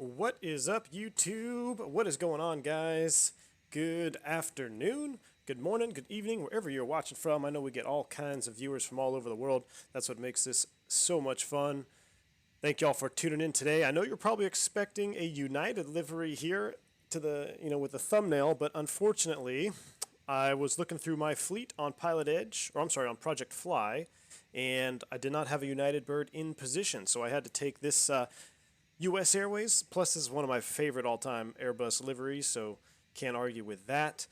What is up, YouTube? What is going on, guys? Good afternoon, good morning, good evening, wherever you're watching from. I know we get all kinds of viewers from all over the world. That's what makes this so much fun. Thank y'all for tuning in today. I know you're probably expecting a United livery here to the, with the thumbnail, but unfortunately, I was looking through my fleet on Pilot Edge, or I'm sorry, on Project Fly, and I did not have a United bird in position, so I had to take this U.S. Airways, plus this is one of my favorite all-time Airbus liveries, so can't argue with that.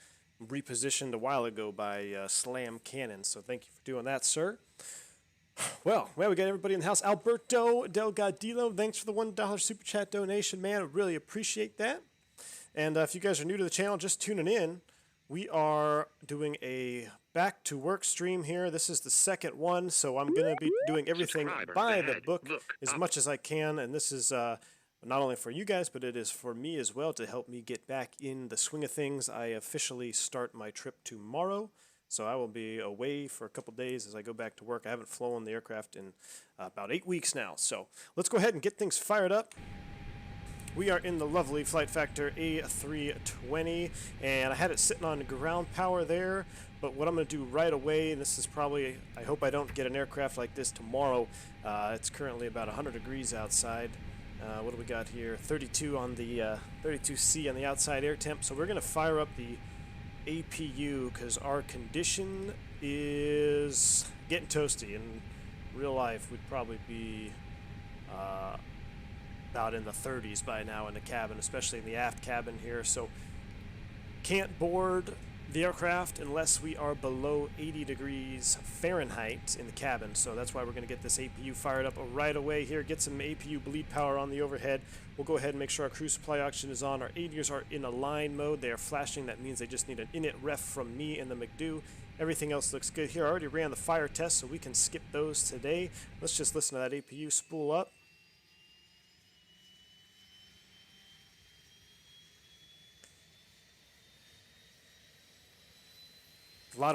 Repositioned a while ago by Slam Cannon, so thank you for doing that, sir. Well, we got everybody in the house. Alberto Delgadillo, thanks for the $1 Super Chat donation, man. I really appreciate that. And if you guys are new to the channel, just tuning in, we are doing a back-to-work stream here. This is the second one, so I'm going to be doing everything by the book as much as I can. And this is not only for you guys, but it is for me as well to help me get back in the swing of things. I officially start my trip tomorrow, so I will be away for a couple days as I go back to work. I haven't flown the aircraft in about 8 weeks now, so let's go ahead and get things fired up. We are in the lovely Flight Factor A320, and I had it sitting on ground power there, but what I'm going to do right away, and this is probably, I hope I don't get an aircraft like this tomorrow. It's currently about 100 degrees outside. What do we got here? 32 on the 32C on the outside air temp, so we're going to fire up the APU because our condition is getting toasty. In real life, we'd probably be about in the 30s by now in the cabin, especially in the aft cabin here, so can't board the aircraft unless we are below 80 degrees Fahrenheit in the cabin, so that's why we're going to get this APU fired up right away here, get some APU bleed power on the overhead. We'll go ahead and make sure our crew supply oxygen is on. Our ADers are in align mode. They are flashing. That means they just need an init ref from me and the McDo. Everything else looks good here. I already ran the fire test, so we can skip those today. Let's just listen to that APU spool up. A lot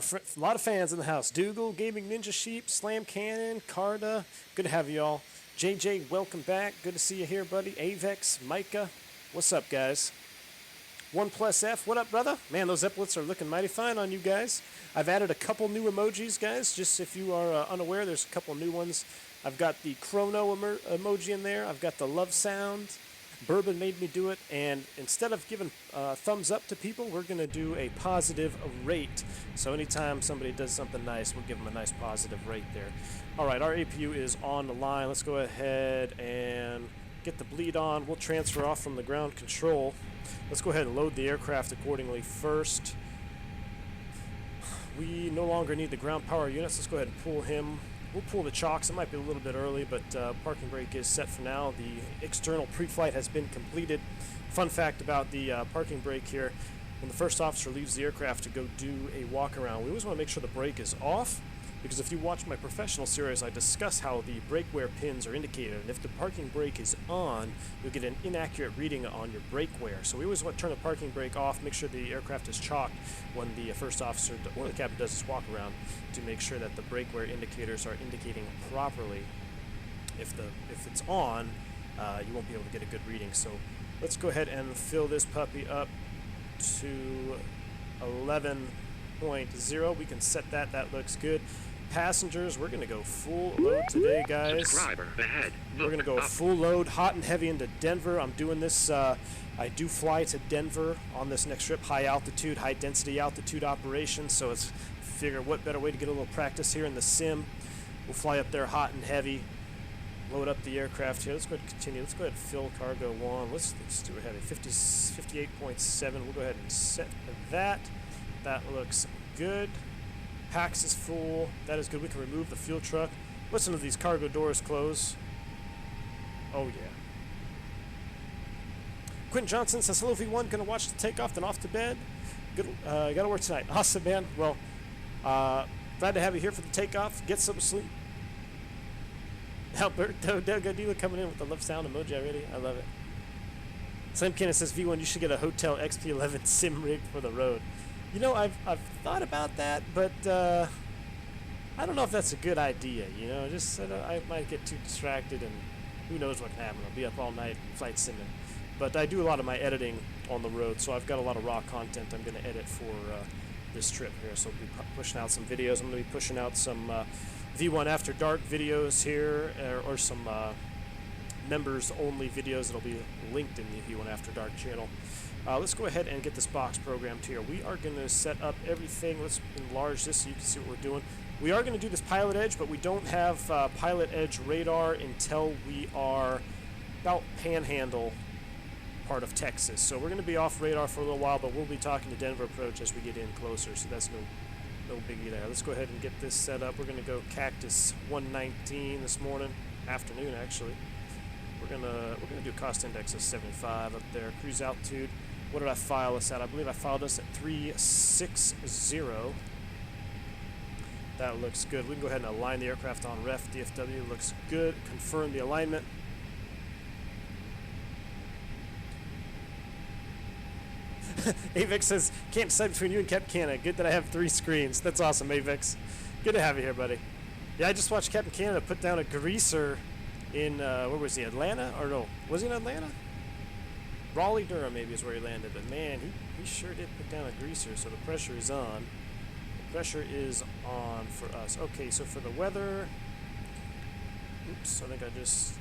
of fans in the house. Dougal, Gaming Ninja Sheep, Slam Cannon, Carda. Good to have you all. JJ, welcome back. Good to see you here, buddy. Avex, Micah. What's up, guys? OnePlusF, what up, brother? Man, those epaulets are looking mighty fine on you guys. I've added a couple new emojis, guys. Just if you are unaware, there's a couple new ones. I've got the Chrono emoji in there. I've got the love sound. Bourbon made me do it, and instead of giving thumbs up to people, we're going to do a positive rate. So anytime somebody does something nice, we'll give them a nice positive rate there. All right, our APU is on the line. Let's go ahead and get the bleed on. We'll transfer off from the ground control. Let's go ahead and load the aircraft accordingly first. We no longer need the ground power units. Let's go ahead and pull him. We'll pull the chocks. It might be a little bit early, but parking brake is set for now. The external pre-flight has been completed. Fun fact about the parking brake here, when the first officer leaves the aircraft to go do a walk around, we always want to make sure the brake is off, because if you watch my professional series, I discuss how the brake wear pins are indicated, and if the parking brake is on, you'll get an inaccurate reading on your brake wear. So we always want to turn the parking brake off, make sure the aircraft is chocked when the first officer or the captain does this walk around to make sure that the brake wear indicators are indicating properly. If it's on, you won't be able to get a good reading. So let's go ahead and fill this puppy up to 11.0. We can set that. That looks good. Passengers, we're going to go full load today, guys. Subscriber ahead. We're going to go full load, hot and heavy into Denver. I'm doing this, I do fly to Denver on this next trip, high altitude, high density altitude operation, so it's figure what better way to get a little practice here in the sim. We'll fly up there hot and heavy, load up the aircraft here. Let's go ahead and continue. Let's go ahead and fill cargo one. Let's do it heavy, 58.7. We'll go ahead and set that. That looks good. Pax is full. That is good. We can remove the fuel truck. Listen to these cargo doors close. Oh, yeah. Quentin Johnson says, hello, V1. Gonna watch the takeoff, then off to bed. Good. Gotta work tonight. Awesome, man. Well, glad to have you here for the takeoff. Get some sleep. Alberto Delgadillo coming in with the love sound emoji already. I love it. Sam Kenneth says, V1, you should get a Hotel XP11 sim rig for the road. You know, I've thought about that, but I don't know if that's a good idea. You know, just I might get too distracted and who knows what can happen. I'll be up all night flight simming. But I do a lot of my editing on the road, so I've got a lot of raw content I'm going to edit for this trip here. So I'll be pushing out some videos. I'm going to be pushing out some V1 After Dark videos here, or some members-only videos that'll be linked in the V1 After Dark channel. Let's go ahead and get this box programmed here. We are going to set up everything. Let's enlarge this so you can see what we're doing. We are going to do this pilot edge, but we don't have pilot edge radar until we are about Panhandle part of Texas. So we're going to be off radar for a little while, but we'll be talking to Denver approach as we get in closer, so that's no biggie there. Let's go ahead and get this set up. We're going to go Cactus 119 this morning, afternoon actually. We're gonna do cost index of 75 up there. Cruise altitude. What did I file us at? I believe I filed us at 360. That looks good. We can go ahead and align the aircraft on ref. DFW looks good. Confirm the alignment. Avix says, can't decide between you and Captain Canada. Good that I have 3 screens. That's awesome, Avix. Good to have you here, buddy. Yeah, I just watched Captain Canada put down a greaser in, where was he, Atlanta? Or no, was he in Atlanta? Raleigh, Durham maybe is where he landed. But man, he sure did put down a greaser, so the pressure is on. The pressure is on for us. Okay, so for the weather, oops, I think I just,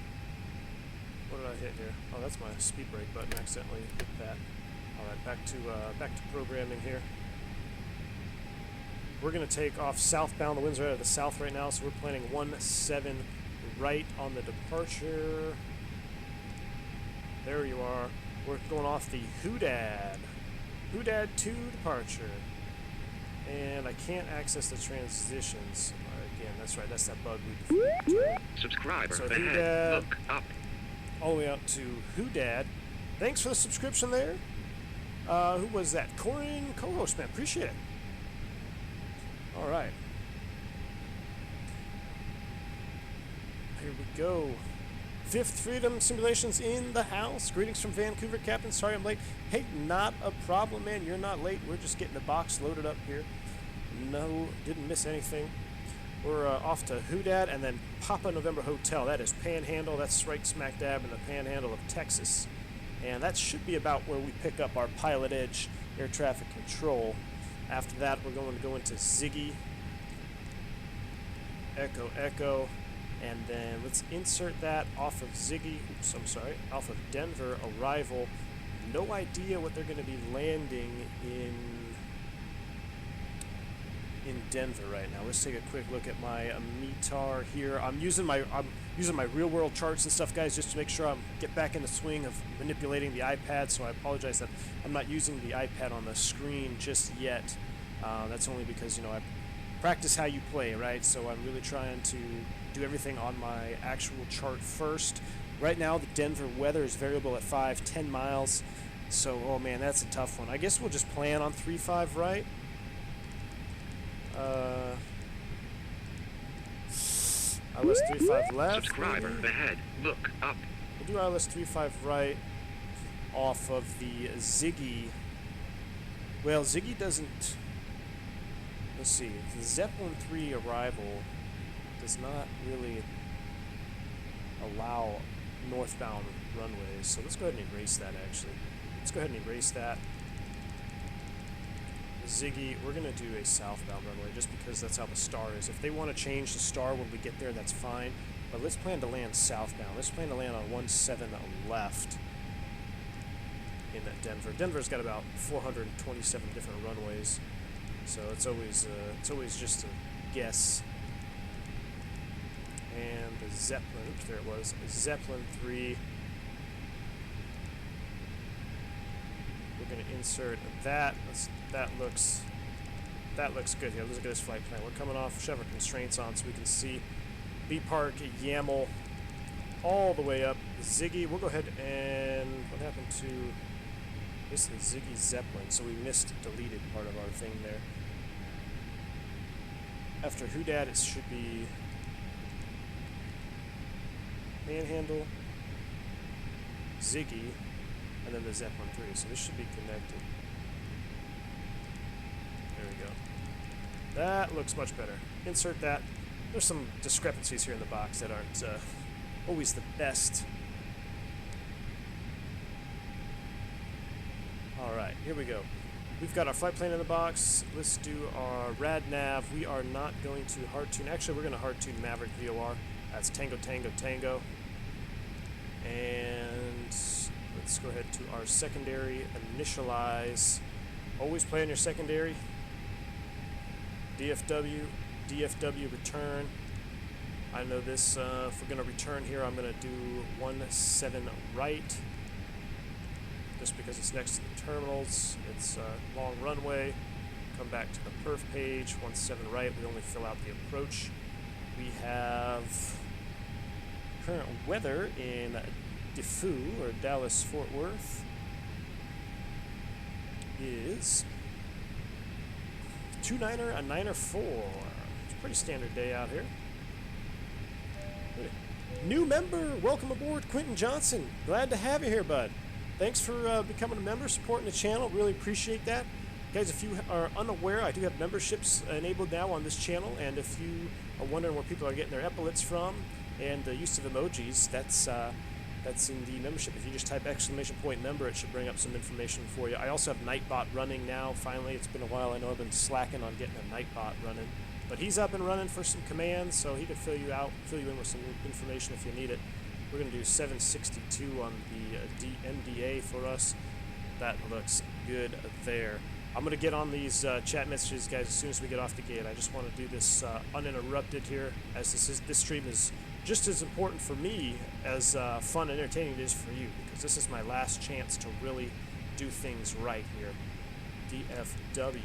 what did I hit here? Oh, that's my speed brake button. I accidentally hit that. All right, back to programming here. We're going to take off southbound. The winds are out of the south right now, so we're planning 17 right on the departure. There you are. We're going off the Hoodad 2 departure. And I can't access the transitions. Again, that's right, that's that bug we Subscriber, so Hoodad, look up. All the way up to Hoodad. Thanks for the subscription there. Who was that? Corin co-host, man. Appreciate it. All right. Here we go. Fifth Freedom Simulations in the house. Greetings from Vancouver, Captain. Sorry I'm late. Hey, not a problem, man. You're not late. We're just getting the box loaded up here. No, didn't miss anything. We're off to Hoodad and then Papa November Hotel. That is Panhandle. That's right smack dab in the Panhandle of Texas. And that should be about where we pick up our pilot edge air traffic control. After that, we're going to go into Ziggy, Echo, Echo, and then let's insert that off of Ziggy, oops, I'm sorry, off of Denver, arrival. No idea what they're going to be landing in Denver right now. Let's take a quick look at my METAR here. I'm using my real world charts and stuff, guys, just to make sure I get back in the swing of manipulating the iPad. So I apologize that I'm not using the iPad on the screen just yet. That's only because, you know, I practice how you play, right? So I'm really trying to do everything on my actual chart first. Right now, the Denver weather is variable at 5-10 miles. So, oh man, that's a tough one. I guess we'll just plan on 3-5 right. ILS 35 left. Subscriber ahead. Look up. We'll do ILS 35 right off of the Ziggy. Well, Ziggy doesn't. Let's see. The Zeppelin 3 arrival does not really allow northbound runways. So let's go ahead and erase that. Actually, let's go ahead and erase that. Ziggy, we're going to do a southbound runway just because that's how the star is. If they want to change the star when we get there, that's fine. But let's plan to land southbound. Let's plan to land on 17 left in that Denver. Denver's got about 427 different runways, so it's always just a guess. And the Zeppelin, oops, there it was. Zeppelin 3. We're going to insert that. That looks good here. Let's look at this flight plan. We're coming off. We should have our constraints on so we can see B Park, YAML, all the way up. Ziggy. We'll go ahead and what happened to this is Ziggy Zeppelin? So we missed deleted part of our thing there. After Hoodad, it should be Panhandle, Ziggy, and then the Zeppelin 3. So this should be connected. There we go. That looks much better. Insert that. There's some discrepancies here in the box that aren't Always the best. Alright, here we go. We've got our flight plan in the box. Let's do our rad nav. We are not going to hard tune. Actually, we're going to hard tune Maverick VOR. That's Tango, Tango, Tango. And let's go ahead to our secondary. Initialize. Always play on your secondary. DFW, DFW return. I know this, if we're going to return here, I'm going to do 17 right. Just because it's next to the terminals. It's a long runway. Come back to the perf page, 17 right. We only fill out the approach. We have current weather in DeFu, or Dallas Fort Worth, is 29er, a 9er 4. It's a pretty standard day out here. New member, welcome aboard, Quentin Johnson. Glad to have you here, bud. Thanks for becoming a member, supporting the channel. Really appreciate that. Guys, if you are unaware, I do have memberships enabled now on this channel, and if you are wondering where people are getting their epaulets from and the use of emojis, that's in the membership. If you just type !member, it should bring up some information for you. I also have Nightbot running now. Finally, it's been a while. I know I've been slacking on getting a Nightbot running, but he's up and running for some commands, so he can fill you in with some information if you need it. We're going to do 762 on the MDA for us. That looks good there. I'm going to get on these chat messages, guys, as soon as we get off the gate. I just want to do this uninterrupted here, as this stream is just as important for me as fun and entertaining it is for you, because this is my last chance to really do things right here. DFW,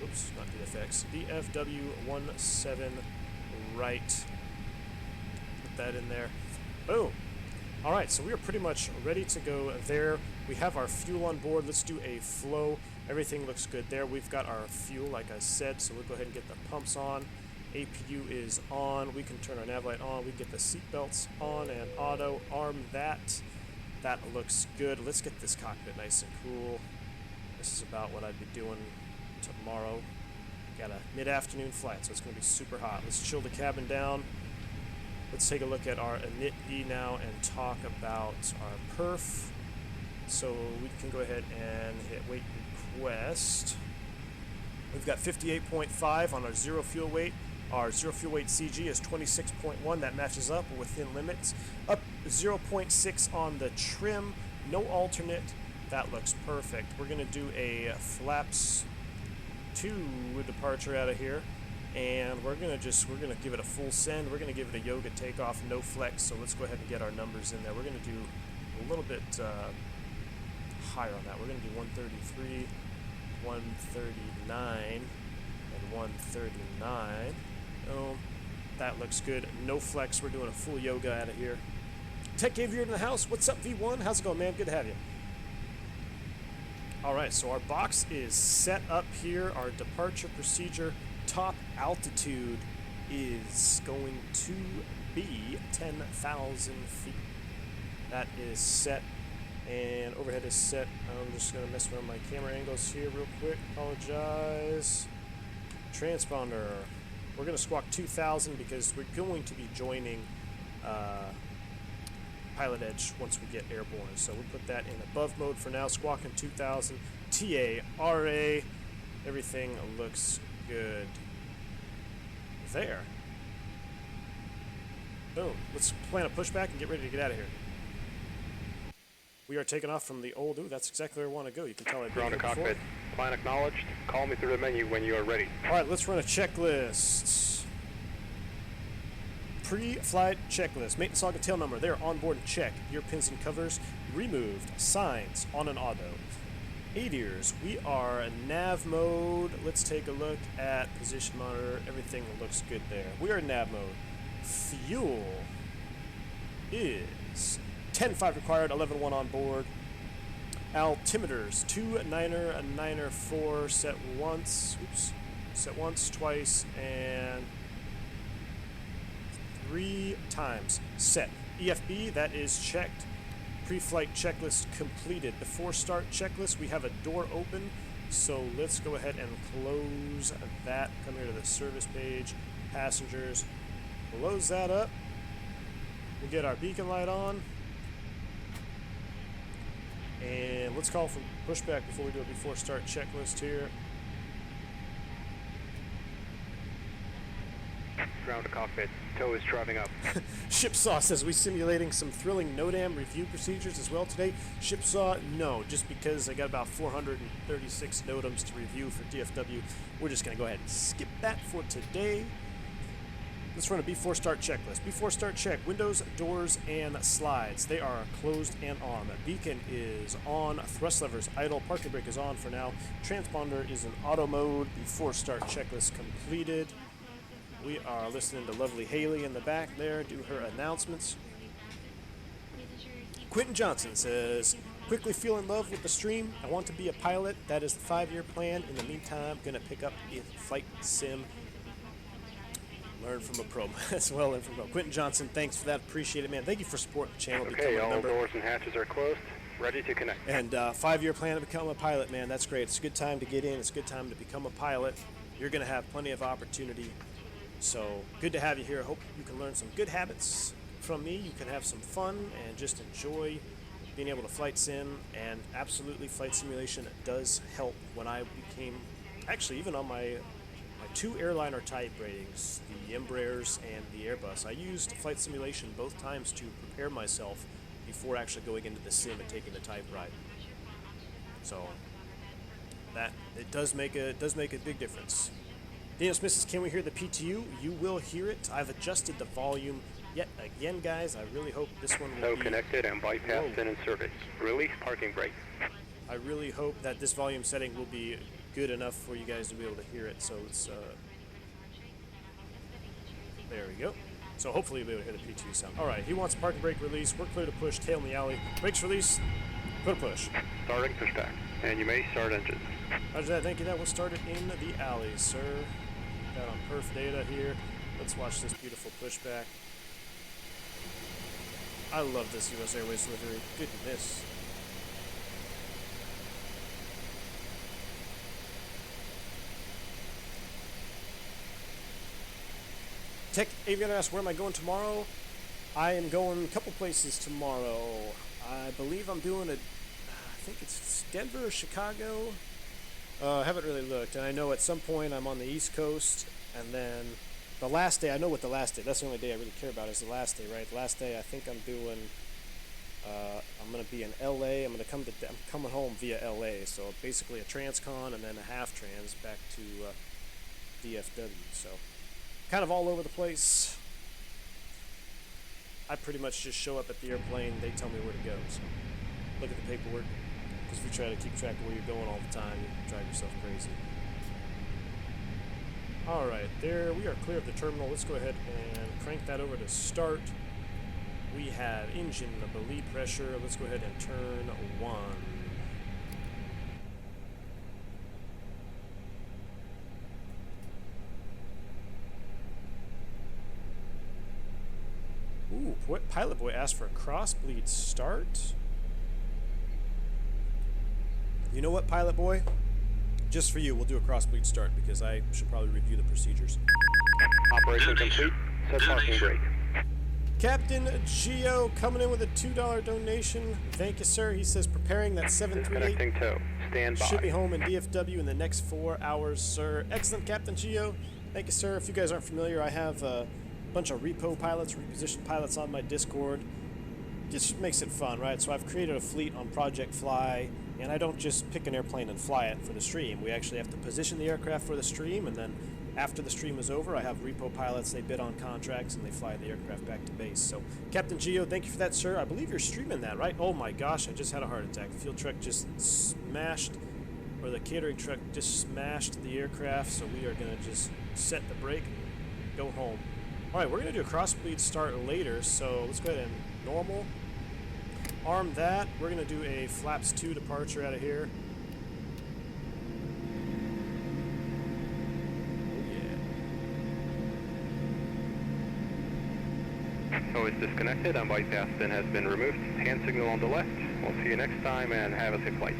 oops, not DFX, DFW 17 right. Put that in there. Boom. All right, so we are pretty much ready to go there. We have our fuel on board. Let's do a flow. Everything looks good there. We've got our fuel, like I said, so we'll go ahead and get the pumps on. APU is on. We can turn our nav light on. We can get the seat belts on and auto. Arm that. That looks good. Let's get this cockpit nice and cool. This is about what I'd be doing tomorrow. Got a mid-afternoon flight, so it's going to be super hot. Let's chill the cabin down. Let's take a look at our Inhibit now and talk about our perf. So we can go ahead and hit weight request. We've got 58.5 on our zero fuel weight. Our zero fuel weight CG is 26.1. That matches up. We're within limits. Up 0.6 on the trim. No alternate. That looks perfect. We're going to do a flaps 2 departure out of here. And we're gonna give it a full send. We're gonna give it a yoga takeoff, no flex. So let's go ahead and get our numbers in there. We're gonna do a little bit higher on that. We're gonna do 133, 139, and 139. Oh, that looks good. No flex. We're doing a full yoga out of here. Tech Aviator in the house. What's up, V1? How's it going, man? Good to have you. All right, so our box is set up here. Our departure procedure. Top altitude is going to be 10,000 feet. That is set, and overhead is set. I'm just going to mess around my camera angles here real quick. Apologize. Transponder. We're going to squawk 2,000 because we're going to be joining Pilot Edge once we get airborne. So we put that in above mode for now. Squawking 2,000. TARA. Everything looks good there. Boom. Let's plan a pushback and get ready to get out of here. We are taking off from the old... Ooh, that's exactly where I want to go. You can tell I've been here before. Cockpit. Plan acknowledged. Call me through the menu when you are ready. All right, let's run a checklist. Pre-flight checklist. Maintenance log and tail number. They're on board and check. Gear pins and covers removed. Signs on an auto. ADIRS, we are in nav mode. Let's take a look at position monitor. Everything looks good there. We are in nav mode. Fuel is 10.5 required, 11.1 on board. Altimeters, 2 9er, a 9er 4, set once. Oops. Set once, twice, and 3 times. Set. EFB, that is checked. Pre-flight checklist completed. Before start checklist, we have a door open, so let's go ahead and close that. Come here to the service page, passengers, close that up. We get our beacon light on. And let's call for pushback before we do a before start checklist here. Ground to cockpit. Tow is driving up. Shipsaw says we simulating some thrilling NOTAM review procedures as well today. Shipsaw, no, just because I got about 436 NOTAMs to review for DFW. We're just going to go ahead and skip that for today. Let's run a before start checklist. Before start check, windows, doors, and slides. They are closed and on. Beacon is on, thrust levers idle, parking brake is on for now. Transponder is in auto mode. Before start checklist completed. We are listening to lovely Haley in the back there do her announcements. Quentin Johnson says, quickly feel in love with the stream. I want to be a pilot. That is the 5-year plan. In the meantime, going to pick up a flight sim. Learn from a pro as well. And from Quentin Johnson, thanks for that. Appreciate it, man. Thank you for supporting the channel. Okay, all doors and hatches are closed. Ready to connect. And 5-year plan to become a pilot, man. That's great. It's a good time to get in. It's a good time to become a pilot. You're going to have plenty of opportunity. So good to have you here. I hope you can learn some good habits from me. You can have some fun and just enjoy being able to flight sim. And absolutely, flight simulation does help. When I became, actually, even on my 2 airliner type ratings, the Embraers and the Airbus, I used flight simulation both times to prepare myself before actually going into the sim and taking the type ride. So that it does make a big difference. Daniel Smith says, can we hear the PTU? You will hear it. I've adjusted the volume yet again, guys. I really hope this one will be connected and bypassed and in service. Release parking brake. I really hope that this volume setting will be good enough for you guys to be able to hear it. So let's, there we go. So hopefully you'll be able to hear the PTU sound. All right, he wants parking brake release. We're clear to push, tail in the alley. Brakes release, put a push. Starting pushback, and you may start engine. Roger that, thank you. That will start it in the alley, sir. Got on perf data here. Let's watch this beautiful pushback. I love this US Airways delivery. Goodness. Tech Aviator asks, where am I going tomorrow? I am going a couple places tomorrow. I believe I'm doing I think it's Denver or Chicago. I haven't really looked, and I know at some point I'm on the East Coast, and then the last day, I know what the last day, that's the only day I really care about is the last day, right? The last day I think I'm doing, I'm going to be in LA, I'm coming home via LA, so basically a transcon and then a half trans back to DFW, so kind of all over the place. I pretty much just show up at the airplane, they tell me where to go, so look at the paperwork. Because if you try to keep track of where you're going all the time, you drive yourself crazy. Alright, there we are clear of the terminal. Let's go ahead and crank that over to start. We have engine bleed pressure. Let's go ahead and turn 1. Ooh, what Pilot Boy asked for a cross-bleed start? You know what, Pilot Boy? Just for you, we'll do a cross-bleed start because I should probably review the procedures. Operation complete. Set parking brake. Captain Geo coming in with a $2 donation. Thank you, sir. He says preparing that 738. Disconnecting tow. Stand by. Should be home in DFW in the next 4 hours, sir. Excellent, Captain Geo. Thank you, sir. If you guys aren't familiar, I have a bunch of repo pilots, repositioned pilots on my Discord. Just makes it fun, right? So I've created a fleet on Project Fly, and I don't just pick an airplane and fly it for the stream. We actually have to position the aircraft for the stream, and then after the stream is over, I have repo pilots. They bid on contracts, and they fly the aircraft back to base. So, Captain Geo, thank you for that, sir. I believe you're streaming that, right? Oh my gosh, I just had a heart attack. The fuel truck just smashed, or the catering truck just smashed the aircraft, so we are going to just set the brake and go home. All right, we're going to do a cross-bleed start later, so let's go ahead and normal. Arm that. We're going to do a flaps 2 departure out of here. Tow is disconnected and bypass pin has been removed. Hand signal on the left. We'll see you next time and have a safe flight.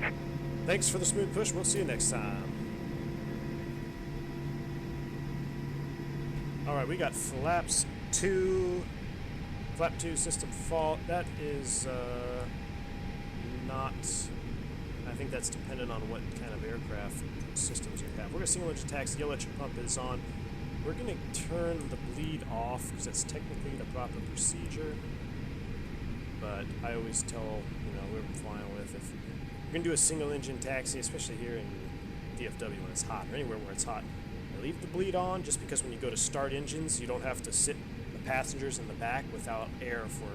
Thanks for the smooth push. We'll see you next time. All right, we got flaps 2 Flap 2 system fault. That is not... I think that's dependent on what kind of aircraft systems you have. We're going to single engine taxi. Yellow electric pump is on. We're going to turn the bleed off because that's technically the proper procedure. But I always tell, whoever I'm flying with, if you're going to do a single engine taxi, especially here in DFW when it's hot, or anywhere where it's hot, leave the bleed on, just because when you go to start engines, you don't have to sit the passengers in the back without air for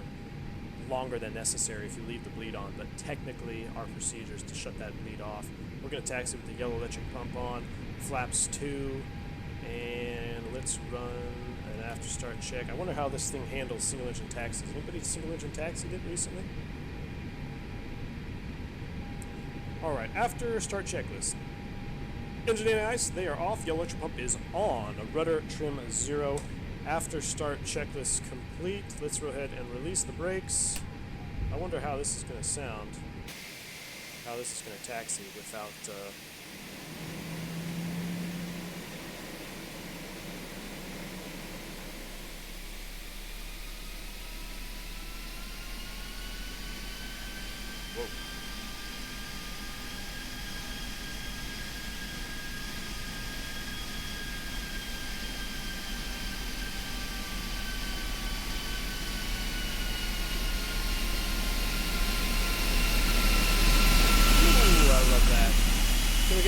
longer than necessary if you leave the bleed on. But technically, our procedure is to shut that bleed off. We're going to taxi with the yellow electric pump on, flaps 2, and let's run an after start check. I wonder how this thing handles single engine taxis. Anybody single engine taxied it recently? Alright, after start checklist. Engine and ice, they are off. Yellow electric pump is on. Rudder trim 0. After start checklist complete. Let's go ahead and release the brakes. I wonder how this is going to sound. How this is going to taxi without... Whoa.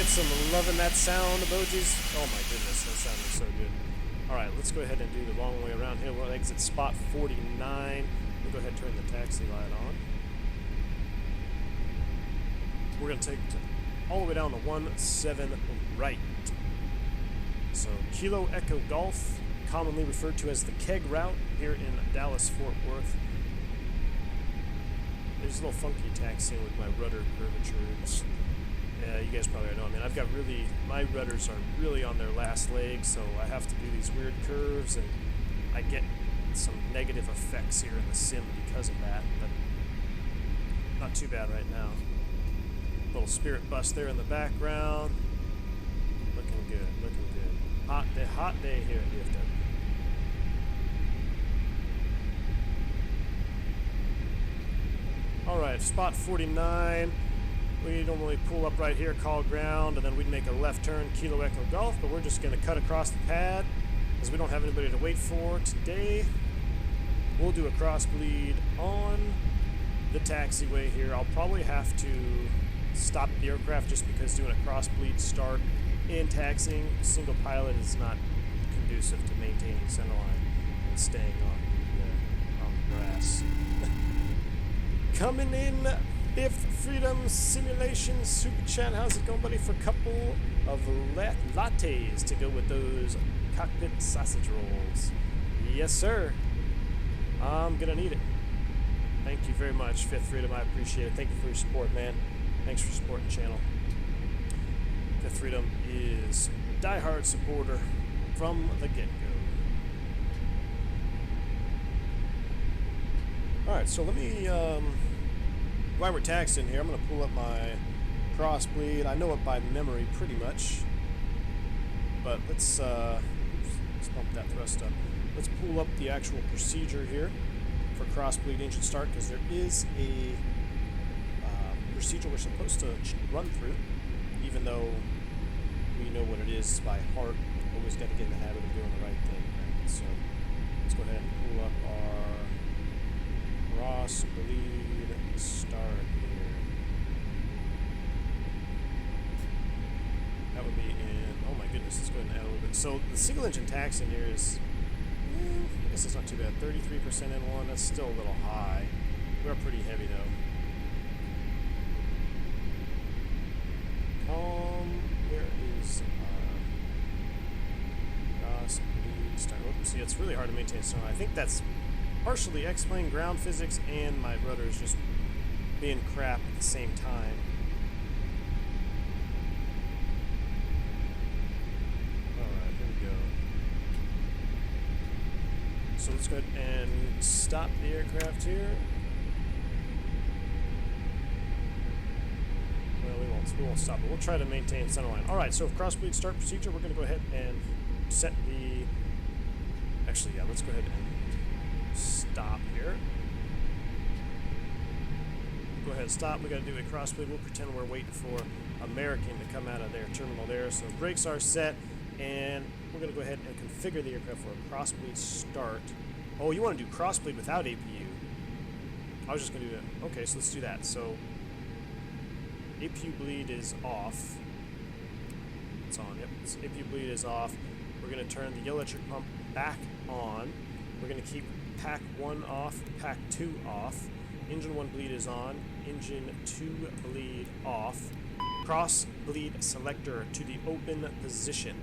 Some loving that sound emojis. Oh my goodness, that sounded so good. Alright, let's go ahead and do the long way around here. We'll exit spot 49. We'll go ahead and turn the taxi light on. We're going to take it all the way down to 17 right. So, Kilo Echo Golf, commonly referred to as the keg route here in Dallas-Fort Worth. There's a little funky taxiing with my rudder curvatures. Yeah, you guys probably know. I mean, I've got my rudders are really on their last leg, so I have to do these weird curves, and I get some negative effects here in the sim because of that, but not too bad right now. Little Spirit bus there in the background. Looking good, looking good. Hot day here at DFW. Alright, spot 49. We normally pull up right here, call ground, and then we'd make a left turn, Kilo Echo Golf, but we're just going to cut across the pad because we don't have anybody to wait for today. We'll do a cross bleed on the taxiway here. I'll probably have to stop the aircraft just because doing a cross bleed start and taxiing single pilot is not conducive to maintaining centerline and staying on the grass. Coming in, Fifth Freedom Simulation Super Chat. How's it going, buddy? For a couple of lattes to go with those cockpit sausage rolls. Yes, sir. I'm gonna need it. Thank you very much, Fifth Freedom. I appreciate it. Thank you for your support, man. Thanks for supporting the channel. Fifth Freedom is a diehard supporter from the get-go. Alright, so let me, while we're taxiing here, I'm going to pull up my cross bleed. I know it by memory pretty much, but let's bump that thrust up. Let's pull up the actual procedure here for cross bleed engine start, because there is a procedure we're supposed to run through, even though we know what it is by heart. Always got to get in the habit of doing the right thing, right? So let's go ahead and pull up our cross bleed start here. That would be in, oh my goodness, let's go ahead and add a little bit. So the single engine tax in here is, I guess it's not too bad. 33% N1, that's still a little high. We're pretty heavy though. Where is cross bleed start? Oops, see, it's really hard to maintain. So I think that's partially explain ground physics and my rudders just being crap at the same time. Alright, here we go. So let's go ahead and stop the aircraft here. Well, we won't stop it. We'll try to maintain centerline. Alright, so cross bleed start procedure, we're going to go ahead and set the... Actually, yeah, let's go ahead and stop here. Go ahead and stop. We got to do a crossbleed. We'll pretend we're waiting for American to come out of their terminal there. So brakes are set, and we're going to go ahead and configure the aircraft for a crossbleed start. Oh, you want to do crossbleed without APU? I was just going to do that. Okay, so let's do that. So APU bleed is off. It's on. Yep. So APU bleed is off. We're going to turn the electric pump back on. We're going to keep pack 1 off, pack 2 off. Engine 1 bleed is on. Engine 2 bleed off. Cross bleed selector to the open position.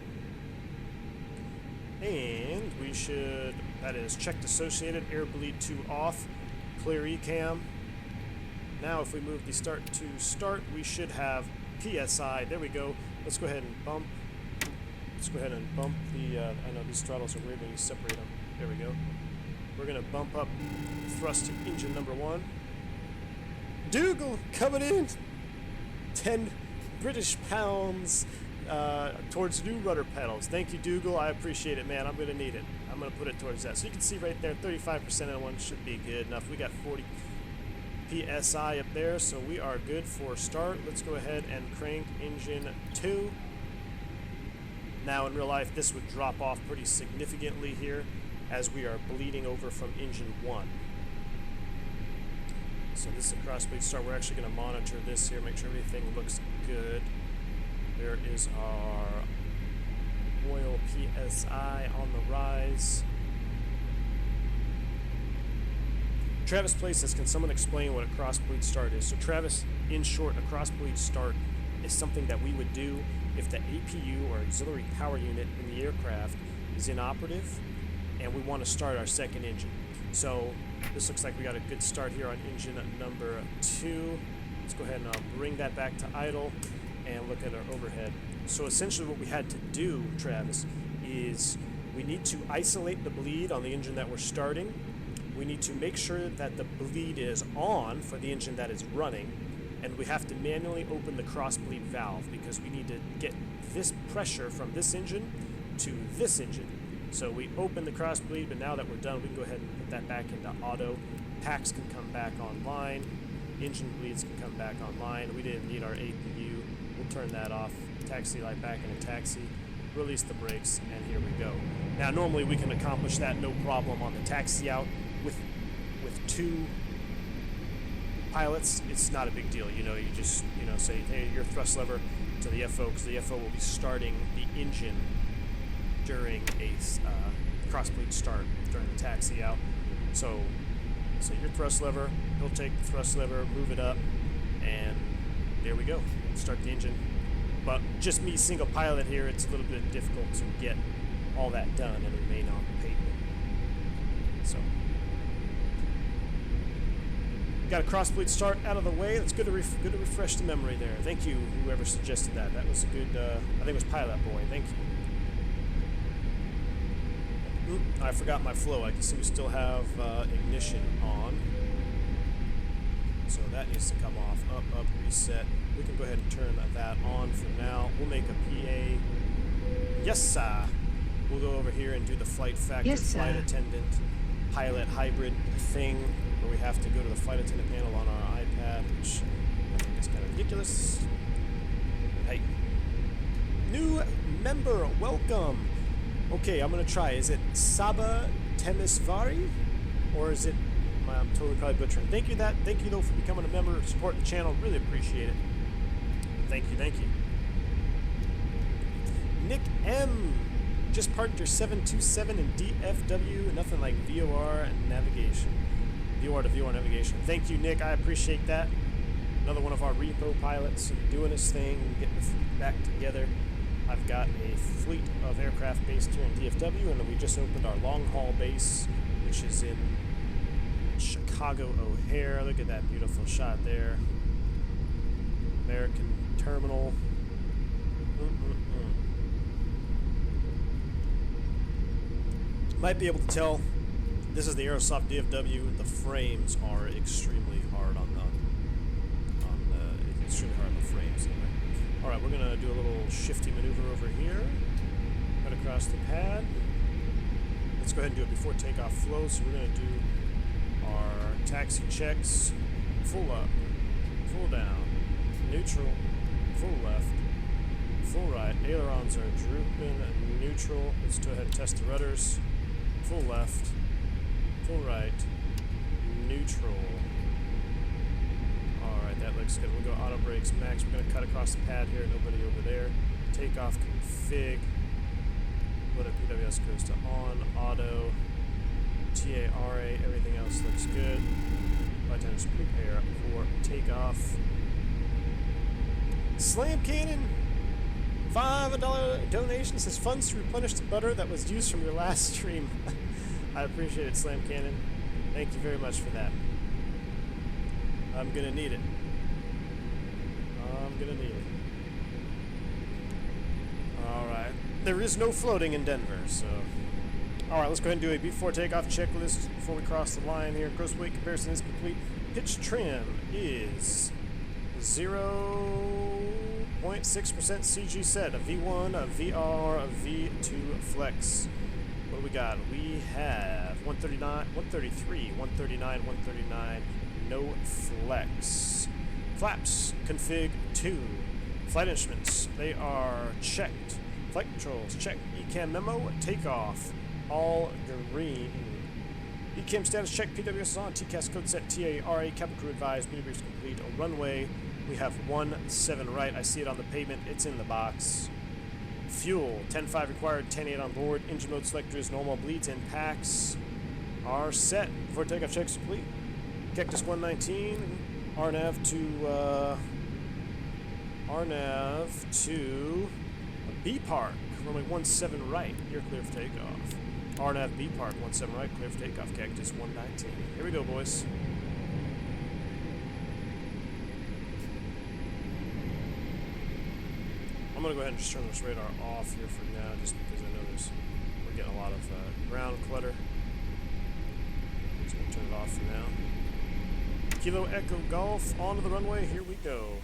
And we should, that is checked associated, air bleed 2 off, clear ECAM. Now if we move the start to start, we should have PSI. There we go. Let's go ahead and bump. Let's go ahead and bump the, I know these throttles are weird when you separate them. There we go. We're going to bump up thrust to engine number 1. Dougal coming in. 10 British pounds towards new rudder pedals. Thank you, Dougal. I appreciate it, man. I'm going to need it. I'm going to put it towards that. So you can see right there, 35% of one should be good enough. We got 40 PSI up there, so we are good for start. Let's go ahead and crank engine 2. Now, in real life, this would drop off pretty significantly here as we are bleeding over from engine 1. So this is a crossbleed start. We're actually going to monitor this here, make sure everything looks good. There is our oil PSI on the rise. Travis Place says, can someone explain what a crossbleed start is? So Travis, in short, a crossbleed start is something that we would do if the APU or auxiliary power unit in the aircraft is inoperative and we want to start our second engine. So this looks like we got a good start here on engine number 2. Let's go ahead and bring that back to idle and look at our overhead. So essentially what we had to do, Travis, is we need to isolate the bleed on the engine that we're starting. We need to make sure that the bleed is on for the engine that is running, and we have to manually open the cross-bleed valve because we need to get this pressure from this engine to this engine. So we open the cross-bleed, but now that we're done, we can go ahead and put that back into auto. Packs can come back online. Engine bleeds can come back online. We didn't need our APU. We'll turn that off. Taxi light back in a taxi. Release the brakes, and here we go. Now, normally we can accomplish that no problem on the taxi out. With 2 pilots, it's not a big deal. You know, you just, say, hey, your thrust lever to the FO, because the FO will be starting the engine during a cross-bleed start during the taxi out. So your thrust lever, he'll take the thrust lever, move it up, and there we go. Start the engine. But just me, single pilot here, it's a little bit difficult to get all that done and remain on the pavement. So, got a cross-bleed start out of the way. That's good to refresh the memory there. Thank you, whoever suggested that. That was a good, I think it was Pilot Boy. Thank you. I forgot my flow. I can see we still have ignition on. So that needs to come off. Up, reset. We can go ahead and turn that on for now. We'll make a PA. Yes, sir. We'll go over here and do the Flight Factor flight attendant pilot hybrid thing where we have to go to the flight attendant panel on our iPad, which I think is kind of ridiculous. But hey. New member, welcome. Okay, I'm going to try. Is it Saba Temisvari? Or is it... I'm totally probably butchering. Thank you, though, for becoming a member, supporting the channel. Really appreciate it. Thank you. Nick M. Just parked your 727 in DFW. Nothing like VOR navigation. VOR to VOR navigation. Thank you, Nick. I appreciate that. Another one of our repo pilots doing his thing, getting the fleet back together. I've got a fleet of aircraft based here in DFW, and then we just opened our long-haul base, which is in Chicago O'Hare. Look at that beautiful shot there. American terminal. Might be able to tell this is the Aerosoft DFW. The frames are extremely hard on the frames. Anyway. All right, we're gonna do a little shifty maneuver over here. Right across the pad. Let's go ahead and do it before takeoff flow. So we're gonna do Our taxi checks, full up, full down, neutral, full left, full right. Ailerons are drooping, neutral. Let's go ahead and test the rudders. Full left, full right, neutral. Alright, that looks good. We'll go auto brakes max. We're going to cut across the pad here, nobody over there. Takeoff config. Let it PWS goes to on, auto, TARA, everything else looks good. Flight attendants prepare for takeoff. Slam Cannon, $5 donation says funds to replenish the butter that was used from your last stream. I appreciate it, Slam Cannon. Thank you very much for that. I'm gonna need it. I'm gonna need it. Alright. There is no floating in Denver, so... Alright, let's go ahead and do a before takeoff checklist before we cross the line here. Gross weight comparison is complete. Pitch trim is 0.6% CG set, a V1, a VR, a V2 flex. What do we got? We have 139, 133, 139, 139, no flex. Flaps, config 2. Flight instruments, they are checked. Flight controls, check. ECAM memo, takeoff, all green. ECAM status check, PWS is on, TCAS code set, TARA, cabin crew advised, meter is complete. A runway, we have 17 right. I see it on the pavement, it's in the box. Fuel, 10.5 required, 10.8 on board. Engine mode selectors, normal bleeds and packs are set. Before takeoff checks complete. Cactus 119, RNAV to B Park, runway 17 right. You're clear for takeoff. RNAV B Park, 17 right, clear for takeoff. Cactus 119. Here we go, boys. I'm going to go ahead and just turn this radar off here for now, just because I know we're getting a lot of ground clutter. I'm just going to turn it off for now. Kilo Echo Golf, onto the runway, here we go.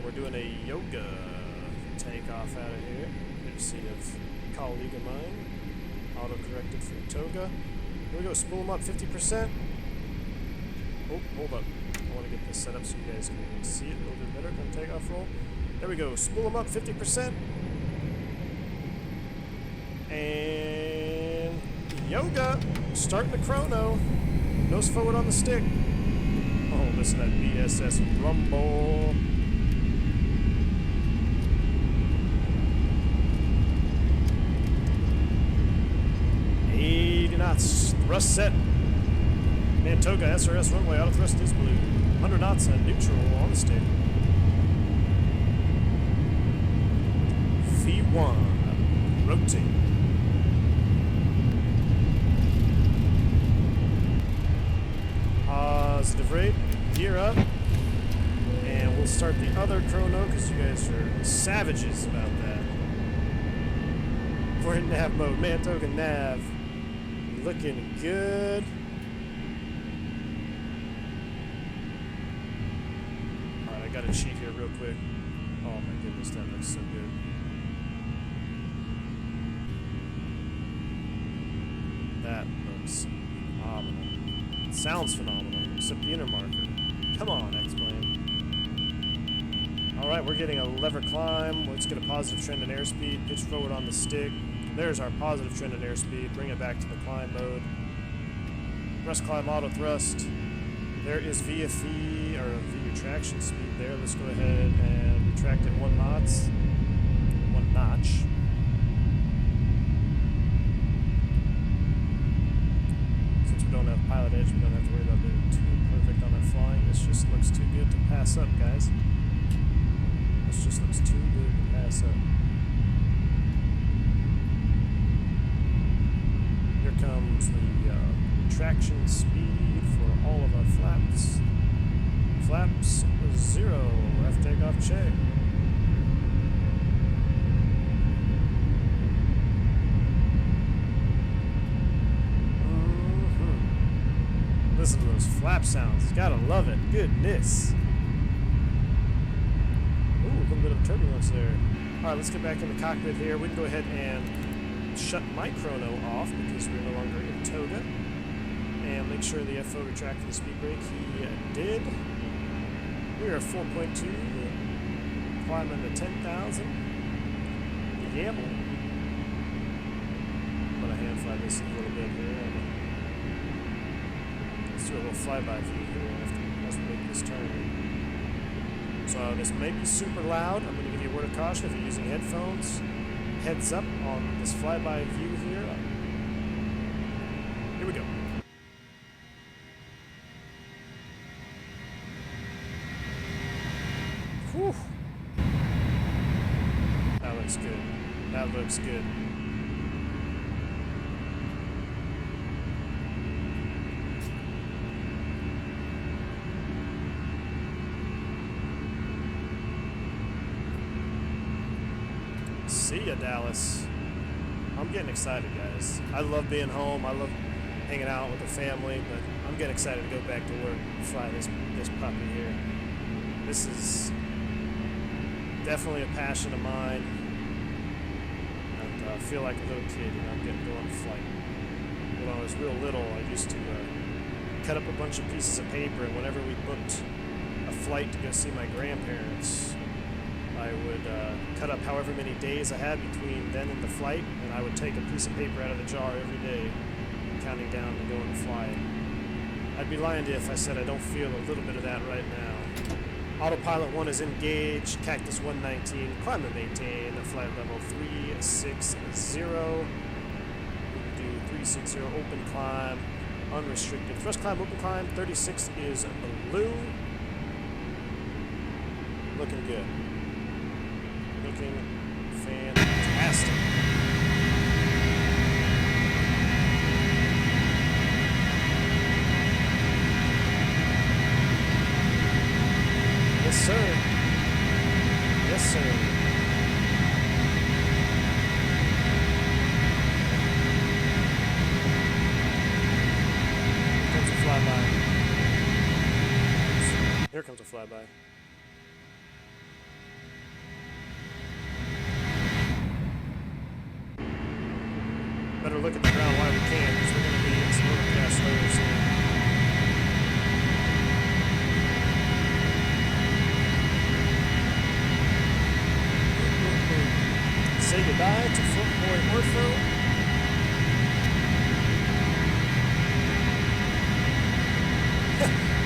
We're doing a yoga takeoff out of here, courtesy of a colleague of mine, auto-corrected from Toga. Here we go, spool them up 50%. Oh, hold up. I want to get this set up so you guys can see it a little bit better on takeoff roll. There we go, spool them up 50%. And yoga, starting the chrono. Nose forward on the stick. Oh, listen to that BSS rumble. 80 knots, thrust set. Mantoga SRS runway, auto thrust is blue. 100 knots and neutral on the stick. V1, rotate. Positive rate, gear up. And we'll start the other chrono because you guys are savages about that. We're in nav mode, Mantoga nav. Looking good. Alright, I gotta cheat here real quick. Oh my goodness, that looks so good. That looks phenomenal. It sounds phenomenal, except the inner marker. Come on, X-Plane. Alright, we're getting a lever climb. Let's get a positive trend in airspeed. Pitch forward on the stick. There's our positive trend in airspeed. Bring it back to the climb mode. Thrust climb, auto thrust. There is VFE, or V retraction speed there. Let's go ahead and retract it 1 notch. Since we don't have pilot edge, we don't have to worry about being too perfect on our flying. This just looks too good to pass up, guys. This just looks too good to pass up. Here comes the traction speed for all of our flaps. Flaps 0. F takeoff check. Listen to those flap sounds. You gotta love it. Goodness. Ooh, a little bit of turbulence there. Alright, let's get back in the cockpit here. We can go ahead and shut my chrono off because we're no longer in toga. And make sure the FO retracted the speed brake. He did. We're at 4.2. Climbing to 10,000. Yep. I'm gonna hand fly this a little bit here. Let's do a little flyby view here as we make this turn. So this may be super loud. I'm gonna give you a word of caution if you're using headphones. Heads up on this flyby view here. Here we go. Whew. That looks good. That looks good. See ya, Dallas. I'm getting excited, guys. I love being home. I love hanging out with the family, but I'm getting excited to go back to work and fly this puppy here. This is definitely a passion of mine, and I feel like a little kid, you know, I'm getting going to flight. When I was real little, I used to cut up a bunch of pieces of paper, and whenever we booked a flight to go see my grandparents, I would cut up however many days I had between then and the flight, and I would take a piece of paper out of the jar every day, counting down to going to fly. I'd be lying to you if I said I don't feel a little bit of that right now. Autopilot 1 is engaged, Cactus 119, climb and maintain, flight level 360. We can do 360, open climb, unrestricted. Thrust climb, open climb, 36 is blue. Looking good. Looking fantastic. Yes, sir. Yes, sir. Here comes a flyby. Here comes a flyby. Better look at the ground while we can, because we're going to be in some overcast layers here. Say goodbye to Footboy Ortho.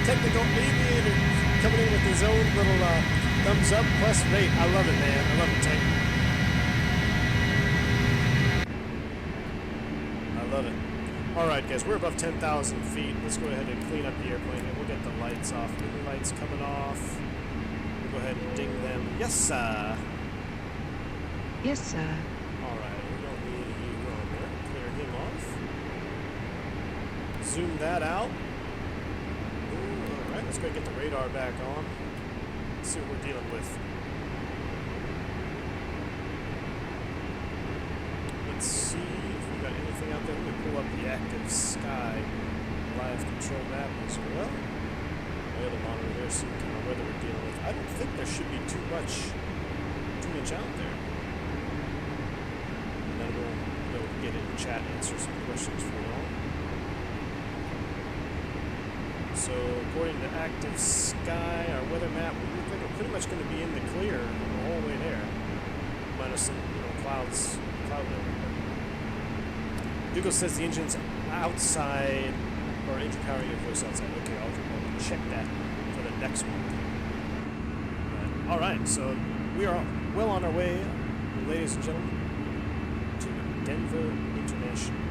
Technical Aviator coming in with his own little thumbs up plus rate. I love it, man. I love it, Tank. Love it. Alright guys, we're above 10,000 feet. Let's go ahead and clean up the airplane and we'll get the lights off. Mini lights coming off. We'll go ahead and ding them. Yes, sir. Yes, sir. Alright, we don't need you on there. Clear him off. Zoom that out. Alright, let's go get the radar back on. Let's see what we're dealing with. Let's see if we've got anything out there. Let me pull up the active sky live control map as well. Weather monitor there, see what kind of weather we're dealing with. I don't think there should be too much out there. And then we'll get in the chat and answer some questions for y'all. So according to active sky, our weather map, we look like we're pretty much going to be in the clear the whole way there. Minus some clouds, cloud over. Google says the engine's outside, or engine power unit outside. Okay, I'll check that for the next one. Alright, so we are well on our way, ladies and gentlemen, to Denver International.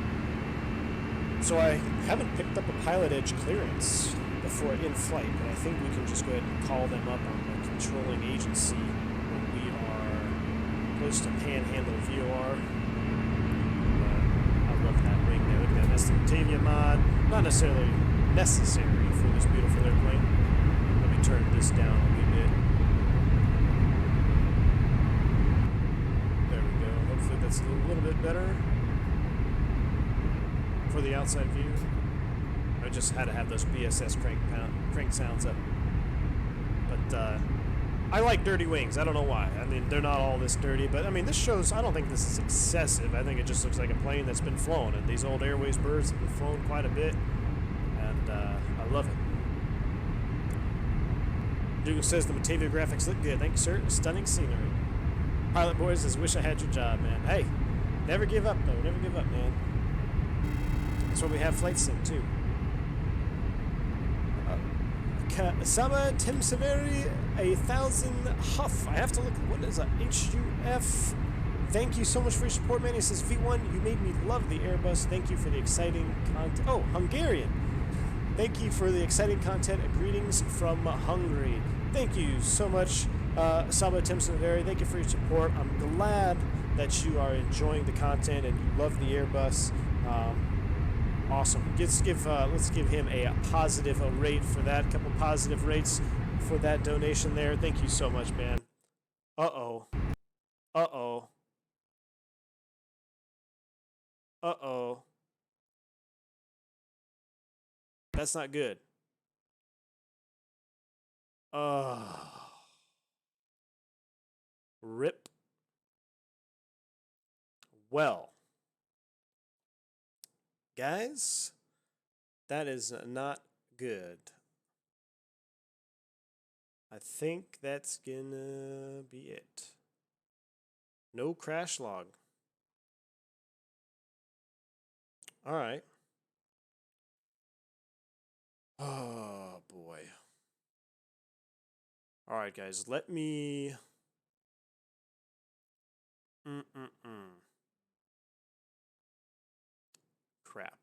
So I haven't picked up a pilot edge clearance before in flight, but I think we can just go ahead and call them up on the controlling agency when we are close to Panhandle VOR. That's the Batavia mod. Not necessarily necessary for this beautiful airplane. Let me turn this down a wee bit. There we go. Hopefully that's a little bit better for the outside view. I just had to have those BSS crank sounds up. But I like dirty wings. I don't know why. I mean, they're not all this dirty, but I mean, this shows, I don't think this is excessive. I think it just looks like a plane that's been flown, and these old Airways birds have been flown quite a bit, and I love it. Duke says the Batavia graphics look good. Thank you, sir. Stunning scenery. Pilot Boy says, wish I had your job, man. Hey, never give up, though. Never give up, man. That's why we have Flight Sim, too. Sama Timsaveri 1000 Huff. I have to look. What is a HUF? Thank you so much for your support, man. He says, V1, you made me love the Airbus. Thank you for the exciting content. Oh, Hungarian. Thank you for the exciting content. Greetings from Hungary. Thank you so much, Sama Timsaveri. Thank you for your support. I'm glad that you are enjoying the content and you love the Airbus. Awesome. Let's give him a positive rate for that. A couple positive rates for that donation there. Thank you so much, man. Uh-oh. Uh-oh. Uh-oh. That's not good. Rip. Well. Guys, that is not good. I think that's gonna be it. No crash log. All right. Oh, boy. All right, guys, let me... Crap.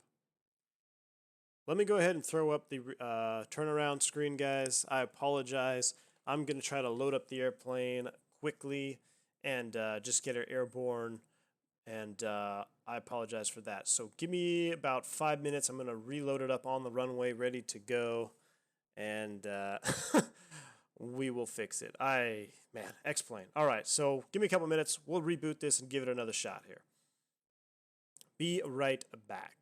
Let me go ahead and throw up the turnaround screen, guys. I apologize. I'm going to try to load up the airplane quickly and just get her airborne. And I apologize for that. So give me about 5 minutes. I'm going to reload it up on the runway, ready to go. And we will fix it. Man, X-plane. All right, so give me a couple minutes. We'll reboot this and give it another shot here. Be right back.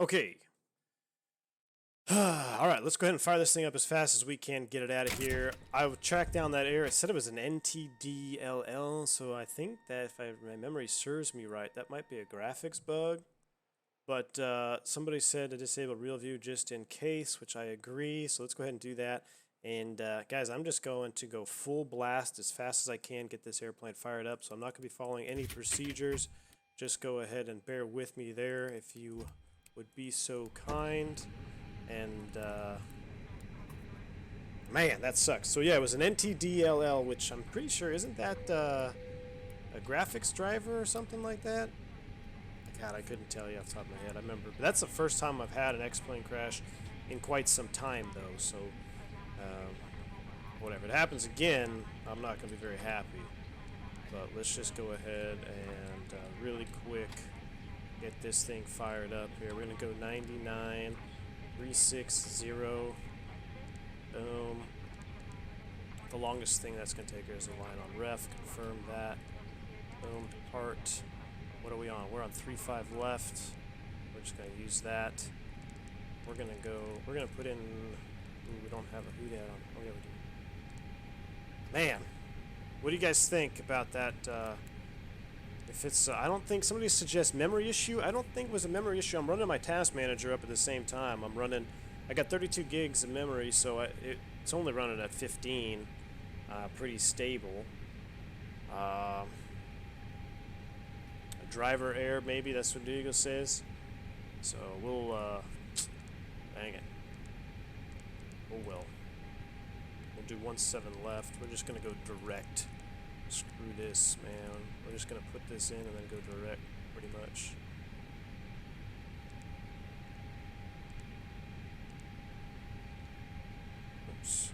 Okay. All right, let's go ahead and fire this thing up as fast as we can, get it out of here. I tracked down that error. It said it was an NTDLL, so I think that if my memory serves me right, that might be a graphics bug. But somebody said to disable real view just in case, which I agree. So let's go ahead and do that. And guys, I'm just going to go full blast as fast as I can, get this airplane fired up. So I'm not going to be following any procedures. Just go ahead and bear with me there if you would be so kind. And man, that sucks. So yeah, it was an NTDLL, which I'm pretty sure, isn't that a graphics driver or something like that? God, I couldn't tell you off the top of my head. I remember, but that's the first time I've had an X-plane crash in quite some time, though. So whatever, it happens again, I'm not going to be very happy. But let's just go ahead and really quick get this thing fired up here. We're going to go 99. 360. Boom. The longest thing that's going to take here is a line on ref. Confirm that. Boom. Depart. What are we on? We're on 3.5 left. We're just going to use that. We're going to go. We're going to put in. Ooh, we don't have a who dat on. Oh, yeah, we do. Man. What do you guys think about that? If it's, I don't think, somebody suggests memory issue. I don't think it was a memory issue. I'm running my task manager up at the same time. I got 32 gigs of memory, so it's only running at 15. Pretty stable. A driver error, maybe, that's what Diego says. So we'll, dang it. Oh well. We'll do 1.7 left. We're just going to go direct. Screw this, man. We're just going to put this in and then go direct, pretty much. Oops.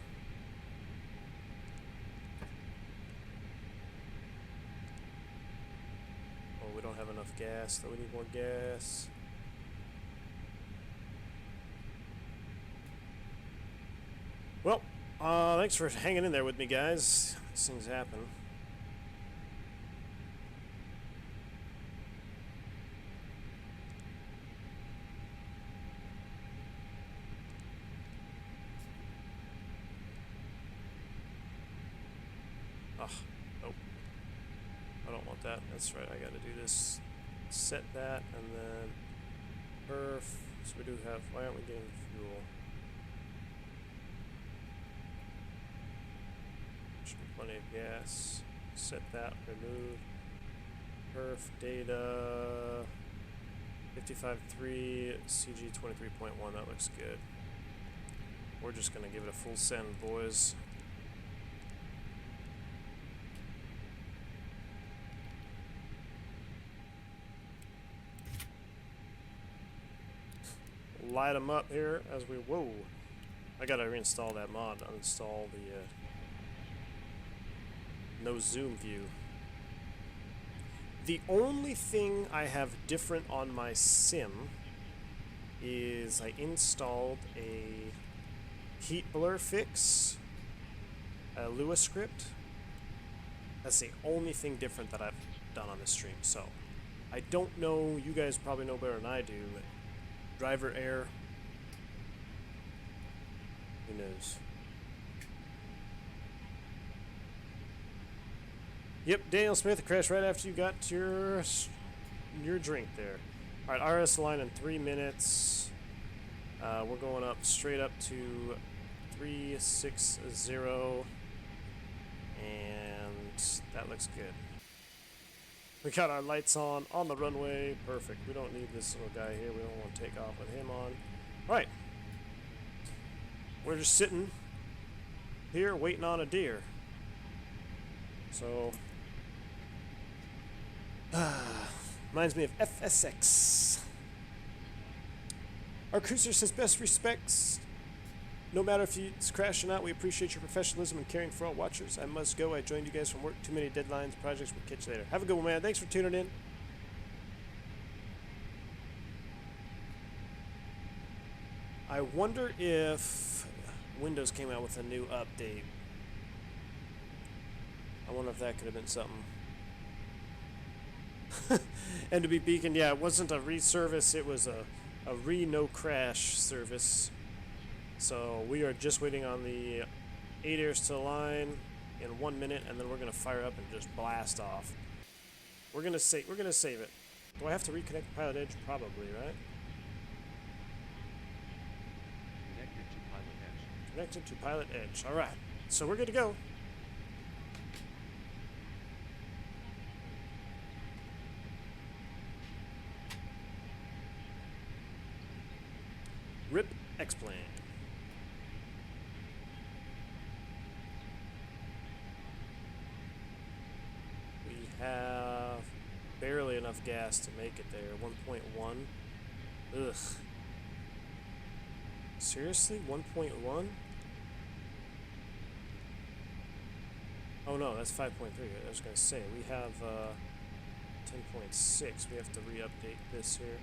Oh, we don't have enough gas, though. We need more gas. Well, thanks for hanging in there with me, guys. These things happen. Nope. I don't want that. That's right, I gotta do this. Set that, and then perf. So we do have, why aren't we getting fuel? Should be plenty of gas. Set that, remove. Perf data. 55.3, CG 23.1, that looks good. We're just gonna give it a full send, boys. Light them up here as we, whoa, I gotta reinstall that mod, uninstall the no zoom view. The only thing I have different on my sim is I installed a heat blur fix, a Lua script. That's the only thing different that I've done on this stream. So I don't know, you guys probably know better than I do, but driver error, who knows? Yep, Daniel Smith crashed right after you got your drink there. All right, RS line in 3 minutes. We're going up straight up to 360, and that looks good. We got our lights on the runway. Perfect. We don't need this little guy here. We don't want to take off with him on. All right. We're just sitting here waiting on a deer. So, reminds me of FSX. Our cruiser says best respects. No matter if it's crashed or not, we appreciate your professionalism and caring for all watchers. I must go. I joined you guys from work. Too many deadlines, projects. We'll catch you later. Have a good one, man. Thanks for tuning in. I wonder if Windows came out with a new update. I wonder if that could have been something. And to be beacon, yeah, it wasn't a reservice. It was a a no crash service. So we are just waiting on the 8 airs to align in 1 minute, and then we're gonna fire up and just blast off. We're gonna save it. Do I have to reconnect the pilot edge? Probably, right? Connected to pilot edge. All right. So we're good to go. Rip X-plane. We have barely enough gas to make it there. 1.1. Ugh. Seriously? 1.1? Oh no, that's 5.3. I was gonna say, we have 10.6. We have to re-update this here.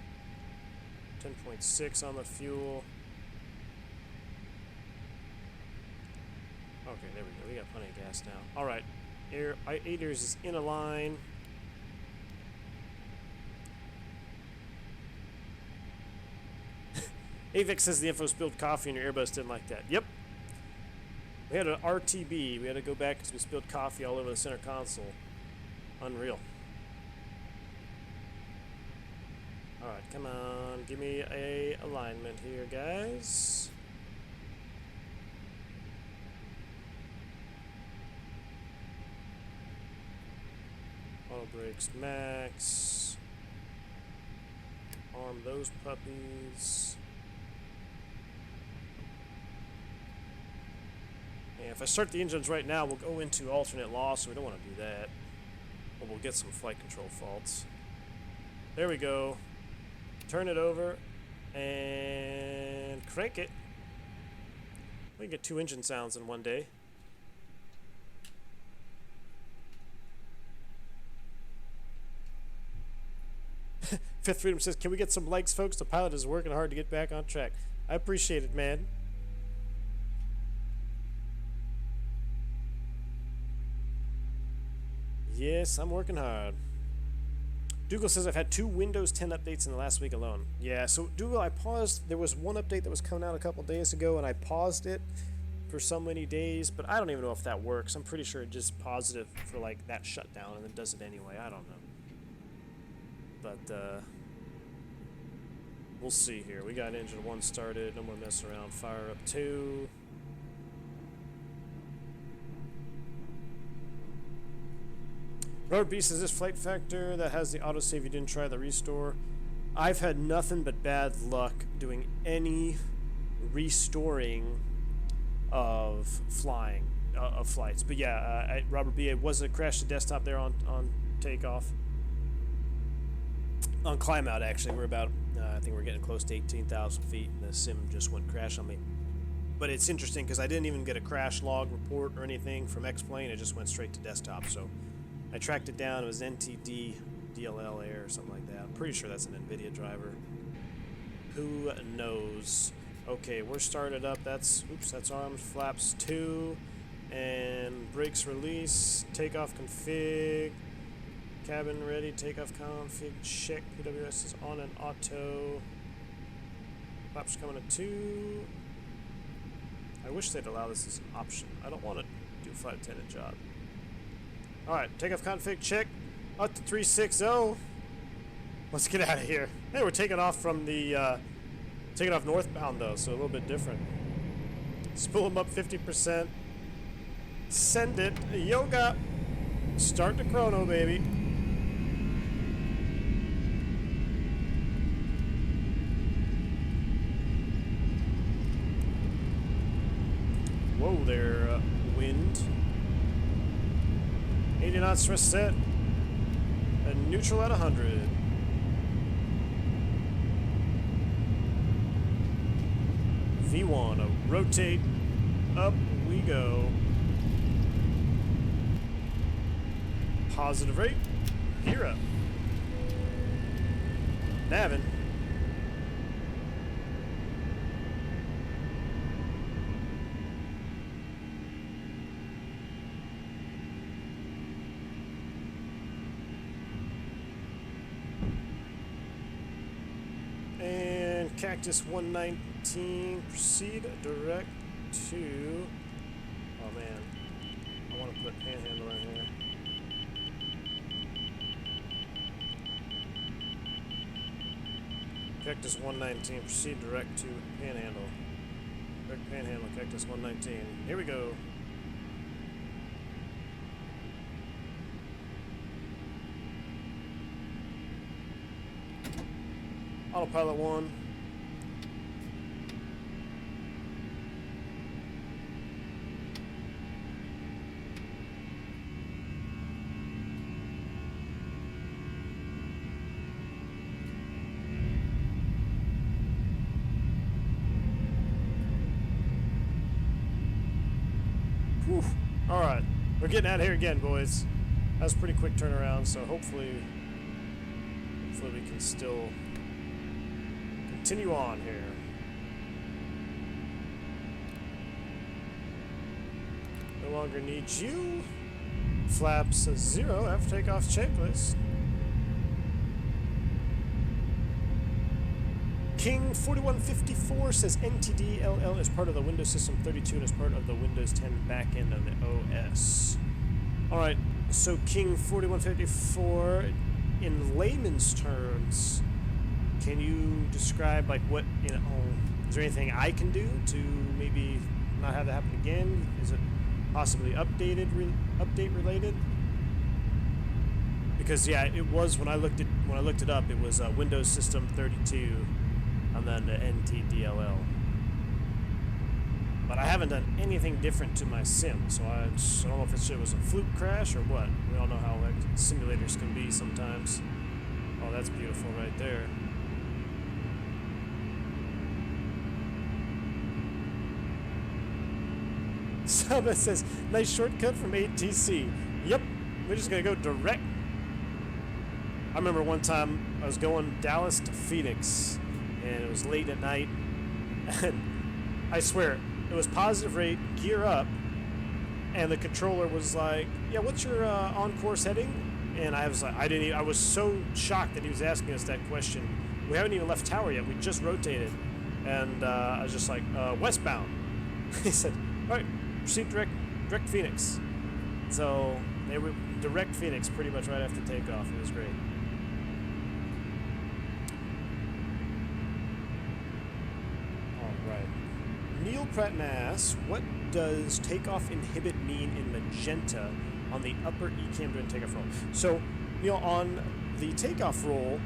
10.6 on the fuel. Okay, there we go. We got plenty of gas now. Alright. 8 airs is in a line. Avix says the info spilled coffee and your Airbus didn't like that. Yep. We had an RTB. We had to go back because we spilled coffee all over the center console. Unreal. Alright, come on. Give me a alignment here, guys. Auto brakes max. Arm those puppies. And if I start the engines right now, we'll go into alternate loss, so we don't want to do that. Or we'll get some flight control faults. There we go. Turn it over and crank it. We can get 2 engine sounds in one day. Fifth Freedom says, can we get some likes, folks? The pilot is working hard to get back on track. I appreciate it, man. Yes, I'm working hard. Dougal says, I've had 2 Windows 10 updates in the last week alone. Yeah, so Dougal, I paused. There was one update that was coming out a couple days ago, and I paused it for so many days, but I don't even know if that works. I'm pretty sure it just paused it for, like, that shutdown, and then does it anyway. I don't know. But, we'll see here. We got engine 1 started. No more mess around. Fire up 2. Robert B says, this Flight Factor that has the autosave, you didn't try the restore. I've had nothing but bad luck doing any restoring of flying, of flights. But yeah, Robert B, it was a crash to desktop there on takeoff. On climb out, actually, we're about, I think we're getting close to 18,000 feet, and the sim just went crash on me. But it's interesting because I didn't even get a crash log report or anything from X-Plane. It just went straight to desktop. So I tracked it down. It was NTD DLL Air or something like that. I'm pretty sure that's an Nvidia driver. Who knows? Okay, we're started up. That's arms, flaps 2, and brakes release, takeoff config. Cabin ready, takeoff config, check, PWS is on and auto. Flaps coming at 2. I wish they'd allow this as an option. I don't want to do a flight attendant job. Alright, takeoff config, check. Up to 360. Let's get out of here. Hey, we're taking off from the, taking off northbound though, so a little bit different. Spool them up 50%. Send it. Yoga. Start the chrono, baby. Whoa there, wind. 80 knots stress set. And neutral at 100. V1, rotate. Up we go. Positive rate. Gear up. Navin. Cactus 119, proceed direct to... Oh man, I want to put panhandle in here. Cactus 119, proceed direct to panhandle. Direct panhandle, Cactus 119. Here we go. Autopilot 1. Whew. Alright, we're getting out of here again, boys. That was a pretty quick turnaround, so hopefully we can still continue on here. No longer need you. Flaps 0 after takeoff checklist. King 4154 says NTDLL is part of the Windows System 32 and is part of the Windows 10 backend of the OS. Alright, so King 4154, in layman's terms, can you describe like what, you know, is there anything I can do to maybe not have that happen again? Is it possibly update related? Because yeah, it was when I looked it up, it was Windows System 32 and then the NTDLL. But I haven't done anything different to my sim, so I don't know if it was a fluke crash or what. We all know how like simulators can be sometimes. Oh, that's beautiful right there. Saba says, nice shortcut from ATC. Yep, we're just gonna go direct. I remember one time I was going Dallas to Phoenix, and it was late at night, and I swear, it was positive rate, gear up, and the controller was like, yeah, what's your on-course heading? And I was like, I was so shocked that he was asking us that question. We haven't even left tower yet, we just rotated. And I was just like, westbound. He said, all right, proceed direct Phoenix. So they were direct Phoenix pretty much right after takeoff. It was great. All right. Neil Pratt asks, what does takeoff inhibit mean in magenta on the upper ECAM during takeoff roll? So, Neil, on the takeoff roll,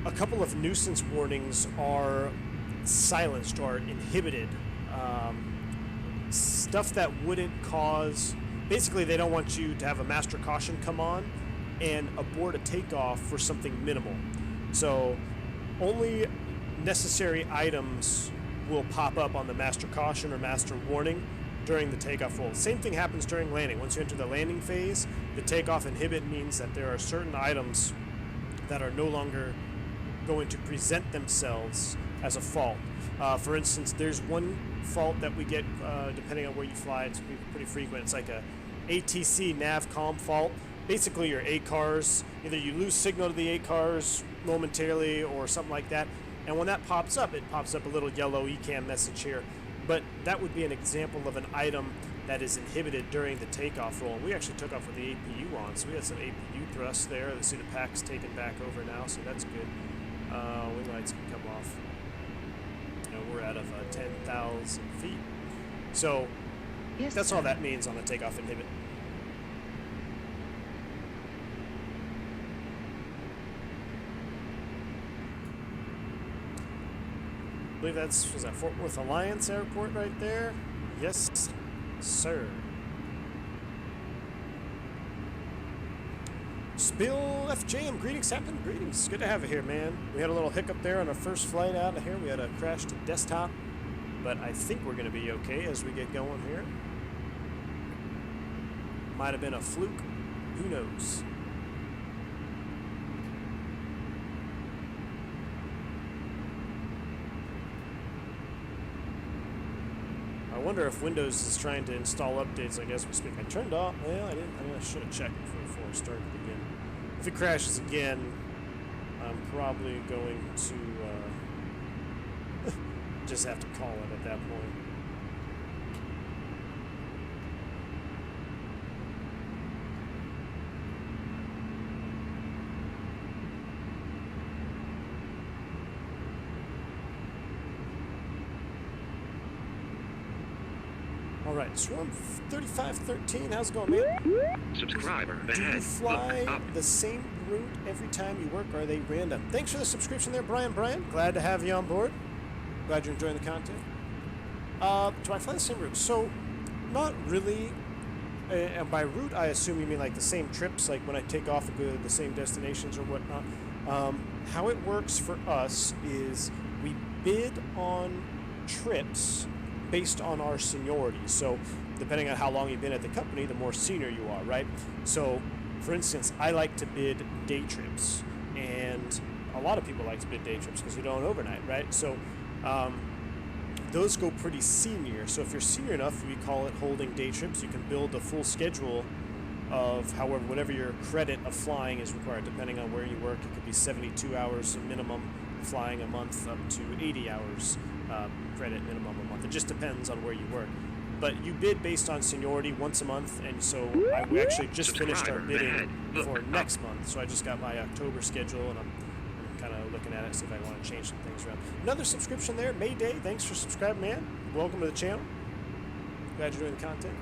a couple of nuisance warnings are silenced or inhibited. Stuff that wouldn't cause... Basically, they don't want you to have a master caution come on and abort a takeoff for something minimal. So, only necessary items will pop up on the master caution or master warning during the takeoff roll. Same thing happens during landing. Once you enter the landing phase, the takeoff inhibit means that there are certain items that are no longer going to present themselves as a fault. For instance, there's one fault that we get depending on where you fly. It's pretty frequent. It's like a ATC navcom fault. Basically, your ACARS, either you lose signal to the ACARS momentarily or something like that. And when that pops up, it pops up a little yellow ECAM message here. But that would be an example of an item that is inhibited during the takeoff roll. We actually took off with the APU on, so we had some APU thrust there. You see the pack's taken back over now, so that's good. Wing lights can come off. We're out of 10,000 feet. So yes, that's all that means on the takeoff inhibit. I believe was that Fort Worth Alliance Airport right there? Yes, sir. Spill FJM, greetings, Captain. Greetings. Good to have you here, man. We had a little hiccup there on our first flight out of here. We had a crash to desktop, but I think we're going to be okay as we get going here. Might have been a fluke. Who knows? I wonder if Windows is trying to install updates, I guess we speak. I turned off. Well, I didn't. I should have checked before I started again. If it crashes again, I'm probably going to Just have to call it at that point. All right, Swarm 3513, how's it going, man? Subscriber Do you ahead. fly Look up. the same route every time you work, or are they random? Thanks for the subscription there, Brian. Glad to have you on board. Glad you're enjoying the content. Do I fly the same route? So, not really. And by route, I assume you mean like the same trips, like when I take off and go to the same destinations or whatnot. How it works for us is we bid on trips based on our seniority. So depending on how long you've been at the company, the more senior you are, right? So for instance, I like to bid day trips, and a lot of people like to bid day trips because you don't overnight, right? So those go pretty senior. So if you're senior enough, we call it holding day trips. You can build a full schedule of whatever your credit of flying is required, depending on where you work. It could be 72 hours minimum flying a month up to 80 hours credit minimum a month. It just depends on where you work. But you bid based on seniority once a month, and so we actually just finished our bidding for next month. So I just got my October schedule, and I'm kind of looking at it, see if I want to change some things around. Another subscription there, Mayday. Thanks for subscribing, man. Welcome to the channel. Glad you're doing the content.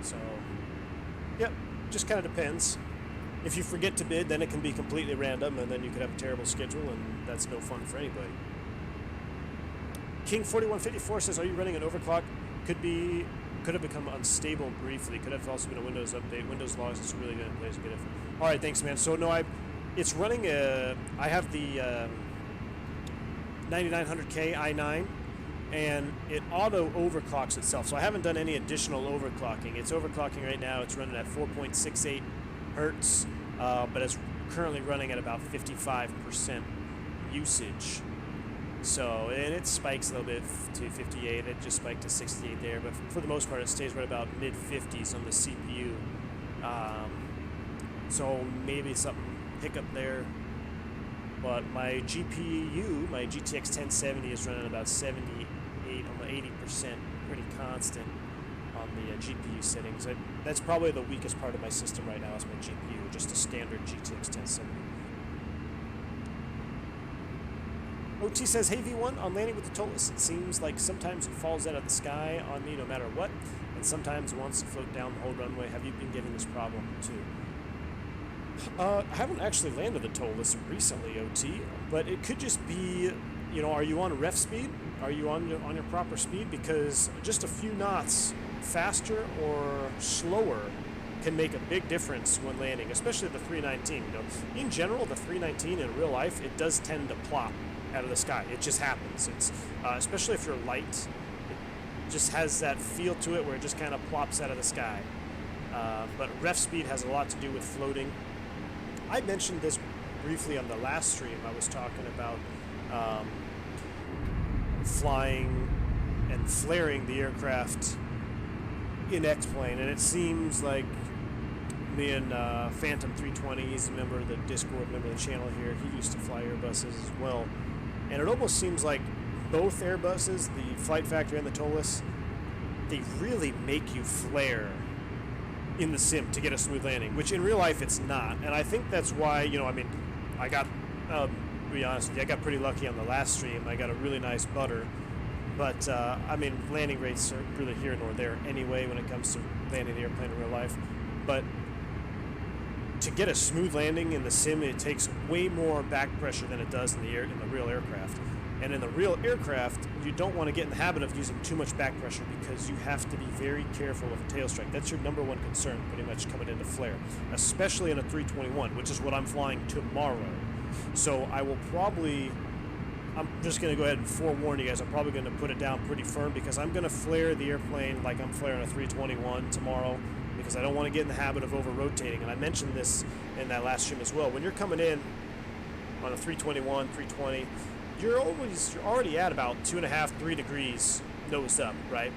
So, yep, just kind of depends. If you forget to bid, then it can be completely random, and then you could have a terrible schedule, and that's no fun for anybody. King4154 says, are you running an overclock? Could have become unstable briefly. Could have also been a Windows update. Windows logs is really good place to get it. All right, thanks, man. So no, it's running I have the 9900K i9, and it auto overclocks itself. So I haven't done any additional overclocking. It's overclocking right now. It's running at 4.68 hertz, but it's currently running at about 55% usage. So, and it spikes a little bit to 58. It just spiked to 68 there, but for the most part, it stays right about mid 50s on the CPU. So maybe something hiccup there. But my GPU, my GTX1070, is running about 78, almost 80%, pretty constant on the GPU settings. That's probably the weakest part of my system right now is my GPU, just a standard GTX1070. OT says, hey V1, on landing with the Tolus, it seems like sometimes it falls out of the sky on me no matter what, and sometimes it wants to float down the whole runway. Have you been getting this problem too? I haven't actually landed the Tolus recently, OT, but it could just be, you know, are you on ref speed? Are you on your proper speed? Because just a few knots faster or slower can make a big difference when landing, especially the 319. You know, in general, the 319 in real life, it does tend to plop out of the sky. It just happens. It's especially if you're light, it just has that feel to it where it just kind of plops out of the sky. But ref speed has a lot to do with floating. I mentioned this briefly on the last stream. I was talking about flying and flaring the aircraft in X-plane, and it seems like me and Phantom 320, he's a member of the Discord, member of the channel here, he used to fly Airbuses as well. And it almost seems like both Airbuses, the Flight Factor and the Tolus, they really make you flare in the sim to get a smooth landing, which in real life it's not. And I think that's why, you know, I mean, I got, to be honest with you, I got pretty lucky on the last stream. I got a really nice butter. But, I mean, landing rates are really here nor there anyway when it comes to landing the airplane in real life. But to get a smooth landing in the sim, it takes way more back pressure than it does in the real aircraft. And in the real aircraft, you don't want to get in the habit of using too much back pressure because you have to be very careful of a tail strike. That's your number one concern, pretty much coming into flare, especially in a 321, which is what I'm flying tomorrow. So I will probably, I'm just going to go ahead and forewarn you guys, I'm probably going to put it down pretty firm because I'm going to flare the airplane like I'm flaring a 321 tomorrow, because I don't want to get in the habit of over-rotating. And I mentioned this in that last stream as well. When you're coming in on a 321, 320, you're already at about 2.5, 3 degrees nose up, right?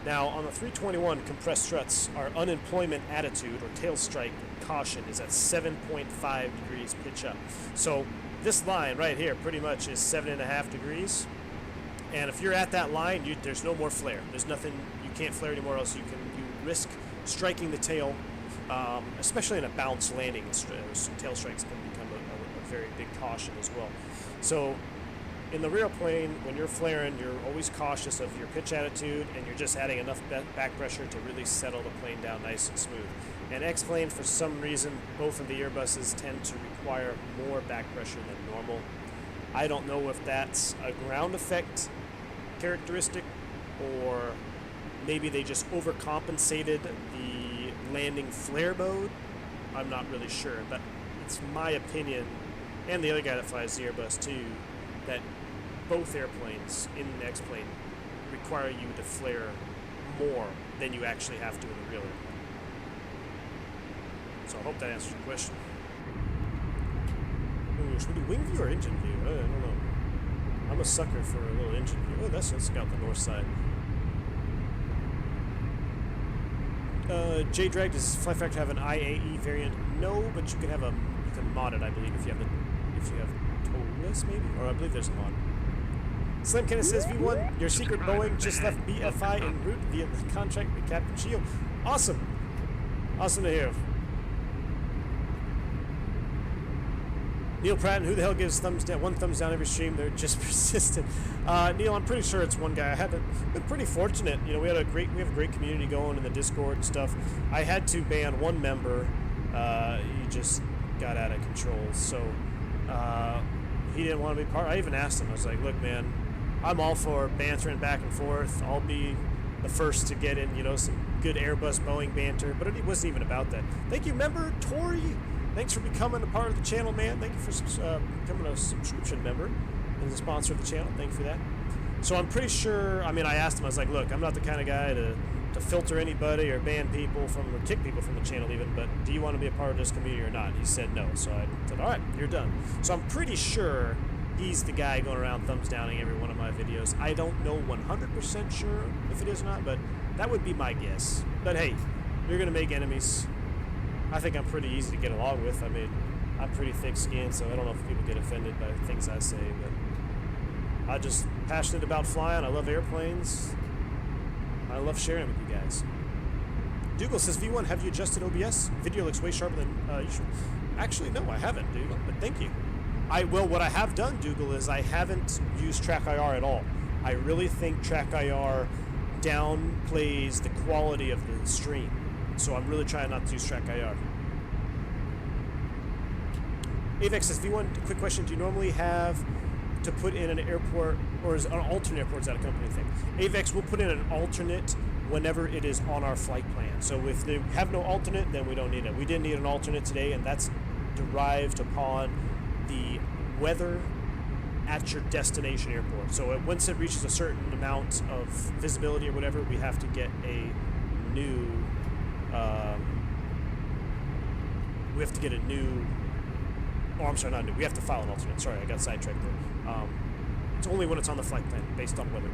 Now, on the 321, compressed struts, our unemployment attitude, or tail strike caution is at 7.5 degrees pitch up. So this line right here pretty much is 7.5 degrees. And if you're at that line, there's no more flare. There's nothing, you can't flare anymore, else you risk striking the tail, especially in a bounce landing. Tail strikes can become a very big caution as well. So in the rear plane, when you're flaring, you're always cautious of your pitch attitude, and you're just adding enough back pressure to really settle the plane down nice and smooth. And X-plane, for some reason, both of the Airbuses tend to require more back pressure than normal. I don't know if that's a ground effect characteristic, or maybe they just overcompensated the landing flare mode. I'm not really sure, but it's my opinion, and the other guy that flies the Airbus too, that both airplanes in the X-plane require you to flare more than you actually have to in the real airplane. So I hope that answers your question. Ooh, should we do wing view or engine view? I don't know. I'm a sucker for a little engine view. Oh, let's scout the north side. J-Drag, does Flight Factor have an IAE variant? No, but you can have you can mod it, I believe, if you have Taurus maybe, or I believe there's a mod. Slim Kenneth says, V1, your secret Boeing just left BFI en route via the contract with Captain Shield. Awesome. Awesome to hear. Neil Pratt, who the hell gives thumbs down, one thumbs down every stream? They're just persistent. Neil, I'm pretty sure it's one guy. Been pretty fortunate. You know, we have a great community going in the Discord and stuff. I had to ban one member. He just got out of control. So he didn't want to be part. I even asked him. I was like, look, man, I'm all for bantering back and forth. I'll be the first to get in, you know, some good Airbus Boeing banter. But it wasn't even about that. Thank you, member Tori. Thanks for becoming a part of the channel, man. Thank you for becoming a subscription member and a sponsor of the channel. Thank you for that. So I'm pretty sure, I mean, I asked him, I was like, look, I'm not the kind of guy to filter anybody or ban people from, or kick people from the channel even, but do you want to be a part of this community or not? He said no. So I said, all right, you're done. So I'm pretty sure he's the guy going around thumbs downing every one of my videos. I don't know 100% sure if it is or not, but that would be my guess. But hey, you're going to make enemies. I think I'm pretty easy to get along with. I mean, I'm pretty thick-skinned, so I don't know if people get offended by things I say, but I'm just passionate about flying. I love airplanes. I love sharing with you guys. Dougal says, V1, have you adjusted OBS? Video looks way sharper than usual. Actually, no, I haven't, Dougal, but thank you. Well, what I have done, Dougal, is I haven't used Track IR at all. I really think Track IR downplays the quality of the stream. So I'm really trying not to use Track IR. Avex says, V1, quick question. Do you normally have to put in an airport, or is an alternate airport, is that a company thing? Avex will put in an alternate whenever it is on our flight plan. So if they have no alternate, then we don't need it. We didn't need an alternate today, and that's derived upon the weather at your destination airport. So once it reaches a certain amount of visibility or whatever, we have to get a new oh, I'm sorry, not new. We have to file an alternate. Sorry, I got sidetracked there. It's only when it's on the flight plan, based on weather.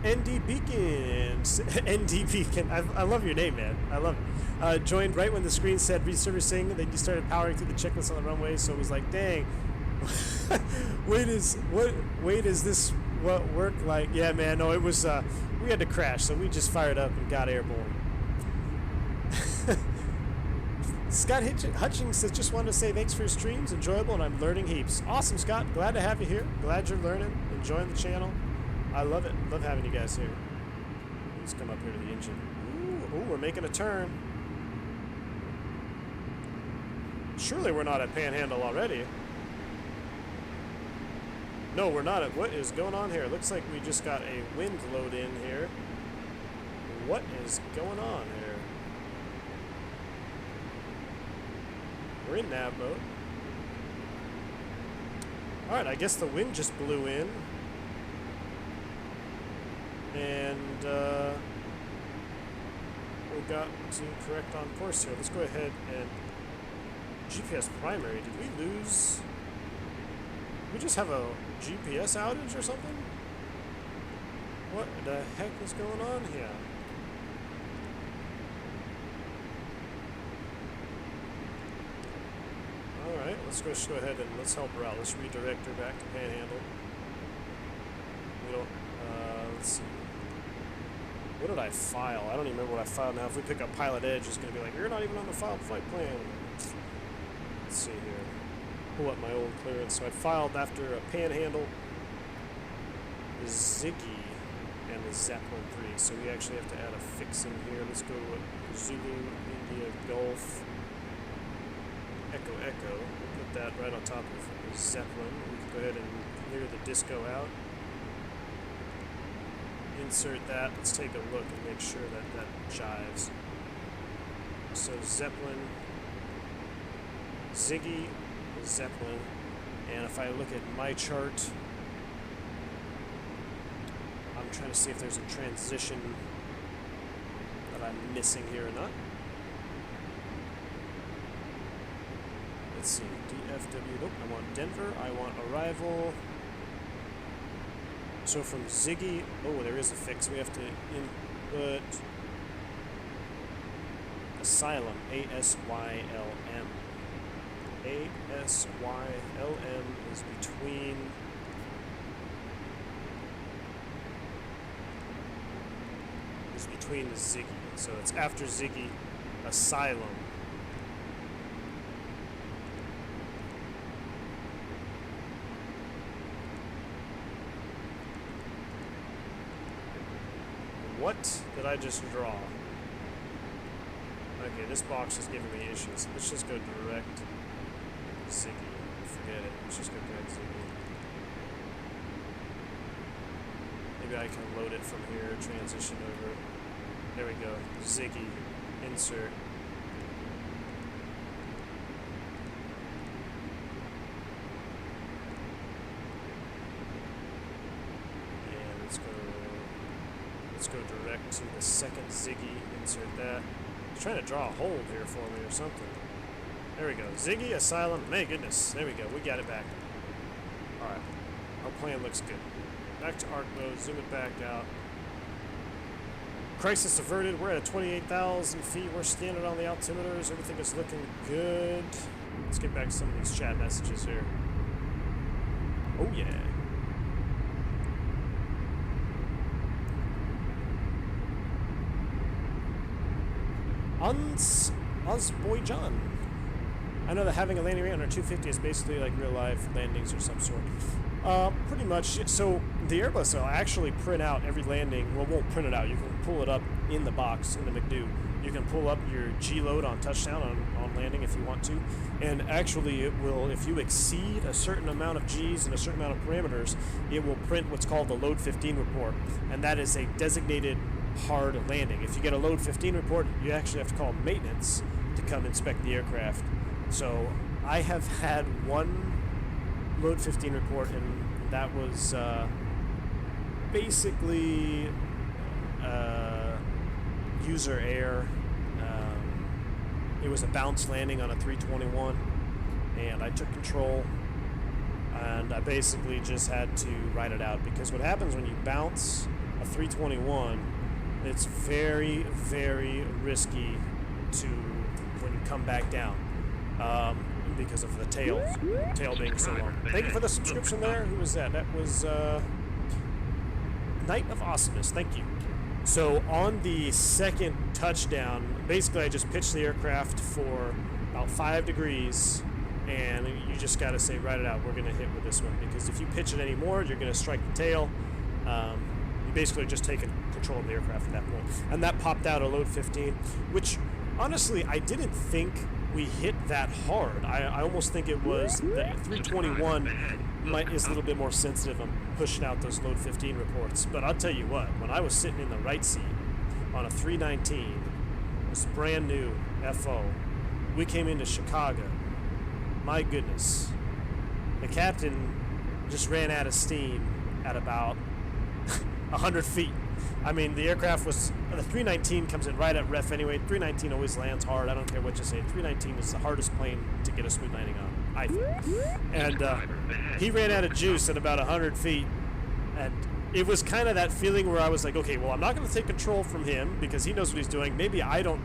ND Beacon. ND Beacon. I love your name, man. I love it. Joined right when the screen said reservicing, then you started powering through the checklist on the runway, so it was like, dang. Wait, is this what work like? Yeah, man, no, it was, we had to crash, so we just fired up and got airborne. Scott Hutchings says, just wanted to say thanks for your streams, enjoyable, and I'm learning heaps. Awesome, Scott, glad to have you here, glad you're learning, enjoying the channel. I love it, love having you guys here. Let's come up here to the engine. Ooh, we're making a turn. Surely we're not at Panhandle already. No, we're not at, what is going on here? Looks like we just got a wind load in here. What is going on here? We're in nav mode. Alright, I guess the wind just blew in. And we got to correct on course here. Let's go ahead and GPS primary. Did we lose? Did we just have a GPS outage or something? What the heck is going on here? Alright, let's go ahead and let's help her out. Let's redirect her back to Panhandle. We don't, let's see. What did I file? I don't even remember what I filed now. If we pick up Pilot Edge, it's going to be like, you're not even on the filed flight plan. Let's see here. Pull up my old clearance. So I filed after a Panhandle, the Ziggy, and the Zeppelin 3. So we actually have to add a fix in here. Let's go with Zulu, India, Golf, Echo, Echo. We'll put that right on top of the Zeppelin. We can go ahead and clear the disco out. Insert that. Let's take a look and make sure that that jives. So Zeppelin, Ziggy, Zeppelin, and if I look at my chart, I'm trying to see if there's a transition that I'm missing here or not. Let's see, DFW, nope, I want Denver, I want arrival. So from Ziggy, oh, there is a fix. We have to input Asylum, A-S-Y-L-M. A-S-Y-L-M is between the Ziggy. So it's after Ziggy, Asylum. What did I just draw? Okay, this box is giving me issues. Let's just go direct Ziggy. Forget it. Let's just go direct Ziggy. Maybe I can load it from here, transition over. There we go. Ziggy. Insert. And let's go direct to the second Ziggy. Insert that. He's trying to draw a hold here for me or something. There we go. Ziggy, Asylum. My goodness. There we go. We got it back. Alright. Our plan looks good. Back to arc mode. Zoom it back out. Crisis averted. We're at 28,000 feet. We're standing on the altimeters. Everything is looking good. Let's get back to some of these chat messages here. Oh, yeah. Azerbaijan. I know that having a landing rate under 250 is basically like real life landings or some sort. Pretty much. So the Airbus will actually print out every landing. Well, won't print it out. You can pull it up in the box in the McDo. You can pull up your G load on touchdown on landing if you want to. And actually it will, if you exceed a certain amount of G's and a certain amount of parameters, it will print what's called the load 15 report. And that is a designated hard landing. If you get a load 15 report, you actually have to call maintenance to come inspect the aircraft. So I have had one load 15 report, and that was basically user error. It was a bounce landing on a 321, and I took control, and I basically just had to write it out, because what happens when you bounce a 321, it's very, very risky to when you come back down, because of the tail being so long. Thank you for the subscription there. Who was that? That was Knight of Awesomeness. Thank you. So on the second touchdown, basically I just pitched the aircraft for about 5 degrees, and you just got to say, write it out, we're going to hit with this one, because if you pitch it anymore, you're going to strike the tail. You basically just taken control of the aircraft at that point. And that popped out a load 15, which honestly I didn't think we hit that hard. I almost think it was the 321 is a little bit more sensitive on pushing out those load 15 reports. But I'll tell you what, when I was sitting in the right seat on a 319, it was brand new FO, we came into Chicago. My goodness, the captain just ran out of steam at about 100 feet. I mean, the aircraft was, the 319 comes in right at ref anyway. 319 always lands hard. I don't care what you say. 319 is the hardest plane to get a smooth landing on, I think. And he ran out of juice at about 100 feet. And it was kind of that feeling where I was like, okay, well, I'm not going to take control from him because he knows what he's doing. Maybe I don't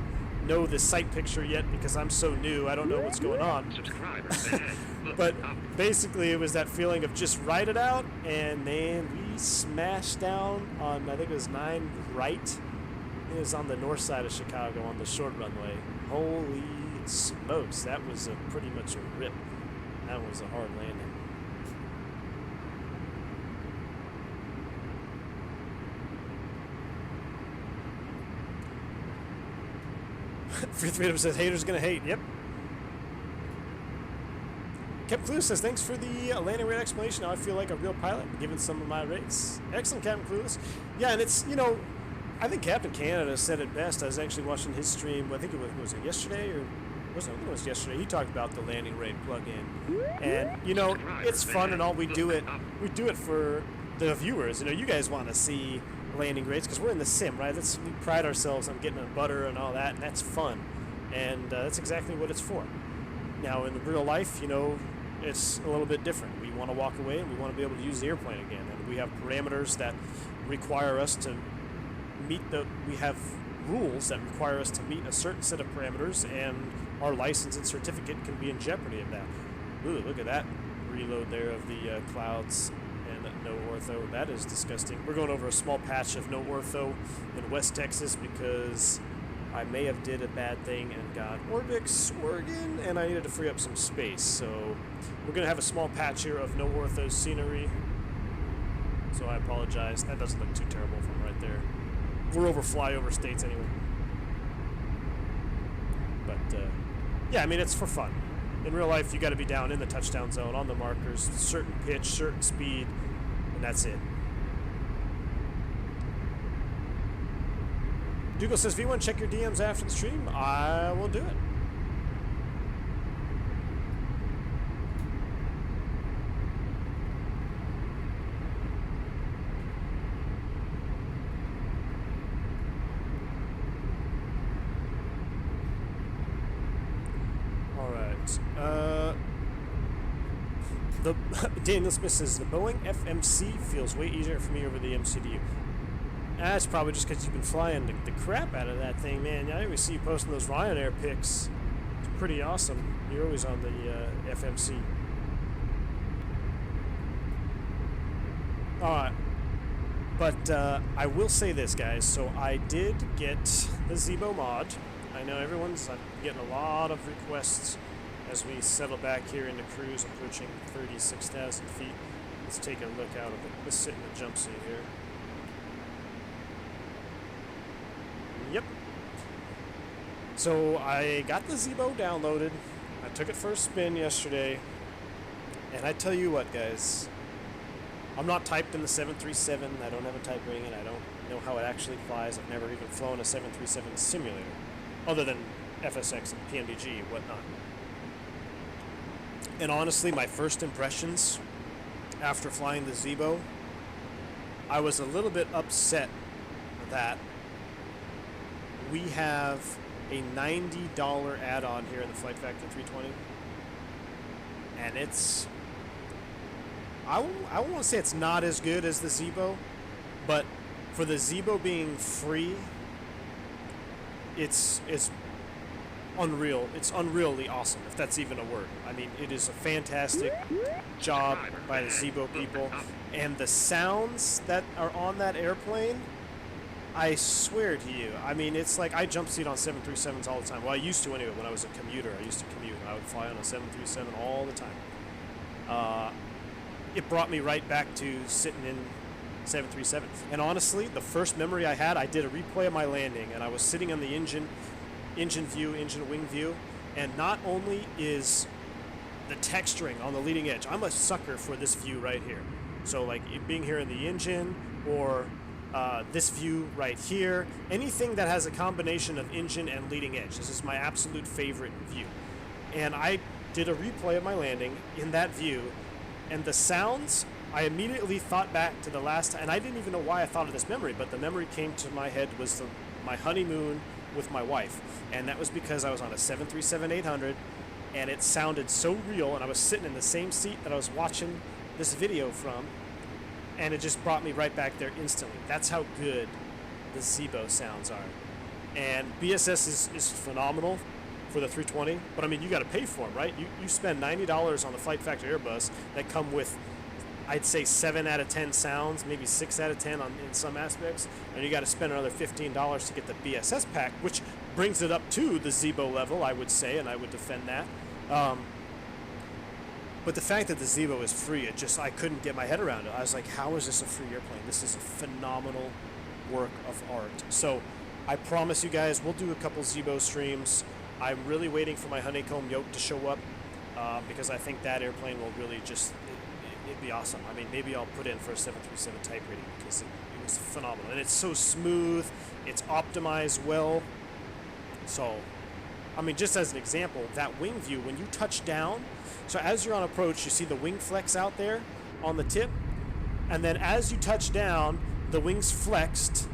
know the sight picture yet because I'm so new. I don't know what's going on. Subscriber ahead. Look But up. basically, it was that feeling of just ride it out, and man, we smashed down on, I think it was 9 right. It was on the north side of Chicago on the short runway. Holy smokes, that was pretty much a rip. That was a hard landing. Free Freedom says, haters gonna hate. Yep. Captain Clueless says, thanks for the landing rate explanation. Now I feel like a real pilot, given some of my rates. Excellent, Captain Clueless. Yeah, and it's, you know, I think Captain Canada said it best. I was actually watching his stream, I think was it yesterday or I think it was yesterday. He talked about the landing rate plug-in. And, you know, it's fun and all. We do it for the viewers. You know, you guys want to see landing rates because we're in the sim, right? We pride ourselves on getting a butter and all that, and that's fun. And that's exactly what it's for. Now, in the real life, you know, it's a little bit different. We want to walk away and we want to be able to use the airplane again. And we have parameters that require us to meet we have rules that require us to meet a certain set of parameters, and our license and certificate can be in jeopardy of that. Ooh, look at that reload there of the clouds and no ortho. That is disgusting. We're going over a small patch of no ortho in West Texas because I may have did a bad thing and got Orbix Oregon, and I needed to free up some space. So we're going to have a small patch here of no ortho scenery. So I apologize. That doesn't look too terrible from right there. We're over flyover states anyway. But, yeah, I mean, it's for fun. In real life, you got to be down in the touchdown zone, on the markers, certain pitch, certain speed, and that's it. Dougal says, if you want to check your DMs after the stream, I will do it. Daniel Smith says, the Boeing FMC feels way easier for me over the MCDU. That's probably just because you've been flying the crap out of that thing, man. I always see you posting those Ryanair pics. It's pretty awesome. You're always on the FMC. Alright. But I will say this, guys. So I did get the Zebo mod. I know everyone's getting a lot of requests as we settle back here into cruise, approaching 36,000 feet. Let's take a look out of it. Let's sit in the jump seat here. Yep. So I got the Zebo downloaded. I took it for a spin yesterday. And I tell you what, guys. I'm not typed in the 737. I don't have a type rating. I don't know how it actually flies. I've never even flown a 737 simulator. Other than FSX and PMDG and whatnot. And honestly, my first impressions after flying the Zebo, I was a little bit upset that we have a $90 add-on here in the Flight Factor 320. And it's, I won't want to say it's not as good as the Zebo, but for the Zebo being free, it's unreal. It's unreally awesome, if that's even a word. I mean, it is a fantastic job by the Zebo people. And the sounds that are on that airplane, I swear to you, I mean, it's like I jump seat on 737s all the time. Well, I used to anyway when I was a commuter. I used to commute. I would fly on a 737 all the time. It brought me right back to sitting in 737. And honestly, the first memory I had, I did a replay of my landing, and I was sitting on the engine wing view, and not only is the texturing on the leading edge, I'm a sucker for this view right here. So like it being here in the engine, or this view right here, anything that has a combination of engine and leading edge, this is my absolute favorite view. And I did a replay of my landing in that view, and the sounds, I immediately thought back to the last time, and I didn't even know why I thought of this memory, but the memory came to my head was my honeymoon with my wife. And that was because I was on a 737-800, and it sounded so real, and I was sitting in the same seat that I was watching this video from, and it just brought me right back there instantly. That's how good the Zibo sounds are. And BSS is phenomenal for the 320, but I mean, you got to pay for them, right? You spend $90 on the Flight Factor Airbus that come with, I'd say 7 out of 10 sounds, maybe 6 out of 10 in some aspects, and you got to spend another $15 to get the BSS pack, which brings it up to the Zibo level, I would say, and I would defend that. But the fact that the Zibo is free, I couldn't get my head around it. I was like, how is this a free airplane? This is a phenomenal work of art. So I promise you guys, we'll do a couple Zibo streams. I'm really waiting for my honeycomb yoke to show up because I think that airplane will really just, it'd be awesome. I mean, maybe I'll put in for a 737 type rating because it was phenomenal. And it's so smooth, it's optimized well. So, I mean, just as an example, that wing view, when you touch down, so as you're on approach, you see the wing flex out there on the tip. And then as you touch down, the wings flexed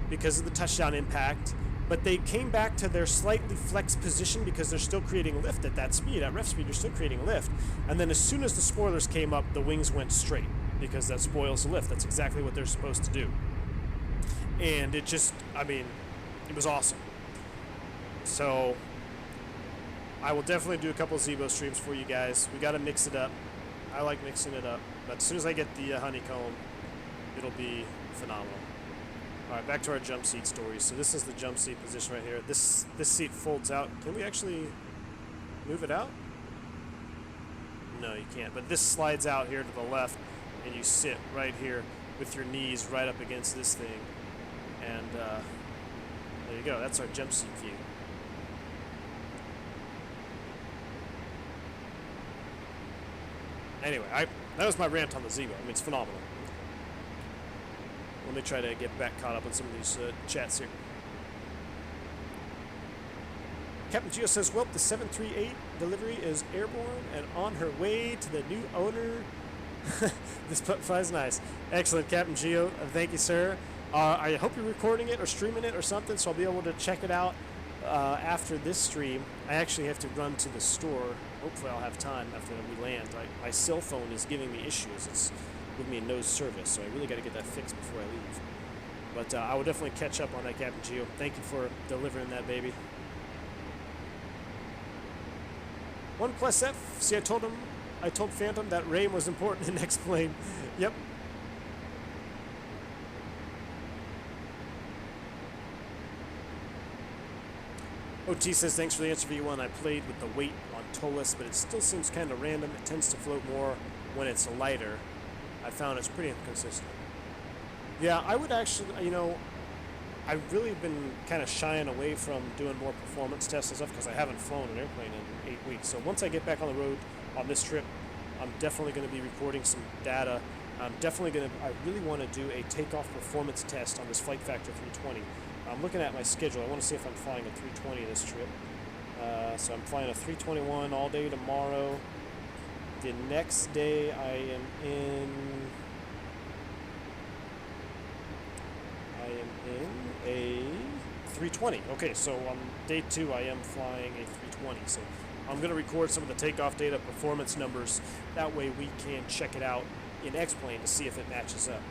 because of the touchdown impact, but they came back to their slightly flexed position because they're still creating lift at that speed. At ref speed, you're still creating lift. And then as soon as the spoilers came up, the wings went straight because that spoils the lift. That's exactly what they're supposed to do. And it just, I mean, it was awesome. So I will definitely do a couple Zibo streams for you guys. We got to mix it up. I like mixing it up. But as soon as I get the honeycomb, it'll be phenomenal. All right, back to our jump seat stories. So this is the jump seat position right here. This seat folds out. Can we actually move it out? No, you can't. But this slides out here to the left, and you sit right here with your knees right up against this thing. And there you go. That's our jump seat view. Anyway, that was my rant on the Zibo. I mean, it's phenomenal. Let me try to get back caught up on some of these chats here. Captain Geo says, well, the 738 delivery is airborne and on her way to the new owner. This flies nice. Excellent, Captain Geo. Thank you, sir. I hope you're recording it or streaming it or something, so I'll be able to check it out after this stream. I actually have to run to the store. Hopefully I'll have time after we land. My cell phone is giving me issues. It's with me in no service, so I really got to get that fixed before I leave. But I will definitely catch up on that, Captain Geo. Thank you for delivering that baby. OnePlus F. See, I told Phantom that RAM was important in next plane. Yep. OT says, thanks for the answer, V1. I played with the weight on Tolus, but it still seems kind of random. It tends to float more when it's lighter. I found it's pretty inconsistent. Yeah, I would actually, you know, I've really been kind of shying away from doing more performance tests and stuff because I haven't flown an airplane in 8 weeks. So once I get back on the road on this trip, I'm definitely going to be recording some data. I really want to do a takeoff performance test on this Flight Factor 320. I'm looking at my schedule. I want to see if I'm flying a 320 this trip. So I'm flying a 321 all day tomorrow. The next day I am in a 320. Okay, so on day 2 I am flying a 320. So I'm going to record some of the takeoff data performance numbers. That way we can check it out in X-Plane to see if it matches up.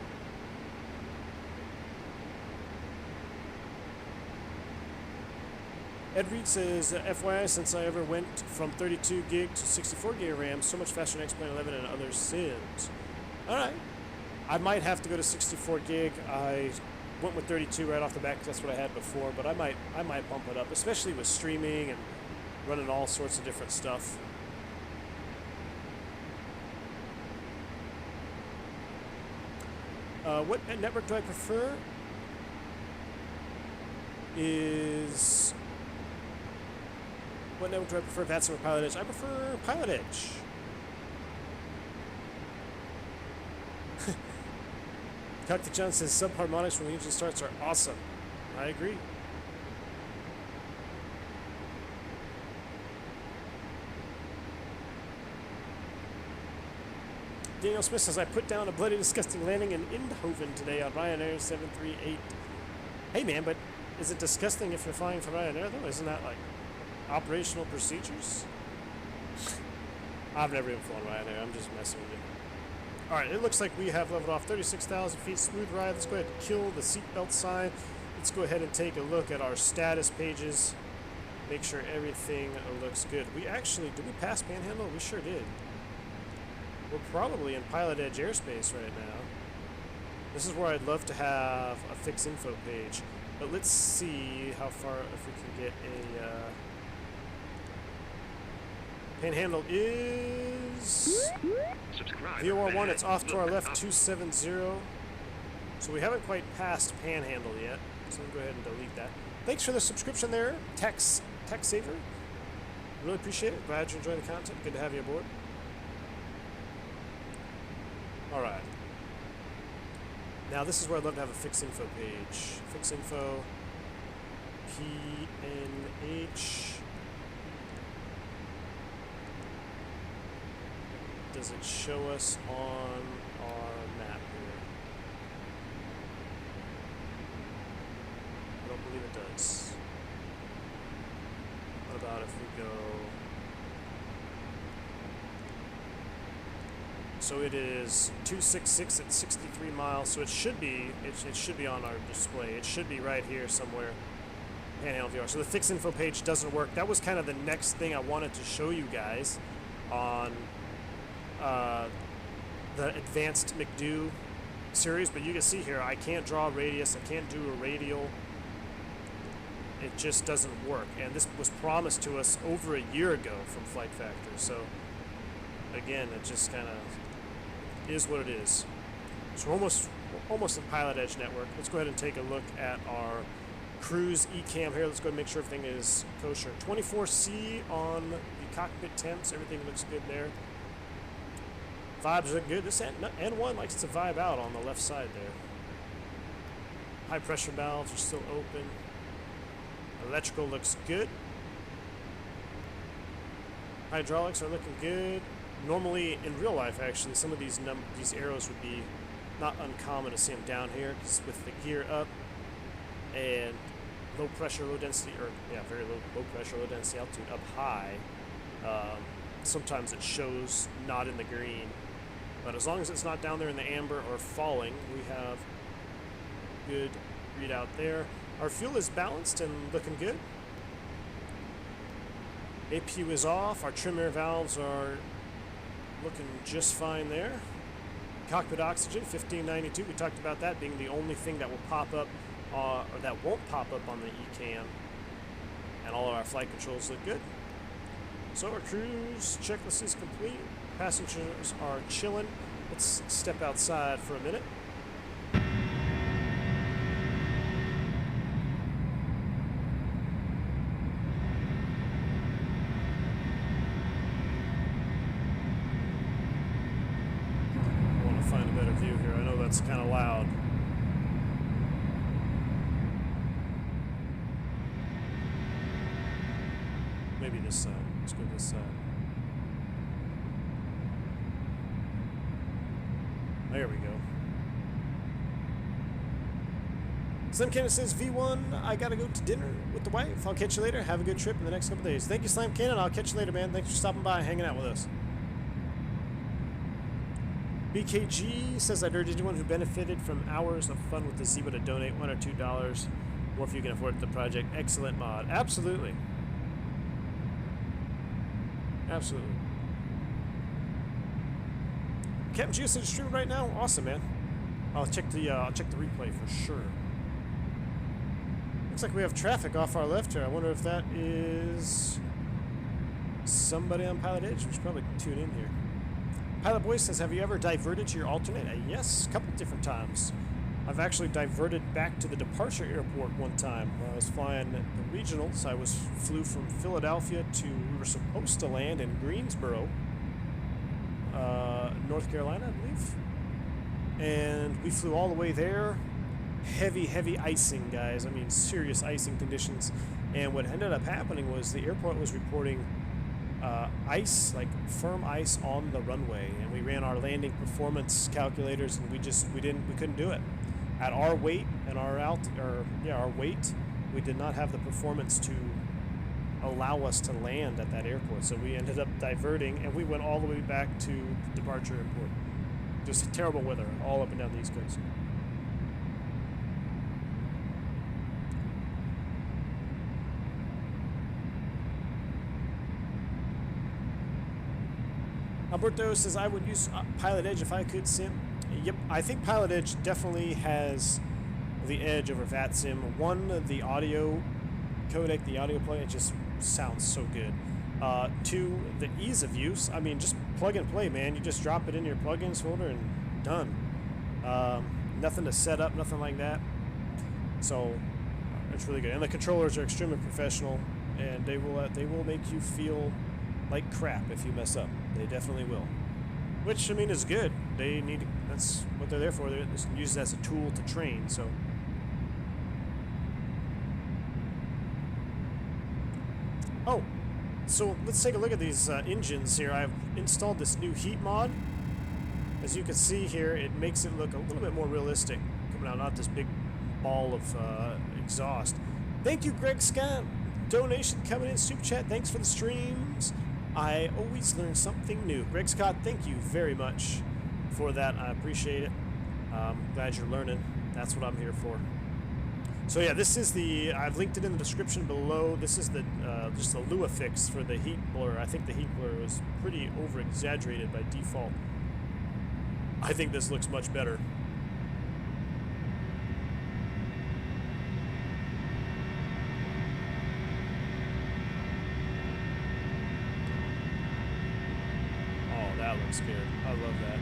Ed Reed says, FYI, since I ever went from 32 gig to 64 gig RAM, so much faster than X-Plane 11 and other sims. Alright. I might have to go to 64 gig. I went with 32 right off the bat because that's what I had before, but I might bump it up, especially with streaming and running all sorts of different stuff. What network do I prefer? What network do I prefer, VATSIM or Pilot Edge? I prefer Pilot Edge. Dr. John says subharmonics when the engine starts are awesome. I agree. Daniel Smith says, I put down a bloody disgusting landing in Eindhoven today on Ryanair 738. Hey man, but is it disgusting if you're flying for Ryanair though? Isn't that like operational procedures? I've never even flown Ryanair. I'm just messing with you. Alright, it looks like we have leveled off 36,000 feet, smooth ride. Let's go ahead and kill the seatbelt sign. Let's go ahead and take a look at our status pages. Make sure everything looks good. We actually, did we pass Panhandle? We sure did. We're probably in Pilot Edge airspace right now. This is where I'd love to have a fixed info page. But let's see how far, if we can get a... Panhandle is... VOR1, it's off to our left, 270. So we haven't quite passed Panhandle yet. So we'll go ahead and delete that. Thanks for the subscription there, Tech Saver. Really appreciate it. Glad you enjoy the content. Good to have you aboard. Alright. Now this is where I'd love to have a fixed info page. Fixed info. PNH. Does it show us on our map here? I don't believe it does. What about if we go... So it is 266 at 63 miles, so it should be on our display. It should be right here somewhere. Panhandle VR. So the fixed info page doesn't work. That was kind of the next thing I wanted to show you guys on the advanced McDo series, but you can see here I can't draw a radius, I can't do a radial. It just doesn't work, and this was promised to us over a year ago from Flight Factor, so again it just kind of is what it is. So we're almost in Pilot Edge network. Let's go ahead and take a look at our cruise eCam here. Let's go ahead and make sure everything is kosher. 24C on the cockpit temps, everything looks good there. Vibes look good. This N1 likes to vibe out on the left side there. High pressure valves are still open. Electrical looks good. Hydraulics are looking good. Normally, in real life, actually, some of these arrows would be not uncommon to see them down here, because with the gear up and low pressure, low density, or yeah, very low pressure, low density altitude up high, sometimes it shows not in the green. But as long as it's not down there in the amber or falling, we have good readout there. Our fuel is balanced and looking good. APU is off. Our trim air valves are looking just fine there. Cockpit oxygen, 1592. We talked about that being the only thing that will pop up, or that won't pop up on the eCam. And all of our flight controls look good. So our cruise checklist is complete. Passengers are chilling. Let's step outside for a minute. I want to find a better view here. I know that's kind of loud. Maybe this side. Let's go this side. There we go. Slim Cannon says, V1, I gotta go to dinner with the wife. I'll catch you later. Have a good trip in the next couple days. Thank you, Slam Cannon. I'll catch you later, man. Thanks for stopping by and hanging out with us. BKG says, I'd urge anyone who benefited from hours of fun with the Zebra to donate $1 or $2 more if you can afford the project. Excellent mod. Absolutely. Absolutely. Captain Geosage streaming right now. Awesome, man. I'll check the replay for sure. Looks like we have traffic off our left here. I wonder if that is somebody on Pilot Edge. We should probably tune in here. Pilot Boy says, have you ever diverted to your alternate? Yes, a couple different times. I've actually diverted back to the departure airport one time. When I was flying the regionals, I flew from Philadelphia to, we were supposed to land in Greensboro, North Carolina, I believe. And we flew all the way there. Heavy icing, guys. I mean, serious icing conditions. And what ended up happening was the airport was reporting ice, like firm ice on the runway. And we ran our landing performance calculators, and we couldn't do it. At our weight and our weight, we did not have the performance to allow us to land at that airport. So we ended up diverting, and we went all the way back to departure airport. just terrible weather all up and down the East Coast. Alberto says, I would use Pilot Edge if I could sim. Yep, I think Pilot Edge definitely has the edge over VATSIM. One, the audio codec, the audio play, it just sounds so good. Two, the ease of use. I mean, just plug and play, man. You just drop it in your plugins folder and done. Nothing to set up, nothing like that. So it's really good. And the controllers are extremely professional, and they will make you feel like crap if you mess up. They definitely will. Which, I mean, is good. They need to, that's what they're there for. They're used as a tool to train, so. Oh, so let's take a look at these engines here. I've installed this new heat mod. As you can see here, it makes it look a little bit more realistic. Coming out, not this big ball of exhaust. Thank you, Greg Scott. Donation coming in, super chat. Thanks for the streams. I always learn something new. Greg Scott, thank you very much for that. I appreciate it. Glad you're learning. That's what I'm here for. So yeah, this is the, I've linked it in the description below. This is the just the Lua fix for the heat blur. I think the heat blur was pretty over exaggerated by default. I think this looks much better. That looks good. I love that.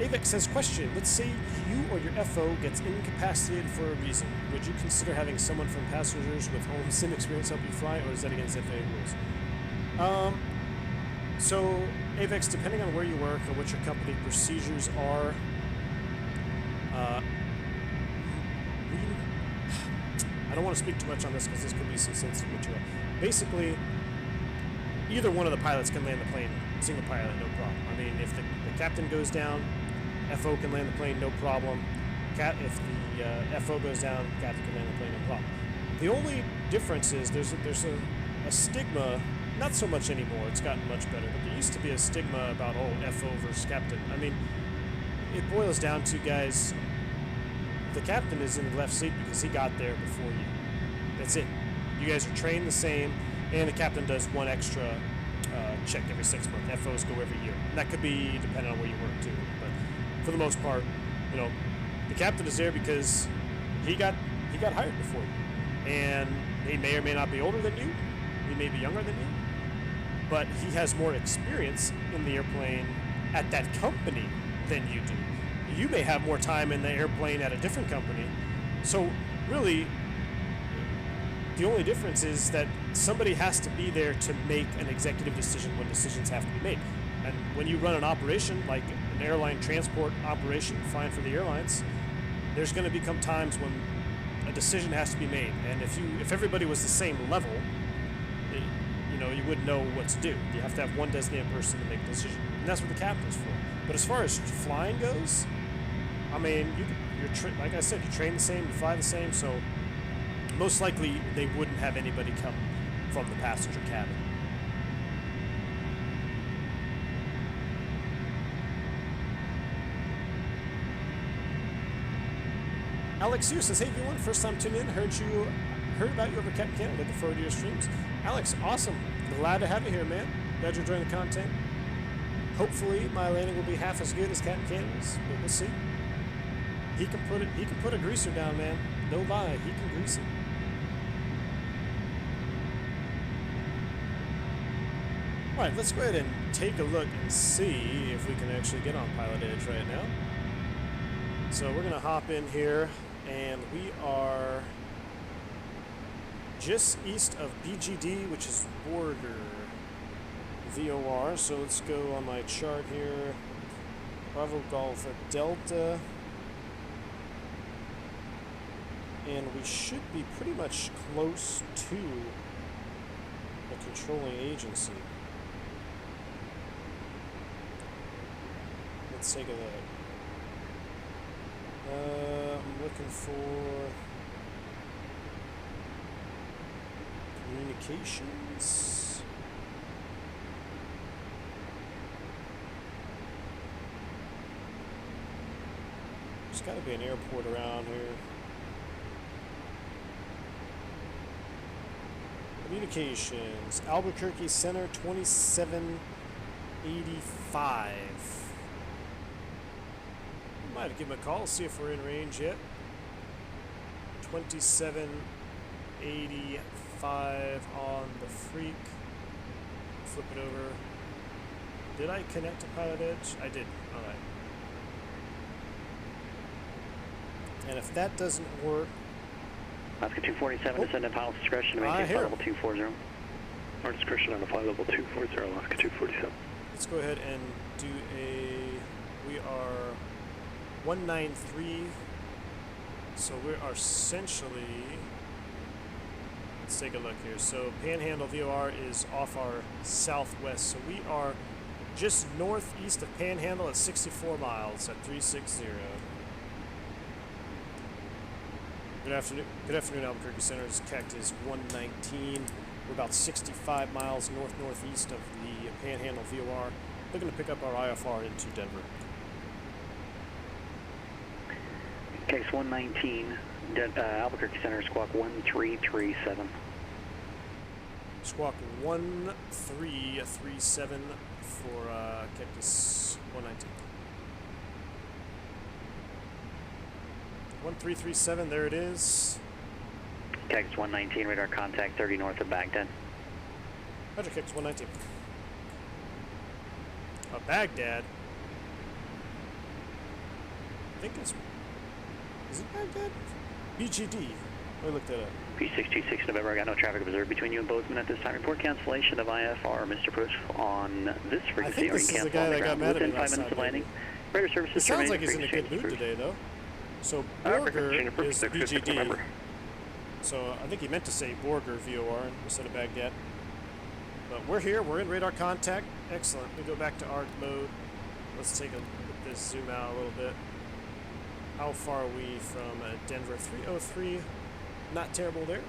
Avex says, question, let's say you or your FO gets incapacitated for a reason. Would you consider having someone from passengers with home sim experience help you fly, or is that against FAA rules? So, Avex, depending on where you work or what your company procedures are, I don't want to speak too much on this because this could be some sensitive material. Basically, either one of the pilots can land the plane, single pilot, no problem. I mean, if the captain goes down, FO can land the plane, no problem. If the FO goes down, captain can land the plane, no problem. The only difference is there's a stigma, not so much anymore, it's gotten much better, but there used to be a stigma about, oh, FO versus captain. I mean, it boils down to, guys, the captain is in the left seat because he got there before you. That's it. You guys are trained the same, and the captain does one extra check every 6 months. FOs go every year. And that could be depending on where you work too. But for the most part, you know, the captain is there because he got hired before you, and he may or may not be older than you. He may be younger than you, but he has more experience in the airplane at that company than you do. You may have more time in the airplane at a different company. So really, the only difference is that somebody has to be there to make an executive decision when decisions have to be made. And when you run an operation, like an airline transport operation, flying for the airlines, there's going to become times when a decision has to be made. And if everybody was the same level, you know, you wouldn't know what to do. You have to have one designated person to make a decision. And that's what the captain's for. But as far as flying goes, I mean, like I said, you train the same, you fly the same, so most likely they wouldn't have anybody come from the passenger cabin. Alex here says, hey everyone, first time tuning in, heard about you over Captain Canada, looking forward to your streams. Alex, awesome, glad to have you here, man. Glad you're enjoying the content. Hopefully my landing will be half as good as Captain Canada's, but we'll see. He can put a greaser down, man. No lie, he can grease it. Alright, let's go ahead and take a look and see if we can actually get on Pilot Edge right now. So we're gonna hop in here, and we are just east of BGD, which is border VOR. So let's go on my chart here. Bravo Golf Delta. And we should be pretty much close to the controlling agency. Let's take a look. I'm looking for communications. got to be an airport around here. Communications, Albuquerque Center 2785. Might have to give him a call, see if we're in range yet. 2785 on the Freak. Flip it over. Did I connect to Pilot Edge? I did. Alright. And if that doesn't work... Alaska 247, descend at pilot's discretion to maintain flight level 240. Our discretion on the flight level 240, Alaska 247. Let's go ahead and do a... We are 193. So we are essentially... Let's take a look here. So Panhandle VOR is off our southwest. So we are just northeast of Panhandle at 64 miles at 360. Good afternoon, Albuquerque Center. This Cactus 119. We're about 65 miles northeast of the Panhandle VOR. Looking to pick up our IFR into Denver. Cactus 119, Albuquerque Center, squawk 1337. Squawk 1337 for Cactus 119. 1337, there it is. Cactus 119, radar contact 30 north of Baghdad. Roger, Cactus 119. Baghdad. I think it's... Is it Baghdad? BGD. Let me look that up. P626 November, I got no traffic observed between you and Bozeman at this time. Report cancellation of IFR, Mr. Push, on this frequency. I think this is the guy that got mad at me within 5 last minutes of time, landing. Radar services it sounds like remain he's in a good mood today, though. So African Borger China is Perfect, BGD. November. So I think he meant to say Borger VOR instead of Baghdad. But we're here. We're in radar contact. Excellent. We go back to arc mode. Let's take a look at this. Zoom out a little bit. How far are we from Denver? 303. Not terrible there.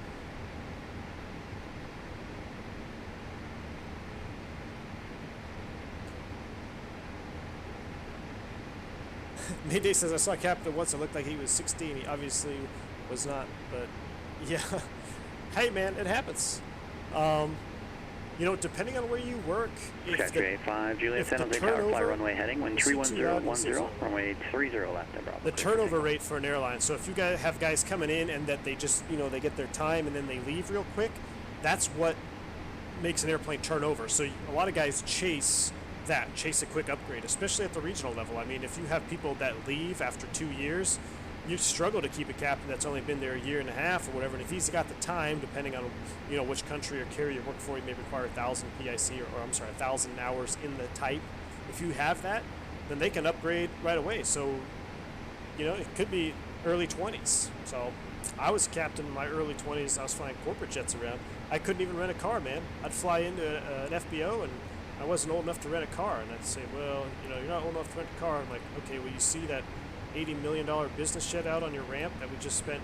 Mayday says, I saw Captain once. It looked like he was 16. He obviously was not, but yeah. Hey, man, it happens. You know, depending on where you work, if the 385, Juliet San Jose Tower, fly runway heading, wind 31010, runway 30 left, Bravo. The turnover rate for an airline. So if you guys have guys coming in and that they just, you know, they get their time and then they leave real quick, that's what makes an airplane turn over. So a lot of guys chase a quick upgrade, especially at the regional level. I mean, if you have people that leave after 2 years, you struggle to keep a captain that's only been there a year and a half or whatever. And if he's got the time, depending on, you know, which country or carrier you work for, he may require 1,000 PIC or I'm sorry, 1,000 hours in the type. If you have that, then they can upgrade right away. So, you know, it could be early 20s. So I was a captain in my early 20s. I was flying corporate jets around. I couldn't even rent a car, man. I'd fly into an FBO and I wasn't old enough to rent a car. And I'd say, well, you know, you're not old enough to rent a car. I'm like, okay, well, you see that $80 million business jet out on your ramp that we just spent,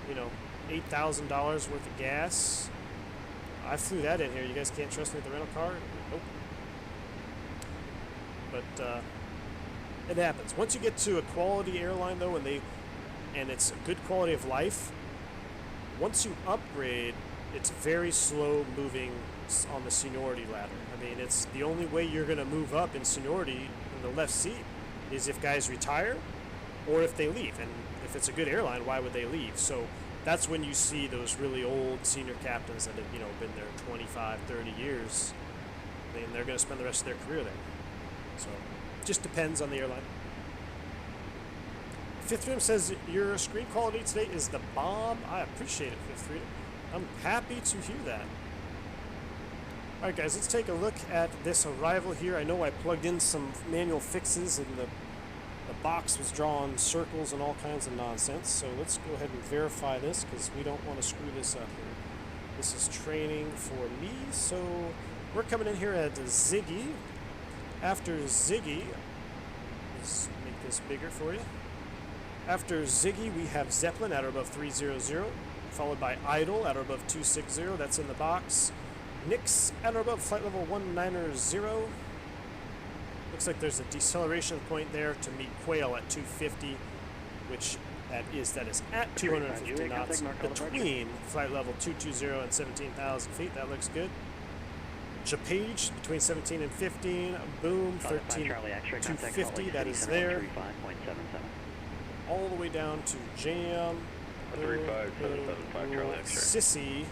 you know, $8,000 worth of gas. I flew that in here. You guys can't trust me with the rental car? Nope. But it happens. Once you get to a quality airline, though, and it's a good quality of life, once you upgrade, it's very slow moving on the seniority ladder. I mean, it's the only way you're going to move up in seniority in the left seat is if guys retire or if they leave. And if it's a good airline, why would they leave? So that's when you see those really old senior captains that have, you know, been there 25, 30 years. And they're going to spend the rest of their career there. So just depends on the airline. Fifth Freedom says your screen quality today is the bomb. I appreciate it, Fifth Freedom. I'm happy to hear that. All right, guys, let's take a look at this arrival here. I know I plugged in some manual fixes and the box was drawing circles and all kinds of nonsense. So let's go ahead and verify this because we don't want to screw this up here. This is training for me. So we're coming in here at Ziggy. After Ziggy, let's make this bigger for you. After Ziggy, we have Zeppelin at or above 300, followed by Idle at or above 260. That's in the box. Nix at or above flight level 190. Looks like there's a deceleration point there to meet Quail at 250. which that is at 250 knots between flight level 220 and 17,000 feet. That looks good. Japage between 17 and 15. Boom, 13 250. That is there. All the way down to jam. 35775 Charlie X-ray. Sissy.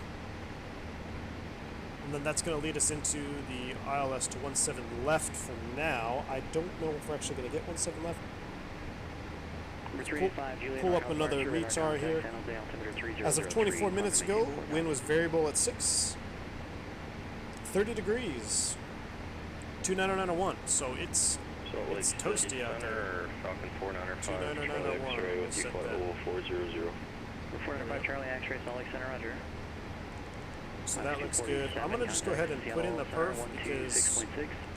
And then that's going to lead us into the ILS to 17 left for now. I don't know if we're actually going to get 17 left. Pull up another retard here. As of 24 minutes ago, wind was variable at 6. 30 degrees. 29091. So it's toasty out there. Falcon 4905 Charlie X-ray with you flight level 400. 405 Charlie X-ray, Salt Lake Center, roger. So that looks good. I'm going to just go ahead and put in the perf because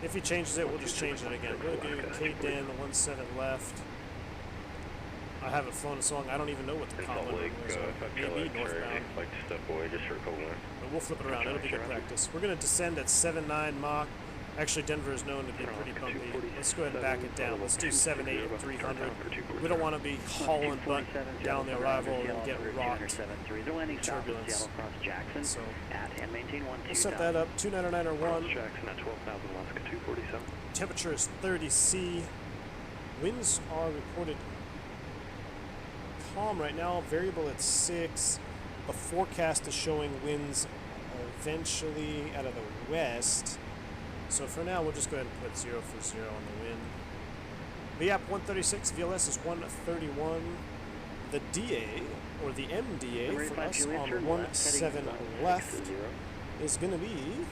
if he changes it, we'll just change it again. We'll do KDen 17 left. I haven't flown so long, I don't even know what the Salt common Lake, is. Maybe northbound. like to step away just for a couple minutes. But we'll flip it around. It'll be good practice. We're going to descend at 7.9 Mach. Actually, Denver is known to be pretty bumpy. Let's go ahead and back it down. Let's do 7.8 at 300. We don't want to be hauling butt down the arrival and get rocked. Turbulence. So we'll set that up. 29901. Jackson at 12,000 Alaska 247. Temperature is 30 C. Winds are reported calm right now. Variable at 6. The forecast is showing winds eventually out of the west. So for now, we'll just go ahead and put 0 for 0 on the wind. VAP 136, VLS is 131. The DA, or the MDA, for us on 17 left is going to be,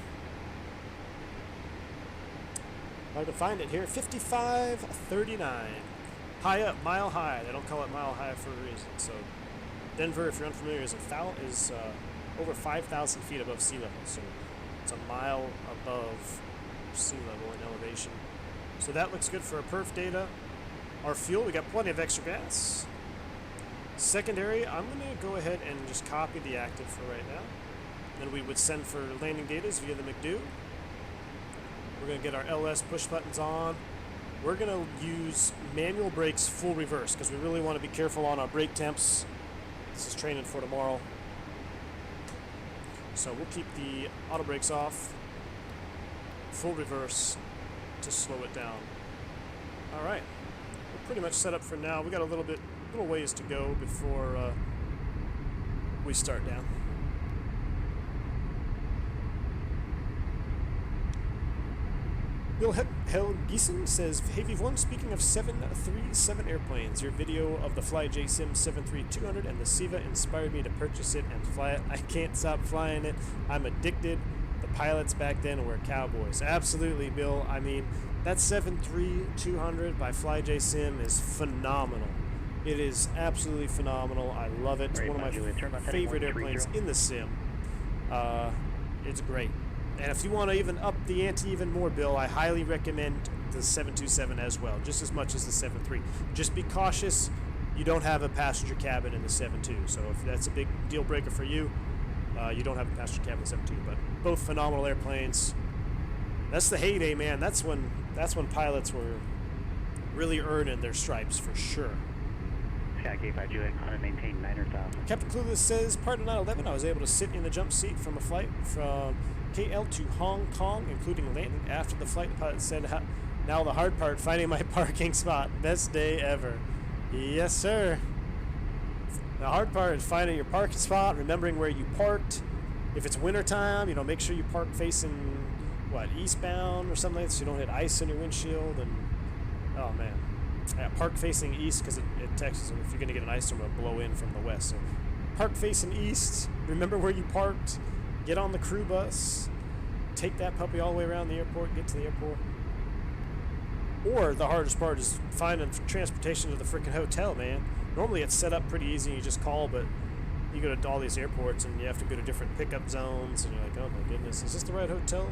hard to find it here, 5539. High up, mile high. They don't call it mile high for a reason. So Denver, if you're unfamiliar, is over 5,000 feet above sea level. So it's a mile above sea level in elevation. So that looks good for our perf data. Our fuel, we got plenty of extra gas. Secondary, I'm going to go ahead and just copy the active for right now. Then we would send for landing data via the McDo. We're going to get our LS push buttons on. We're going to use manual brakes full reverse because we really want to be careful on our brake temps. This is training for tomorrow. So we'll keep the auto brakes off, full reverse to slow it down. All right, we're pretty much set up for now. We got a little ways to go before we start down. Bill Helgesen says, "Hey Vivlon, speaking of 737 airplanes, your video of the Fly JSim 73200 and the Siva inspired me to purchase it and fly it. I can't stop flying it. I'm addicted. The pilots back then were cowboys." Absolutely, Bill. I mean, that 73200 by Fly JSim is phenomenal. It is absolutely phenomenal. I love it. It's one of my favorite airplanes in the sim. It's great. And if you want to even up the ante even more, Bill, I highly recommend the 727 as well, just as much as the 73. Just be cautious. You don't have a passenger cabin in the 72. So if that's a big deal breaker for you, you don't have a passenger cabin in the 72. But both phenomenal airplanes. That's the heyday, man. That's when pilots were really earning their stripes for sure. K5 Juliet, on maintain 900,000. Captain Clueless says, part of 9/11, I was able to sit in the jump seat from a flight from KL to Hong Kong, including landing. After the flight, the pilot said, "Now the hard part, finding my parking spot. Best day ever." Yes, sir. The hard part is finding your parking spot, remembering where you parked. If it's wintertime, make sure you park facing, eastbound or something like that, so you don't hit ice on your windshield. And, oh, man. Yeah, park facing east because in Texas, if you're going to get an ice storm, it'll blow in from the west. So park facing east. Remember where you parked. Get on the crew bus. Take that puppy all the way around the airport. Get to the airport. Or the hardest part is finding transportation to the freaking hotel, man. Normally it's set up pretty easy. You just call, but you go to all these airports and you have to go to different pickup zones. And you're like, oh my goodness, is this the right hotel?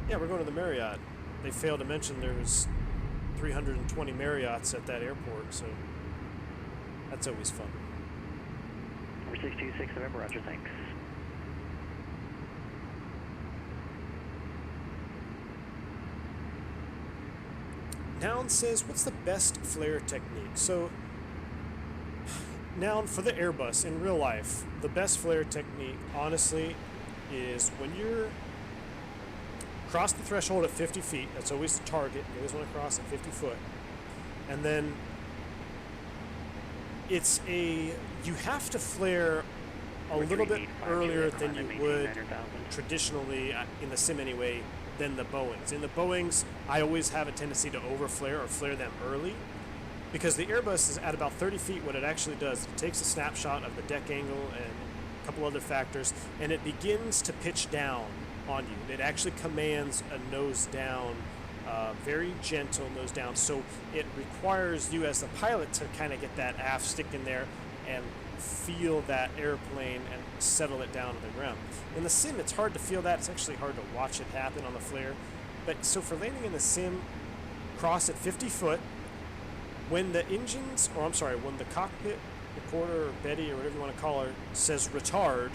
Yeah, we're going to the Marriott. They failed to mention there was 320 Marriotts at that airport, so that's always fun. Number 626 November, roger, thanks. Noun says, what's the best flare technique? So Now, for the Airbus, in real life, the best flare technique, honestly, is when you're cross the threshold at 50 feet. That's always the target. You always want to cross at 50 foot. And then you have to flare a little bit earlier than you would traditionally, in the sim anyway, than the Boeings. In the Boeings, I always have a tendency to overflare or flare them early, because the Airbus is at about 30 feet. What it actually does, it takes a snapshot of the deck angle and a couple other factors, and it begins to pitch down on you. It actually commands a nose down, very gentle nose down. So it requires you as the pilot to kind of get that aft stick in there and feel that airplane and settle it down to the ground. In the sim, it's hard to feel that. It's actually hard to watch it happen on the flare. But so for landing in the sim, cross at 50 foot. When the engines, or I'm sorry, when the cockpit recorder or Betty or whatever you want to call her says retard,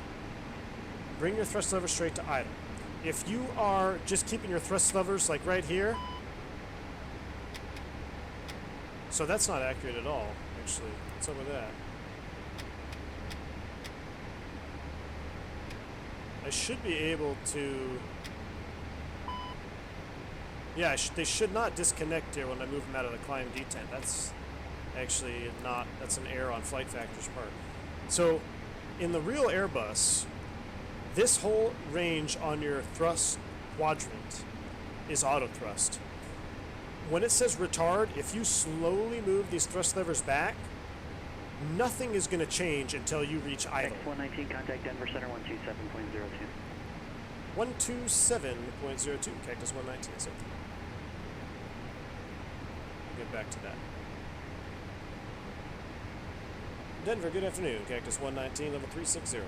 bring your thrust lever straight to idle. If you are just keeping your thrust levers like right here, so that's not accurate at all, actually. What's up with that? I should be able to, yeah, they should not disconnect here when I move them out of the climb detent. That's actually not, that's an error on Flight Factor's part. So in the real Airbus, this whole range on your thrust quadrant is auto thrust. When it says retard, if you slowly move these thrust levers back, nothing is going to change until you reach idle. X119, contact Denver Center 127.02. 127.02, Cactus 119, is it? Get back to that. Denver, good afternoon. Cactus 119, level 360.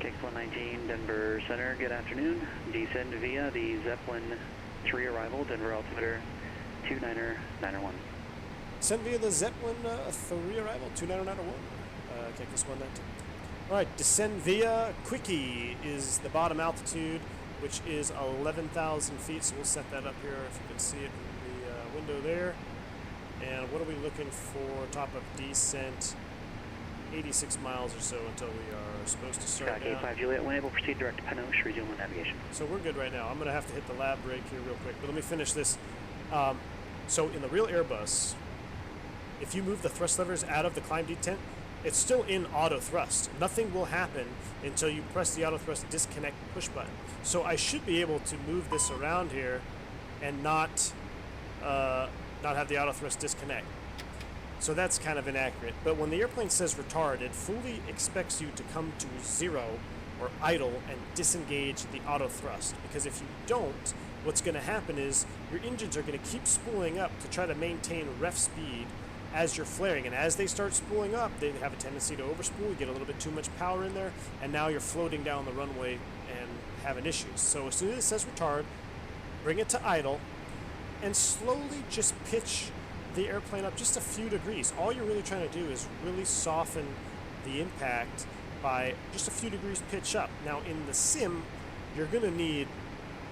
KX119, Denver Center, good afternoon. Descend via the Zeppelin 3 arrival, Denver altimeter 29901. Send via the Zeppelin 3 arrival, 29901, Cactus 119. Alright, descend via Quickie is the bottom altitude, which is 11,000 feet, so we'll set that up here if you can see it in the window there. And what are we looking for? Top of descent, 86 miles or so until we are supposed to start down. K5 Juliet, when able, proceed direct to Panoche, resume navigation. So we're good right now. I'm going to have to hit the lab brake here real quick, but let me finish this. So in the real Airbus, if you move the thrust levers out of the climb detent, it's still in auto thrust. Nothing will happen until you press the auto thrust disconnect push button. So I should be able to move this around here and not have the auto thrust disconnect. So that's kind of inaccurate. But when the airplane says retard, it fully expects you to come to zero or idle and disengage the auto thrust. Because if you don't, what's going to happen is your engines are going to keep spooling up to try to maintain ref speed as you're flaring, and as they start spooling up, they have a tendency to overspool. You get a little bit too much power in there, and now you're floating down the runway and having issues. So as soon as it says retard, bring it to idle, and slowly just pitch the airplane up just a few degrees. All you're really trying to do is really soften the impact by just a few degrees pitch up. Now in the sim, you're going to need,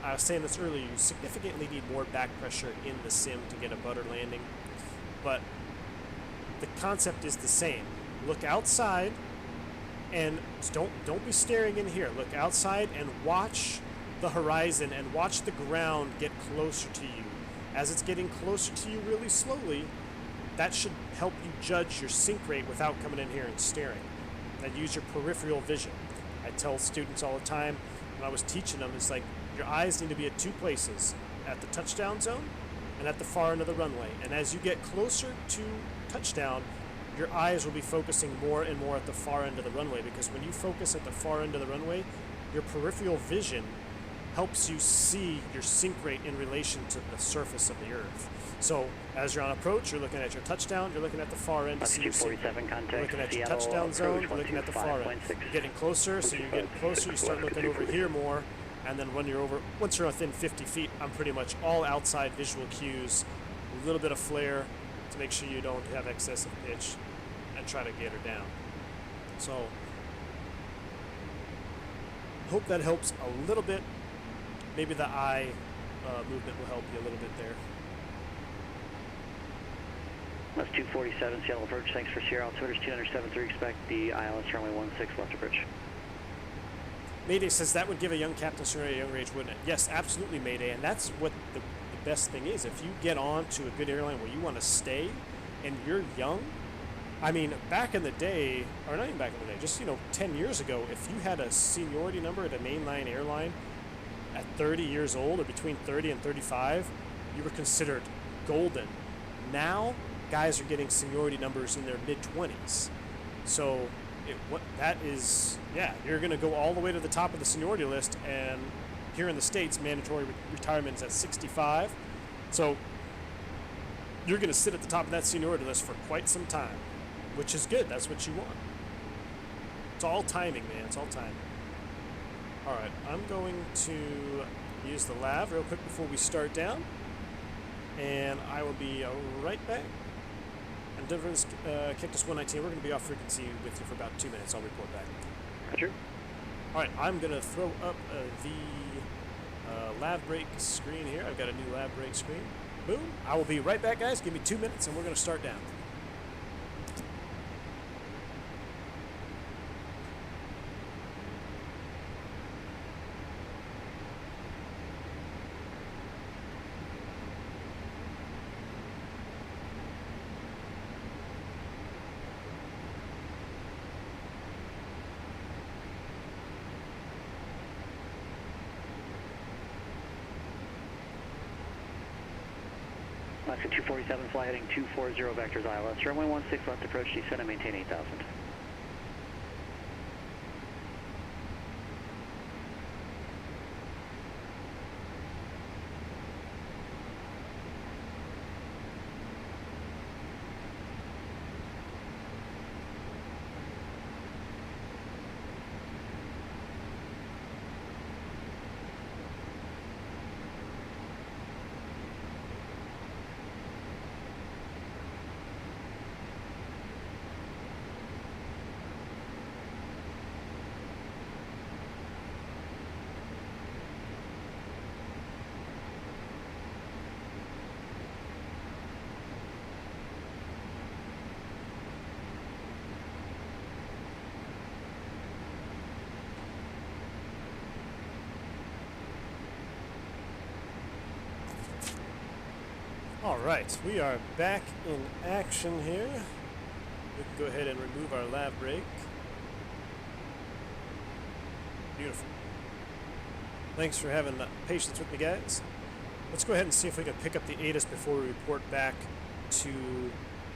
I was saying this earlier, you significantly need more back pressure in the sim to get a butter landing, but the concept is the same. Look outside and don't be staring in here. Look outside and watch the horizon and watch the ground get closer to you. As it's getting closer to you really slowly, that should help you judge your sink rate without coming in here and staring. And use your peripheral vision. I tell students all the time when I was teaching them, it's like your eyes need to be at two places, at the touchdown zone and at the far end of the runway. And as you get closer to touchdown, your eyes will be focusing more and more at the far end of the runway, because when you focus at the far end of the runway, your peripheral vision helps you see your sink rate in relation to the surface of the Earth. So as you're on approach, you're looking at your touchdown, you're looking at the far end to see your sink rate. You're looking at your touchdown zone, you're looking at the far end. You're getting closer, so you're getting closer, you start looking over here more, and then once you're within 50 feet, I'm pretty much all outside visual cues, a little bit of flare to make sure you don't have excessive pitch, and try to get her down. So hope that helps a little bit. Maybe the eye movement will help you a little bit there. That's 247 Seattle approach. Thanks for Sierra altimeters 2973. Expect the ILS runway 16 left approach. Mayday says that would give a young captain scenario a young range, wouldn't it? Yes, absolutely, Mayday. And that's what the best thing is. If you get on to a good airline where you want to stay and you're young, I mean, back in the day, or not even back in the day, just, 10 years ago, if you had a seniority number at a mainline airline at 30 years old or between 30 and 35, you were considered golden. Now, guys are getting seniority numbers in their mid-20s. So, you're going to go all the way to the top of the seniority list, and here in the States, mandatory retirement is at 65. So, you're going to sit at the top of that seniority list for quite some time, which is good. That's what you want. It's all timing, man. It's all timing. All right, I'm going to use the lav real quick before we start down, and I will be right back. And Denver's Cactus 119. We're going to be off frequency with you for about 2 minutes. I'll report back. Roger. All right, I'm going to throw up the lav brake screen here. I've got a new lav brake screen. Boom. I will be right back, guys. Give me 2 minutes, and we're going to start down. Alaska 247, fly heading 240 vectors ILS. Runway 16 left approach, descend and maintain 8,000. All right, we are back in action here. We can go ahead and remove our lav brake. Beautiful. Thanks for having patience with me, guys. Let's go ahead and see if we can pick up the Addons before we report back to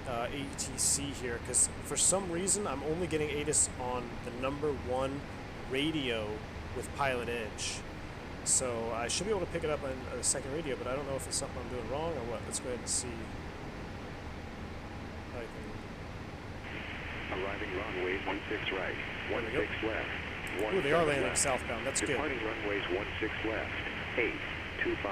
ATC here, because for some reason I'm only getting Addons on the #1 radio with Pilot Edge. So I should be able to pick it up on a second radio, but I don't know if it's something I'm doing wrong or what. Let's go ahead and see. Arriving runway 16 right, 16 left. Ooh, they are landing southbound. That's good. Departing runways 16 left, 825.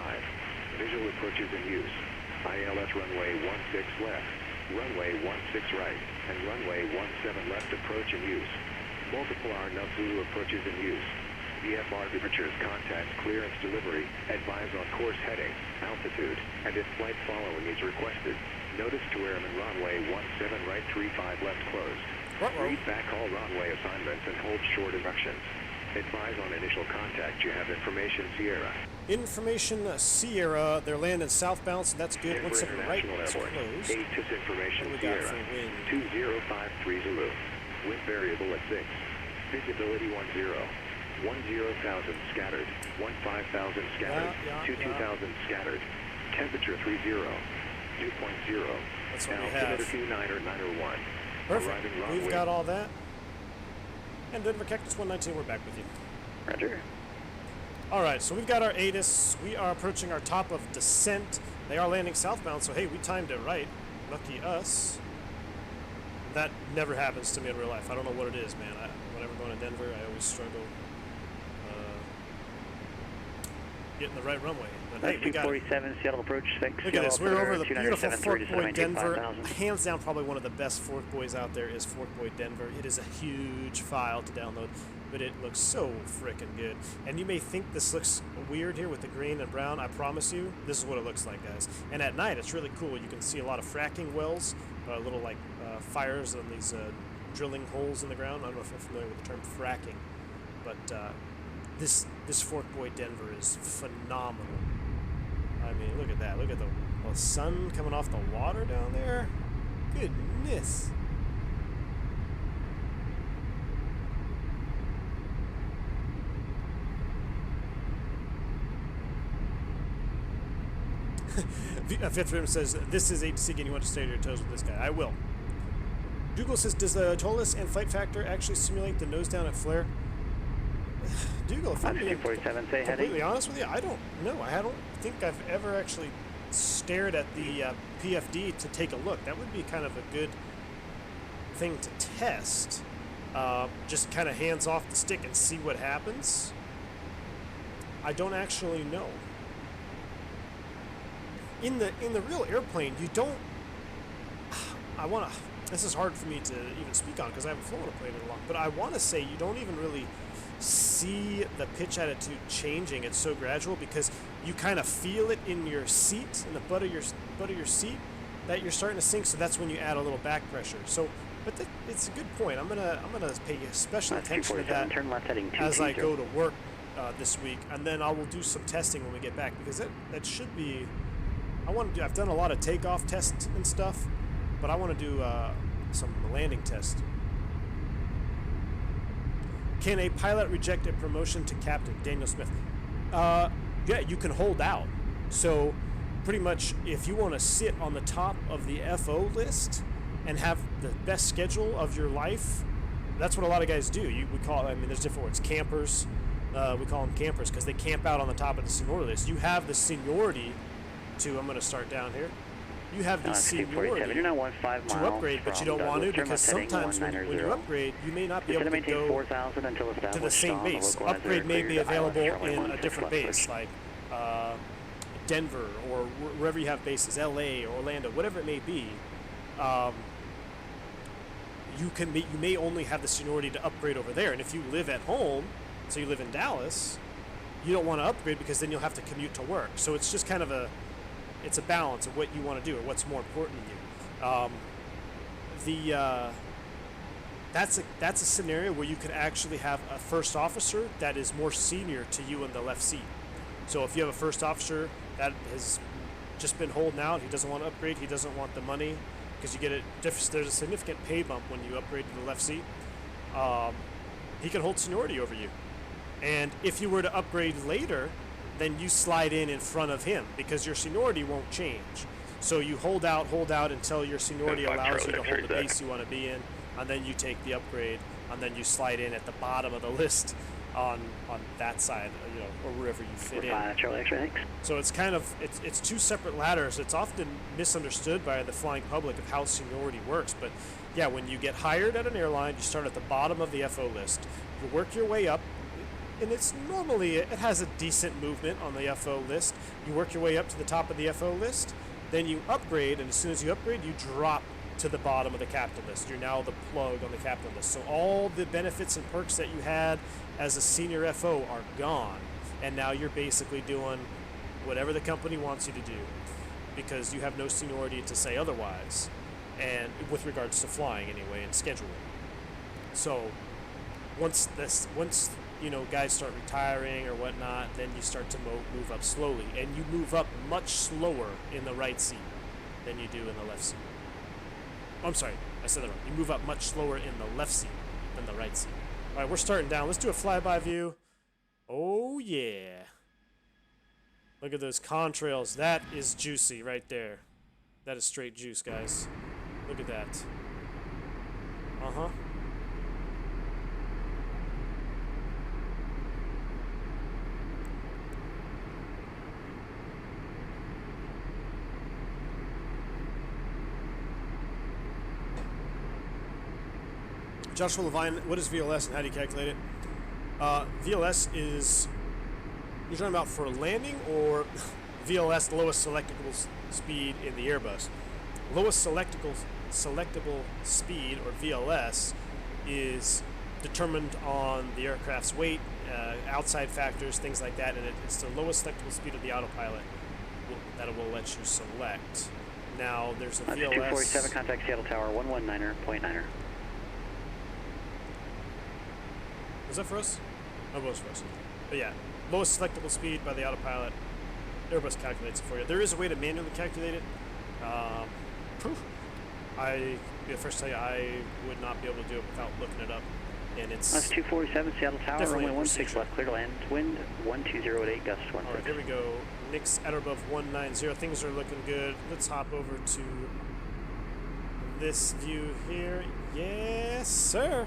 Visual approaches in use. ILS runway 16 left, runway 16 right, and runway 17 left approach in use. Multiple RNW approaches in use. VFR temperatures, contact, clearance, delivery, advise on course heading, altitude, and if flight following is requested. Notice to airman runway 17 right 35 left closed. Read back all runway assignments and hold short instructions. Advise on initial contact. You have information Sierra. Information Sierra. They're landing southbound, so that's good. Denver 17 right, International it's Airport. closed. ATIS information What do we got Sierra. for wind? 2053 Zulu. Wind variable at 6. Visibility 10. 10,000 scattered. 15,000 scattered. 22,000 scattered. Temperature 30. Dew point 0. That's what we Altimeter have. 2991. Perfect. Arriving We've runway. got all that. And Denver Cactus 119, we're back with you. Roger. All right, so we've got our Addons. We are approaching our top of descent. They are landing southbound, so hey, we timed it right. Lucky us. That never happens to me in real life. I don't know what it is, man. Whenever going to Denver, I always struggle getting the right runway. But hey, we got it. 247 Seattle approach. Thanks. Look at this. We're over the beautiful 2973 Fork to Boy maintain Denver. 5,000. Hands down, probably one of the best Fork Boys out there is Fork Boy Denver. It is a huge file to download, but it looks so freaking good. And you may think this looks weird here with the green and brown. I promise you, this is what it looks like, guys. And at night, it's really cool. You can see a lot of fracking wells little like fires on these drilling holes in the ground. I don't know if you're familiar with the term fracking, but this Fort Boy Denver is phenomenal. I mean, look at that. Look at the sun coming off the water down there. Goodness. Fifth Rim says, this is ATC and you want to stay on your toes with this guy. I will. Dougal says, does the Tolus and Flight Factor actually simulate the nose down at flare? Dougal, if I'm being completely honest with you, I don't know. I don't think I've ever actually stared at the PFD to take a look. That would be kind of a good thing to test. Just kind of hands off the stick and see what happens. I don't actually know. In the real airplane, you don't. This is hard for me to even speak on because I haven't flown a plane in long. But I want to say you don't even really see the pitch attitude changing. It's so gradual because you kind of feel it in your seat, in the butt of your seat, that you're starting to sink. So that's when you add a little back pressure. So, but it's a good point. I'm gonna pay special attention to that as I go to work this week, and then I will do some testing when we get back because that should be. I've done a lot of takeoff tests and stuff, but I want to do some landing tests. Can a pilot reject a promotion to captain? Daniel Smith. Yeah, you can hold out. So pretty much if you want to sit on the top of the FO list and have the best schedule of your life, that's what a lot of guys do. We call it, I mean, there's different words. Campers. We call them campers because they camp out on the top of the seniority list. You have the seniority to, I'm going to start down here. You have the seniority to upgrade, but you don't want to because sometimes when you upgrade, you may not be able to go to the same base. Upgrade may be available in a different base, like Denver or wherever you have bases, LA or Orlando, whatever it may be. You may only have the seniority to upgrade over there, and if you live at home, so you live in Dallas, you don't want to upgrade because then you'll have to commute to work. So it's just kind of a balance of what you want to do or what's more important to you. That's a scenario where you could actually have a first officer that is more senior to you in the left seat. So if you have a first officer that has just been holding out, he doesn't want to upgrade, he doesn't want the money because you get there's a significant pay bump when you upgrade to the left seat. He can hold seniority over you, and if you were to upgrade later, then you slide in front of him because your seniority won't change. So you hold out until your seniority allows you to hold the base you want to be in, and then you take the upgrade, and then you slide in at the bottom of the list on that side, or wherever you fit in. So it's kind of it's two separate ladders. It's often misunderstood by the flying public of how seniority works, but yeah, when you get hired at an airline, you start at the bottom of the FO list. You work your way up. And it has a decent movement on the FO list. You work your way up to the top of the FO list, then you upgrade, and as soon as you upgrade, you drop to the bottom of the captain list. You're now the plug on the captain list. So all the benefits and perks that you had as a senior FO are gone, and now you're basically doing whatever the company wants you to do because you have no seniority to say otherwise, and with regards to flying anyway and scheduling. So once guys start retiring or whatnot, then you start to move up slowly, and you move up much slower in the right seat than you do in the left seat. I'm sorry, I said that wrong. You move up much slower in the left seat than the right seat. All right, we're starting down. Let's do a flyby view. Oh yeah. Look at those contrails. That is juicy right there. That is straight juice, guys. Look at that. Uh-huh. Joshua Levine, what is VLS and how do you calculate it? VLS is, you're talking about for landing, or VLS, lowest selectable speed in the Airbus? Lowest selectable speed, or VLS, is determined on the aircraft's weight, outside factors, things like that, and it's the lowest selectable speed of the autopilot that it will let you select. Now there's a That's VLS. 247, contact Seattle Tower, 119.9er. Was that for us? Oh, it was for us. But yeah, lowest selectable speed by the autopilot. Airbus calculates it for you. There is a way to manually calculate it. I be the first to tell you, I would not be able to do it without looking it up. And it's That's 247, Seattle Tower, definitely runway a 16 procedure. left, clear to land, wind 120 gust 16. All right, here we go. Nix at or above 190. Things are looking good. Let's hop over to this view here. Yes, sir.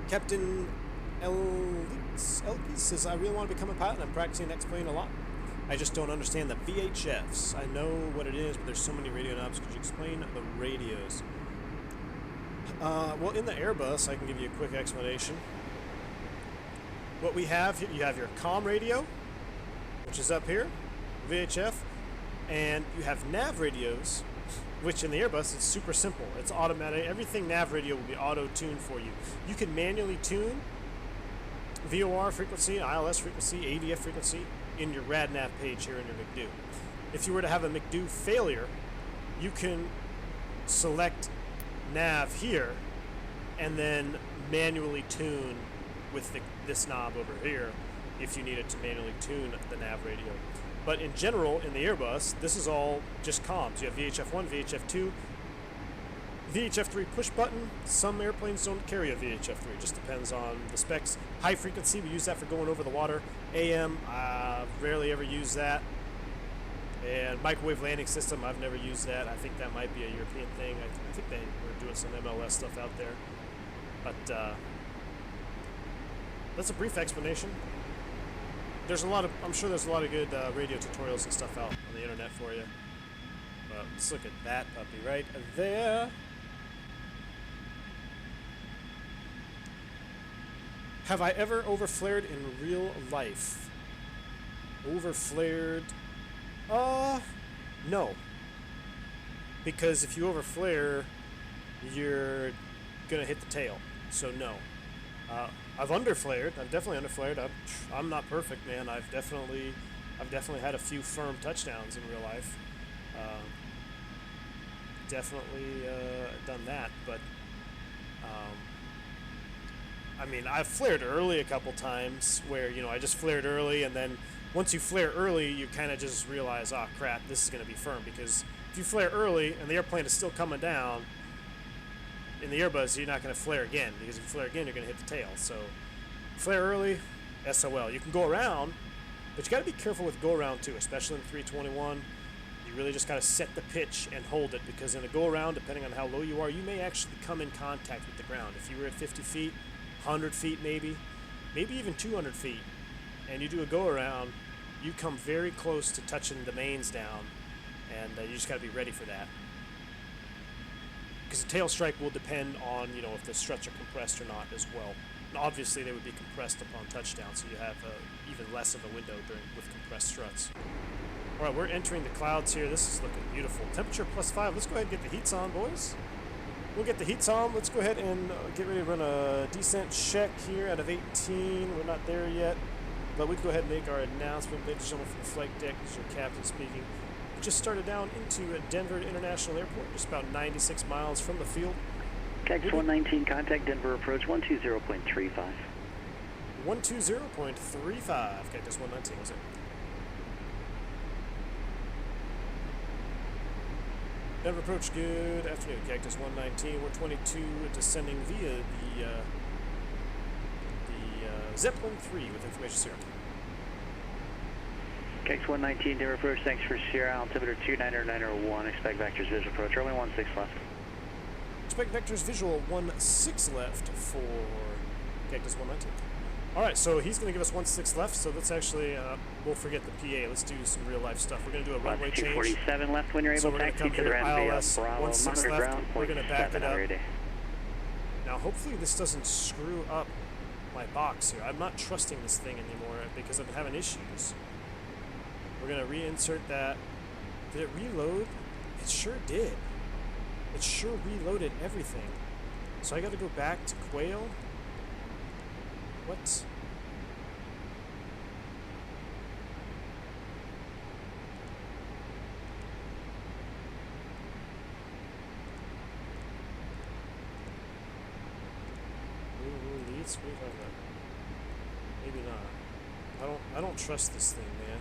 Captain Elkis says, I really want to become a pilot. I'm practicing next plane a lot. I just don't understand the VHFs. I know what it is, but there's so many radio knobs. Could you explain the radios? Well, in the Airbus, I can give you a quick explanation. What we have, you have your comm radio, which is up here, VHF, and you have nav radios, which in the Airbus, it's super simple. It's automatic. Everything nav radio will be auto-tuned for you. You can manually tune VOR frequency, ILS frequency, ADF frequency in your RadNav page here in your McDo. If you were to have a McDo failure, you can select nav here and then manually tune with this knob over here if you needed to manually tune the nav radio. But in general, in the Airbus, this is all just comms. You have VHF1, VHF2, VHF3 push button. Some airplanes don't carry a VHF3. Just depends on the specs. High frequency, we use that for going over the water. AM, rarely ever use that. And microwave landing system, I've never used that. I think that might be a European thing. I think they were doing some MLS stuff out there. But that's a brief explanation. There's a lot of, I'm sure there's a lot of good radio tutorials and stuff out on the internet for you. But let's look at that puppy right there. Have I ever overflared in real life? Overflared? No. Because if you overflare, you're gonna hit the tail. So no. I've underflared. I've definitely underflared. I'm not perfect, man. I've definitely had a few firm touchdowns in real life. Definitely done that, but I mean, I've flared early a couple times where, you know, I just flared early, and then once you flare early, you kind of just realize, oh crap, this is going to be firm, because if you flare early and the airplane is still coming down, in the Airbus, you're not going to flare again, because if you flare again, you're going to hit the tail. So, flare early, SOL. You can go around, but you got to be careful with go around too, especially in the 321. You really just got to set the pitch and hold it, because in a go around, depending on how low you are, you may actually come in contact with the ground. If you were at 50 feet, 100 feet maybe even 200 feet, and you do a go around, you come very close to touching the mains down, and you just got to be ready for that. Because the tail strike will depend on, you know, if the struts are compressed or not as well. And obviously, they would be compressed upon touchdown, so you have even less of a window with compressed struts. All right, we're entering the clouds here. This is looking beautiful. Temperature +5. Let's go ahead and get the heats on, boys. We'll get the heats on. Let's go ahead and get ready to run a descent check here out of 18. We're not there yet, but we can go ahead and make our announcement. Ladies and gentlemen, from the flight deck, this is your captain speaking. Just started down into Denver International Airport, just about 96 miles from the field. KLAX 119, contact Denver approach 120.35. 120.35, KLAX 119, was it? Denver approach, good afternoon, KLAX 119. We're 22 descending via the Zeppelin 3 with information Sierra. KLAX 119, Denver approach, thanks for Sierra, altimeter 290-901, expect vectors visual approach, runway 16 left. Expect vectors visual 16 left for KLAX 119. Alright, so he's going to give us 16 left, so let's actually, we'll forget the PA, let's do some real life stuff. We're going to do a runway change. 247 left when you're able to taxi to the runway ILS, Bravo, 16 left, ground, we're going to back it up. ready. Now hopefully this doesn't screw up my box here. I'm not trusting this thing anymore because I've been having issues. We're going to reinsert that. Did it reload? It sure did. It sure reloaded everything. So I gotta go back to Quail? What? Lead speed? Maybe not. I don't trust this thing, man.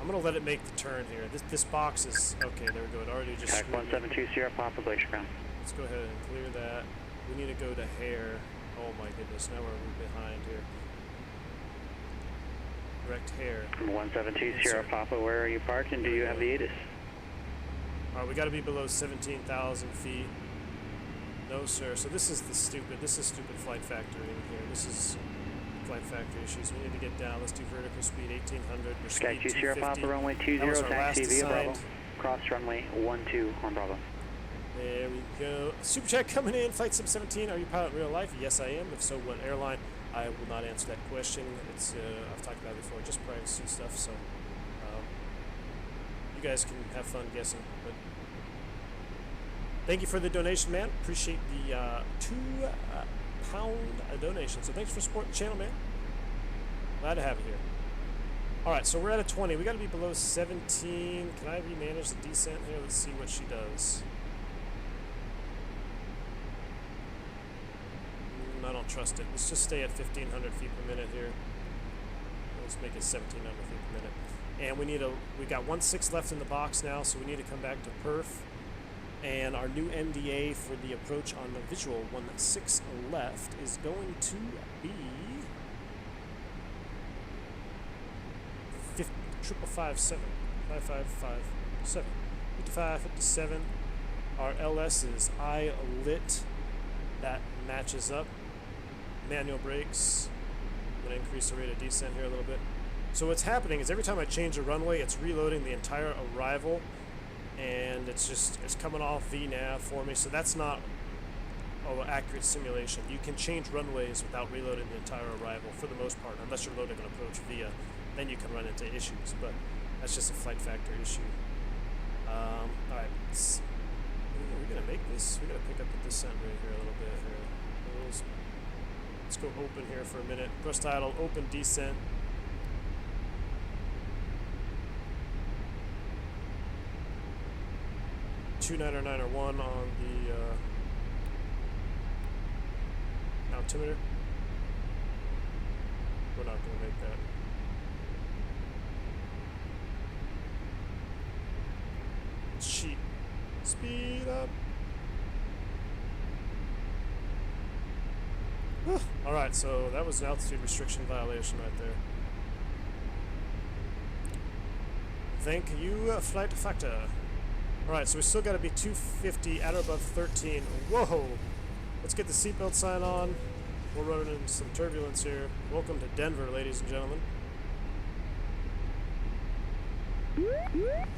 I'm gonna let it make the turn here. This box is okay. There we go. It already just. Tac 172 Sierra Papa Glacier Ground. Let's go ahead and clear that. We need to go to Hare. Oh my goodness! Now we're behind here. Direct Hare. 172 Sierra Papa. Where are you parked, and do you have the ATIS? All right, we got to be below 17,000 feet. No, sir. So this is stupid flight factor in here. This is flight factor issues. We need to get down. Let's do vertical speed 1800. We're Sky speed 2 Sierra 250. Papa, runway 20, That was our taxi last via Bravo. assigned. Cross runway 12 on Bravo. There we go. Super chat coming in. Flight Sim 17. Are you pilot in real life? Yes, I am. If so, what airline? I will not answer that question. It's I've talked about it before. Just privacy stuff. So you guys can have fun guessing. But thank you for the donation, man. Appreciate the £2 donation. So thanks for supporting the channel, man. Glad to have you here. All right, so we're at a 20. We got to be below 17. Can I remanage the descent here? Let's see what she does. I don't trust it. Let's just stay at 1,500 feet per minute here. Let's make it 1,700 feet per minute. And we got 1.6 left in the box now, so we need to come back to perf. And our new MDA for the approach on the visual 1.6 left is going to be 5557. 5557. 5557. Our LS is I lit. That matches up. Manual brakes. I'm going to increase the rate of descent here a little bit. So what's happening is every time I change a runway, it's reloading the entire arrival, and it's coming off VNAV for me. So that's not an accurate simulation. You can change runways without reloading the entire arrival for the most part, unless you're loading an approach via. Then you can run into issues, but that's just a flight factor issue. All right, we're gonna make this. We're gonna pick up the descent rate here a little bit here. Let's go open here for a minute. Thrust idle, open descent. (29901) on the altimeter. We're not gonna make that. It's cheap. Speed up. Alright, so that was an altitude restriction violation right there. Thank you, Flight Factor. Alright, so we still got to be 250 at or above 13. Whoa! Let's get the seatbelt sign on. We're running into some turbulence here. Welcome to Denver, ladies and gentlemen.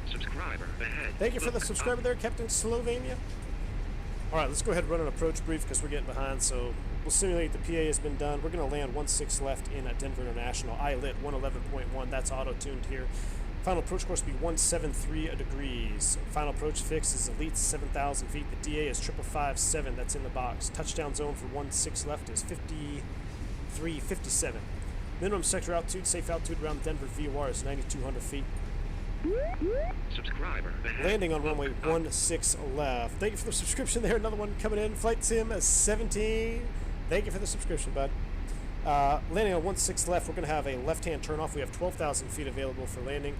Subscriber ahead. Thank you for the subscriber there, Captain Slovenia. Alright, let's go ahead and run an approach brief because we're getting behind, so we'll simulate the PA has been done. We're going to land 1.6 left in Denver International. I lit 111.1, that's auto-tuned here. Final approach course will be 173 degrees. Final approach fix is Elite 7,000 feet. The DA is 5557, that's in the box. Touchdown zone for 1.6 left is 53.57. Minimum sector altitude, safe altitude around Denver VOR is 9,200 feet. Subscriber ahead. Landing on runway 16 left. Thank you for the subscription there. Another one coming in. Flight Sim 17. Thank you for the subscription, bud. Landing on 16 left. We're going to have a left-hand turnoff. We have 12,000 feet available for landing.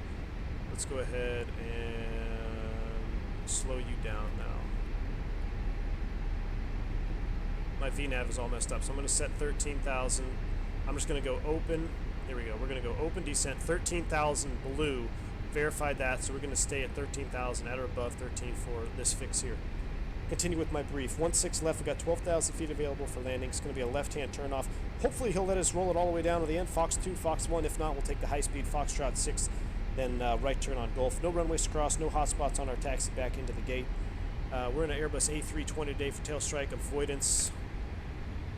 Let's go ahead and slow you down now. My VNAV is all messed up, so I'm going to set 13,000. I'm just going to go open. Here we go. We're going to go open descent. 13,000 blue. Verified that, so we're going to stay at 13,000 at or above 13 for this fix here. Continue with my brief. 1.6 left, we got 12,000 feet available for landing. It's going to be a left-hand turnoff. Hopefully he'll let us roll it all the way down to the end. Fox 2, Fox 1. If not, we'll take the high-speed Foxtrot 6, then right turn on Gulf. No runways to cross, no hotspots on our taxi back into the gate. We're in an Airbus A320 today for tail strike avoidance.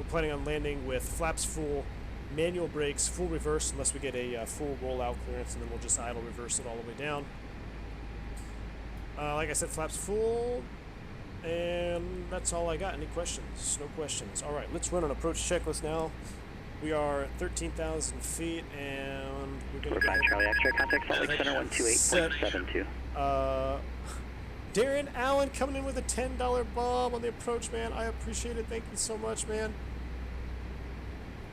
We're planning on landing with flaps full, manual brakes, full reverse unless we get a full rollout clearance, and then we'll just idle reverse it all the way down. Like I said, flaps full, And that's all I got. Any questions? No questions. All right, let's run an approach checklist now. We are at 13,000 feet, and we're going to go 5 Charlie X-ray, contact Salt Lake Center 128.72. Darren Allen coming in with a $10 bomb on the approach, man. I appreciate it. Thank you so much, man.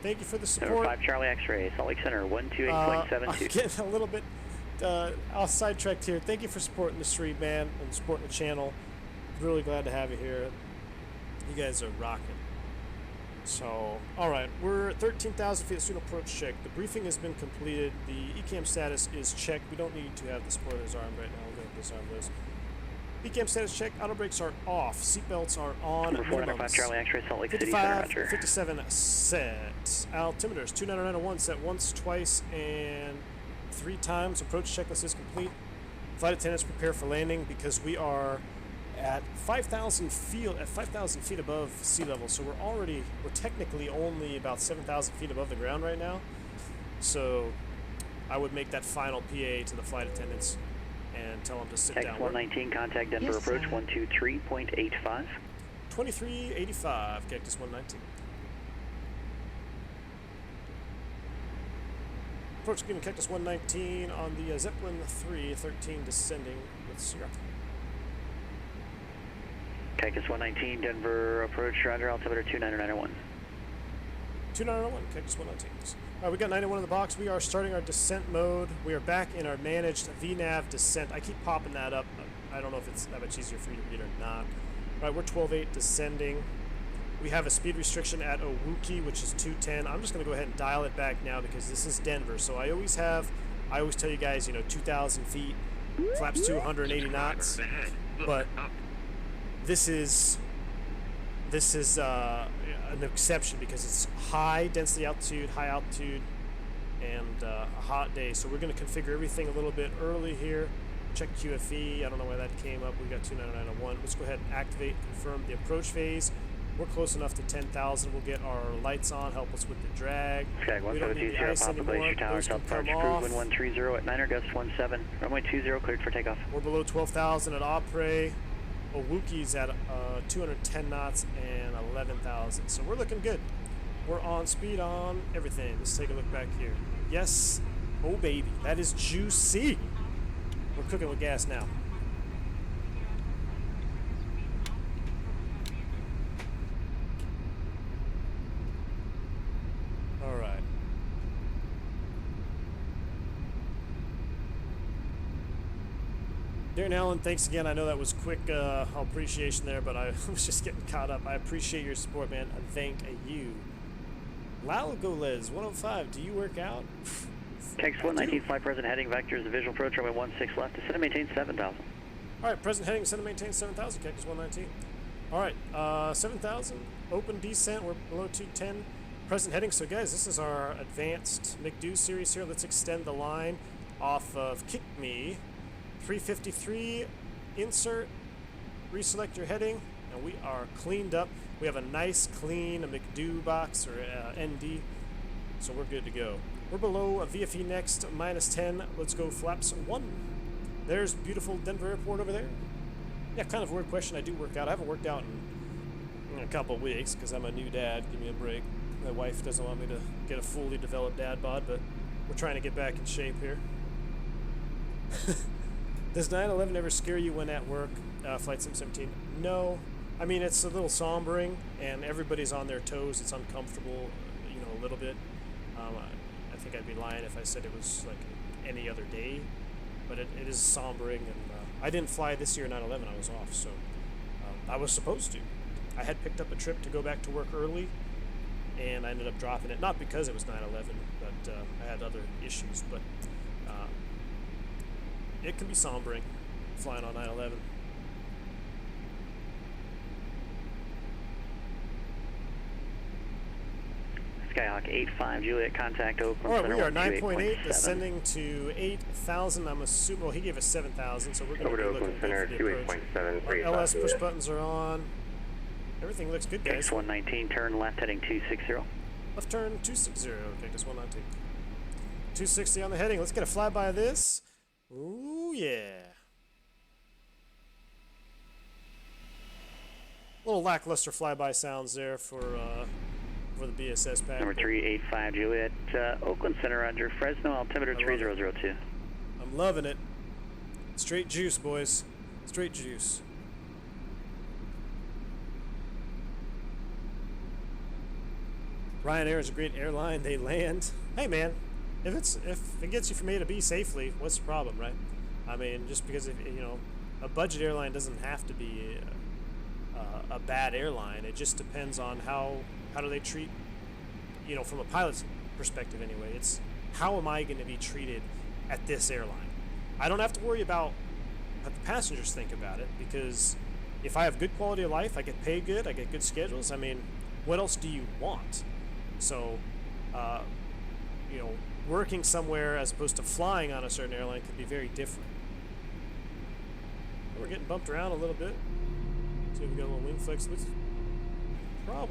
Thank you for the Number support. 5 Charlie X-ray, Salt Lake Center I'm 128.72. getting a little bit off sidetracked here. Thank you for supporting the stream, man, and supporting the channel. Really glad to have you here. You guys are rocking. So, all right, we're at 13,000 feet. Student approach check. The briefing has been completed. The ECAM status is checked. We don't need to have the spoilers armed right now. We're going to disarm those. ECAM status check. Auto brakes are off. Seatbelts are on. Number 495 Charlie X-ray, Salt Lake City, 55, Center, Roger. 57 set. Altimeters 29901 set once, twice, and 3 times. Approach checklist is complete. Flight attendants prepare for landing because we are at 5,000 feet above sea level. So we're technically only about 7,000 feet above the ground right now. So I would make that final PA to the flight attendants and tell them to sit Text down. 119, contact Denver Yes, approach sir. 123.85. 2385, Cactus 119. Approach giving Cactus 119 on the Zeppelin 313 descending with Sierra. Cactus 119, Denver approach, roger, altimeter 29901. 2901, Cactus 119. All right, we got 91 in the box. We are starting our descent mode. We are back in our managed VNAV descent. I keep popping that up. I don't know if it's that much easier for you to read or not. All right, we're 12.8 descending. We have a speed restriction at Owuki, which is 210. I'm just going to go ahead and dial it back now because this is Denver. So I always tell you guys, 2,000 feet, flaps 280 knots. But this is an exception because it's high density altitude, high altitude, and a hot day. So we're going to configure everything a little bit early here. Check QFE. I don't know why that came up. We got 29901. Let's go ahead and activate, confirm the approach phase. We're close enough to 10,000. We'll get our lights on, help us with the drag. Sky We don't need the 1720, ice Papa anymore. Glacier Tower, Those can South come Park, off. Cruise 1130 at 9er, gust 17. Runway 20, cleared for takeoff. We're below 12,000 at Opry. Owuki's at 210 knots and 11,000. So we're looking good. We're on speed on everything. Let's take a look back here. Yes. Oh, baby. That is juicy. We're cooking with gas now. All right. Darren Allen, thanks again. I know that was quick appreciation there, but I was just getting caught up. I appreciate your support, man. Thank you. Lalo Golez, 105, do you work out? Text 119, flight present heading vectors, the visual approach, runway 16 left, descend and maintain 7,000. All right, present heading, send and maintain 7,000, Cactus 119. All right, 7,000, open descent, we're below 210. Present heading, so guys, this is our advanced McDo series here. Let's extend the line off of Kick Me. 353, insert, reselect your heading, and we are cleaned up. We have a nice clean McDo box, or ND, so we're good to go. We're below a VFE next, minus 10. Let's go flaps 1. There's beautiful Denver Airport over there. Yeah, kind of a weird question. I do work out. I haven't worked out in a couple of weeks because I'm a new dad. Give me a break. My wife doesn't want me to get a fully developed dad bod, but we're trying to get back in shape here. Does 9/11 ever scare you when at work, Flight Sim 17? No. I mean, it's a little sombering, and everybody's on their toes. It's uncomfortable, a little bit. I think I'd be lying if I said it was like any other day, but it is sombering, and I didn't fly this year 9/11. I was off, so I was supposed to. I had picked up a trip to go back to work early, and I ended up dropping it, not because it was 9/11, but I had other issues, but it can be sombering flying on 9/11. Skyhawk 85, Juliet, contact Oakland. All right, we are Center 9.8, 128.7. descending to 8,000. I'm assuming, well, he gave us 7,000, so we're going Over to to be looking Oakland good Center, for the approach. 28.7, Our LS push buttons are on. Everything looks good, guys. Text 119, turn left heading 260. Left turn 260. Okay, just 119. 260 on the heading. Let's get a flyby of this. Ooh, yeah. little lackluster flyby sounds there for the BSS pack. Number 385 Juliet, Oakland Center, Roger. Fresno, altimeter 3002. I'm loving it. Straight juice, boys. Straight juice. Ryanair is a great airline. They land. Hey, man, if it gets you from A to B safely, what's the problem, right? I mean, just because a budget airline doesn't have to be a bad airline. It just depends on how do they treat, from a pilot's perspective anyway. It's how am I going to be treated at this airline? I don't have to worry about what the passengers think about it, because if I have good quality of life, I get paid good, I get good schedules. I mean, what else do you want? So, working somewhere as opposed to flying on a certain airline could be very different. We're getting bumped around a little bit. See if we got a little wing flex. Let's go ahead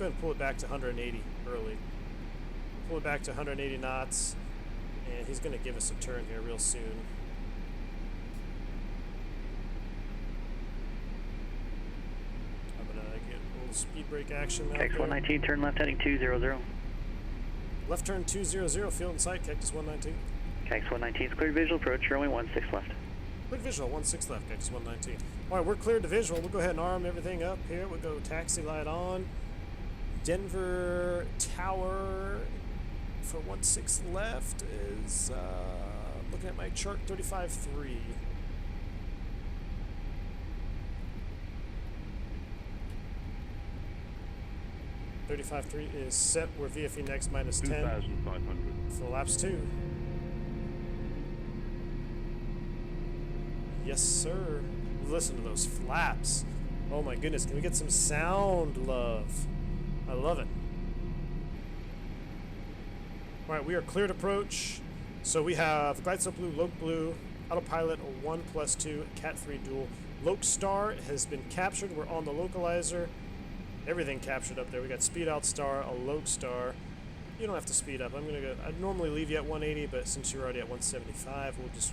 and pull it back to 180 early. Pull it back to 180 knots, and he's going to give us a turn here real soon. I'm going to get a little speed brake action out there. KX119, turn left heading 200. Left turn 200, field in sight, Cactus 119. KX119 is clear visual approach, runway 16 left. Clear visual, 16 left, Cactus 119. Alright, we're cleared to visual. We'll go ahead and arm everything up here. We'll go taxi light on. Denver Tower for 16 left is, looking at my chart, 35.3. is set. We're VFE next minus 10 for laps 2. Yes, sir. Listen to those flaps. Oh my goodness, can we get some sound love? I love it. Alright, we are cleared approach. So we have Glide Slope Blue, Loke Blue, Autopilot 1+2, Cat 3 dual. Loke Star has been captured. We're on the localizer. Everything captured up there. We got Speed Out Star, a Loke Star. You don't have to speed up. I'd normally leave you at 180, but since you're already at 175, we'll just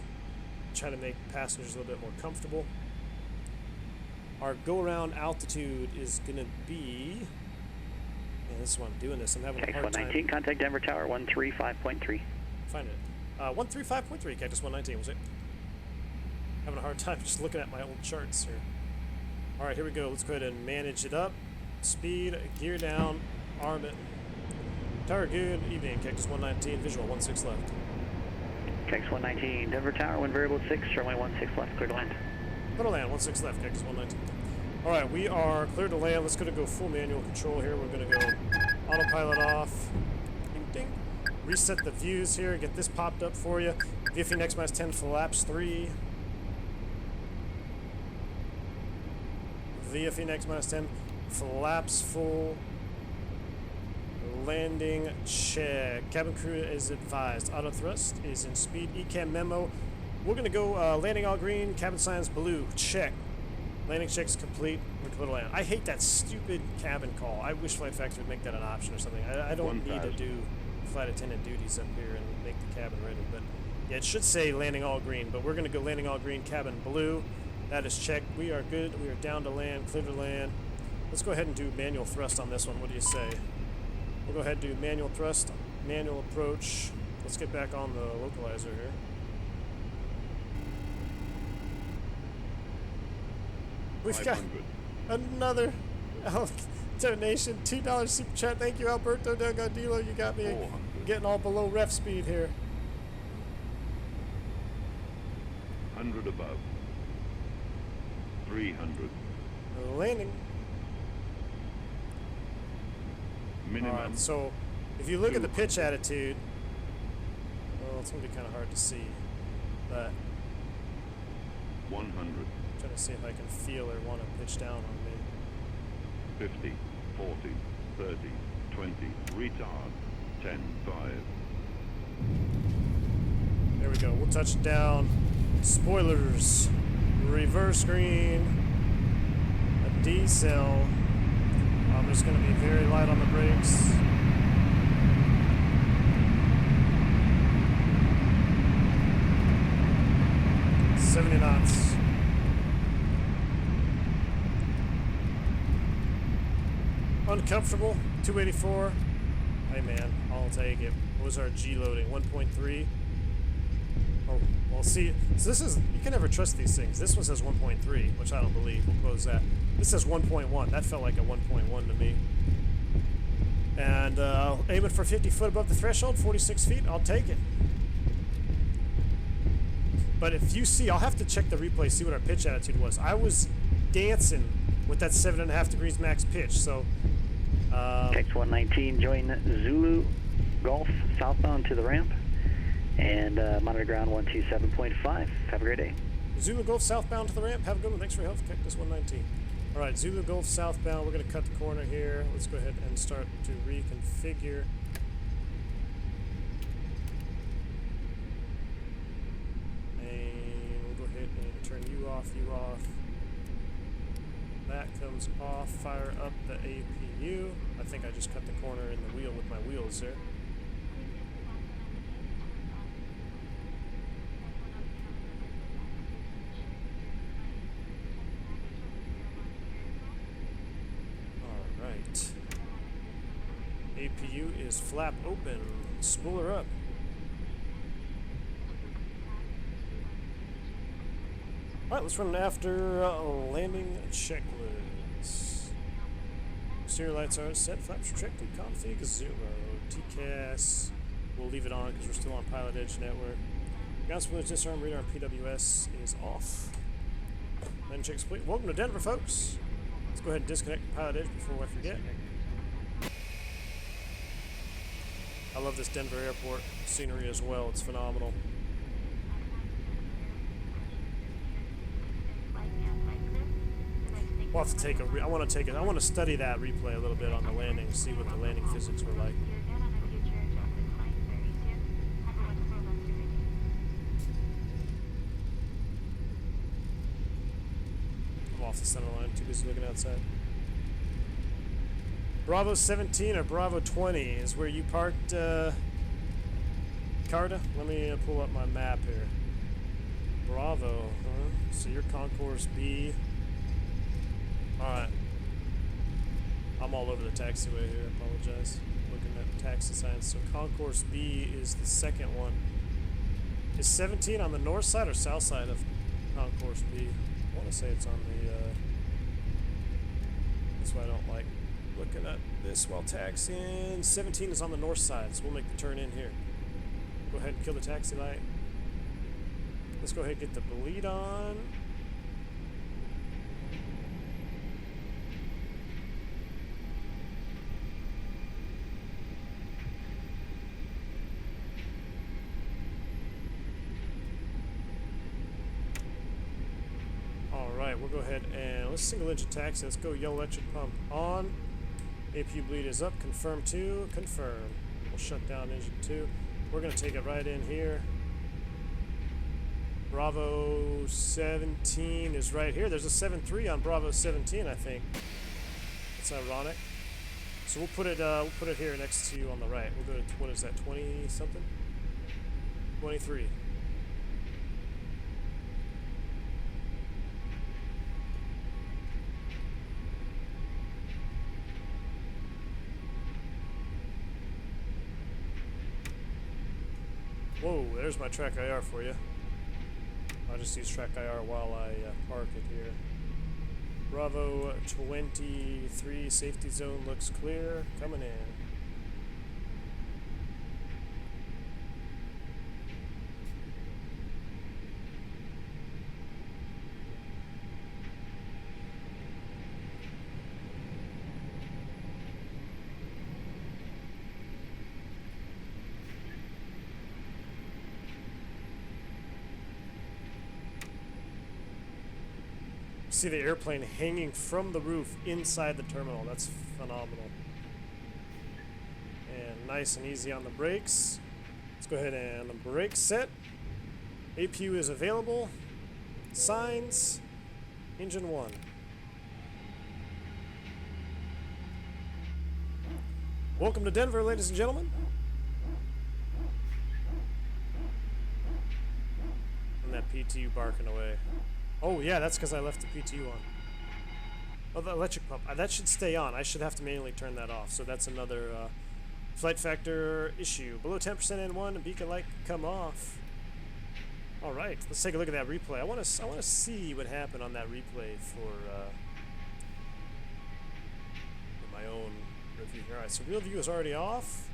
try to make passengers a little bit more comfortable. Our go-around altitude is going to be... Man, this is why I'm doing this. I'm having a hard time. KX119, contact Denver Tower 135.3. Find it. 135.3, Cactus 119, was it? Having a hard time just looking at my old charts here. Alright, here we go. Let's go ahead and manage it up. Speed, gear down, arm it. Tower, good evening, Cactus 119, visual 16 left. KX119, Denver Tower, wind variable 6, runway 16 left, clear to land. Clear to land, 16 left, Cactus 119. Alright, we are clear to land. Let's go full manual control here. We're going to go autopilot off. Ding, ding. Reset the views here, get this popped up for you. VFE next minus 10 for laps 3. VFE next minus 10 flaps full. Landing check. Cabin crew is advised. Auto thrust is in speed. ECAM memo. We're going to go landing all green. Cabin signs blue. Check. Landing check's complete. We're clear to land. I hate that stupid cabin call. I wish Flight Factor would make that an option or something. I don't need to do flight attendant duties up here and make the cabin ready. But yeah, it should say landing all green. But we're going to go landing all green. Cabin blue. That is checked. We are good. We are down to land. Clear to land. Let's go ahead and do manual thrust on this one. What do you say? We'll go ahead and do manual thrust, manual approach. Let's get back on the localizer here. We've got another donation, $2 super chat. Thank you, Alberto Delgadillo. You got me getting all below ref speed here. 100 above. 300. Landing. Minimum. Alright, so if you look at the pitch attitude, well, it's going to be kind of hard to see, but 100. I'm trying to see if I can feel or want to pitch down on me. 50, 40, 30, 20, retard, 10, 5. There we go. We'll touch down. Spoilers. Reverse green. A decel. I'm just going to be very light on the brakes. $70 knots. Uncomfortable, 284. Hey man, I'll take it. What was our G loading? 1.3. Oh, well, see, so this is, you can never trust these things. This one says 1.3, which I don't believe. We'll close that. This says 1.1. That felt like a 1.1 to me. And aiming for 50 foot above the threshold, 46 feet. I'll take it. But if you see, I'll have to check the replay, see what our pitch attitude was. I was dancing with that 7.5 degrees max pitch, so. X119, join Zulu Golf southbound to the ramp, and monitor ground 127.5. Have a great day. Zulu Golf southbound to the ramp. Have a good one. Thanks for your help. Cactus 119. All right, Zulu Golf southbound. We're going to cut the corner here. Let's go ahead and start to reconfigure. And we'll go ahead and turn you off, you off. That comes off. Fire up the APU. I think I just cut the corner in the wheel with my wheels there. Alright. APU is flap open. Spooler up. Alright, let's run an after landing checklist. Exterior lights are set, flaps retracted, config 0. TCAS, we'll leave it on because we're still on Pilot Edge Network. Ground spoilers disarm, radar PWS is off. Landing check complete. Welcome to Denver, folks. Let's go ahead and disconnect Pilot Edge before I forget. I love this Denver airport scenery as well, it's phenomenal. We'll have to take I want to study that replay a little bit on the landing, see what the landing physics were like. I'm off the center line, too busy looking outside. Bravo 17 or Bravo 20 is where you parked, Carta? Let me pull up my map here. Bravo, huh? So your Concourse B. Alright. I'm all over the taxiway here, I apologize. Looking at taxi signs. So Concourse B is the second one. Is 17 on the north side or south side of Concourse B? I want to say it's on the, that's why I don't like looking at this while taxiing. 17 is on the north side, so we'll make the turn in here. Go ahead and kill the taxi light. Let's go ahead and get the bleed on. We'll go ahead and let's single engine taxi. Let's go yellow electric pump on. APU bleed is up. Confirm 2. Confirm. We'll shut down engine 2. We're going to take it right in here. Bravo 17 is right here. There's a 7.3 on Bravo 17, I think. That's ironic. So we'll put it here next to you on the right. We'll go to, what is that, 20 something? 23. Whoa, there's my track IR for you. I'll just use track IR while I park it here. Bravo 23, safety zone looks clear. Coming in. See the airplane hanging from the roof inside the terminal. That's phenomenal. And nice and easy on the brakes. Let's go ahead and the brake set. APU is available. Signs. Engine 1. Welcome to Denver, ladies and gentlemen. And that PTU barking away. Oh yeah, that's because I left the PTU on. Oh, the electric pump. That should stay on. I should have to manually turn that off. So that's another flight factor issue. Below 10% N1, the beacon light can come off. All right, let's take a look at that replay. I want to see what happened on that replay for my own review here. All right, so real view is already off.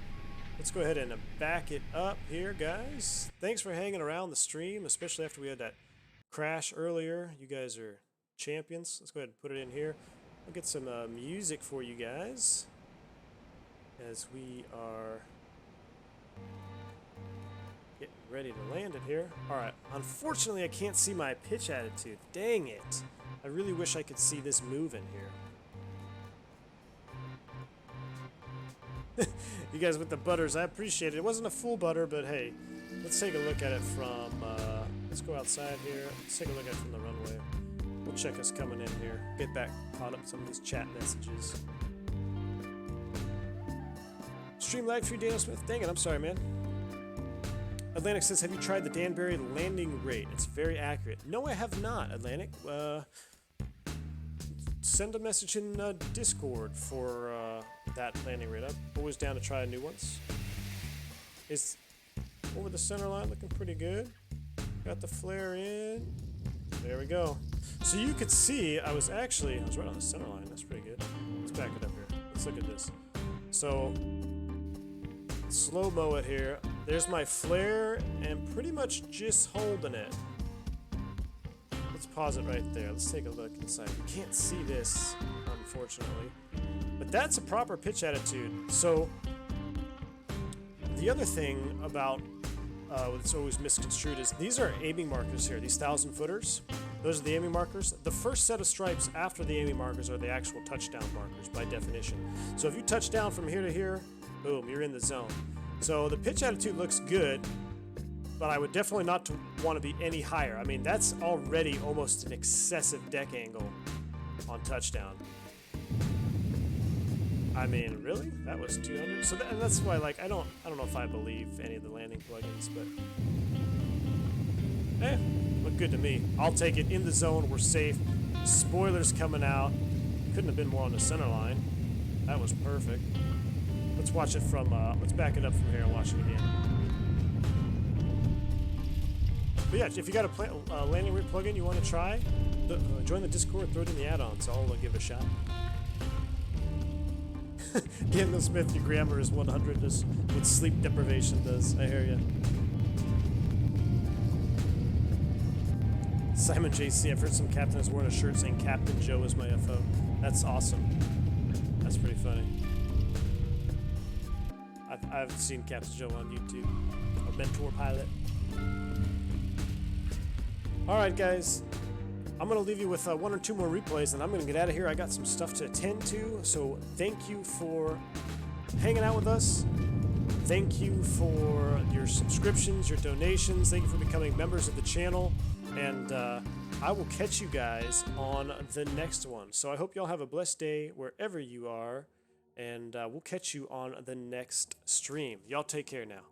Let's go ahead and back it up here, guys. Thanks for hanging around the stream, especially after we had that crash earlier. You guys are champions. Let's go ahead and put it in here. I'll get some music for you guys as we are getting ready to land it here. All right. Unfortunately, I can't see my pitch attitude. Dang it. I really wish I could see this moving here. You guys with the butters, I appreciate it. It wasn't a full butter, but hey, let's take a look at it from, let's go outside here. Let's take a look at it from the runway. We'll check us coming in here. Get back caught up with some of these chat messages. Stream lag for you, Daniel Smith. Dang it, I'm sorry, man. Atlantic says, have you tried the Danbury landing rate? It's very accurate. No, I have not, Atlantic. Send a message in Discord for that landing rate. I'm always down to try new ones. Is over the center line looking pretty good. Got the flare in. There we go. So you could see I was right on the center line. That's pretty good. Let's back it up here. Let's look at this. So slow-mo it here. There's my flare and pretty much just holding it. Let's pause it right there. Let's take a look inside. You can't see this, unfortunately. But that's a proper pitch attitude. So the other thing about what's always misconstrued is these are aiming markers here. These 1,000-footers. Those are the aiming markers. The first set of stripes after the aiming markers are the actual touchdown markers by definition. So if you touch down from here to here, boom, you're in the zone. So the pitch attitude looks good, but I would definitely not want to be any higher. I mean, that's already almost an excessive deck angle on touchdown. I mean, really? That was 200? So and that's why, like, I don't know if I believe any of the landing plugins, but look good to me. I'll take it in the zone. We're safe. Spoilers coming out. Couldn't have been more on the center line. That was perfect. Let's watch it from, let's back it up from here and watch it again. But yeah, if you got a landing rig plugin you want to try, join the Discord, throw it in the add-ons. I'll give it a shot. Daniel Smith, your grammar is 100, just what sleep deprivation does. I hear ya. Simon JC, I've heard some captain is wearing a shirt saying Captain Joe is my FO. That's awesome. That's pretty funny. I've seen Captain Joe on YouTube. A mentor pilot. Alright guys, I'm going to leave you with one or two more replays and I'm going to get out of here. I got some stuff to attend to, so thank you for hanging out with us. Thank you for your subscriptions, your donations. Thank you for becoming members of the channel. And I will catch you guys on the next one. So I hope y'all have a blessed day wherever you are. And we'll catch you on the next stream. Y'all take care now.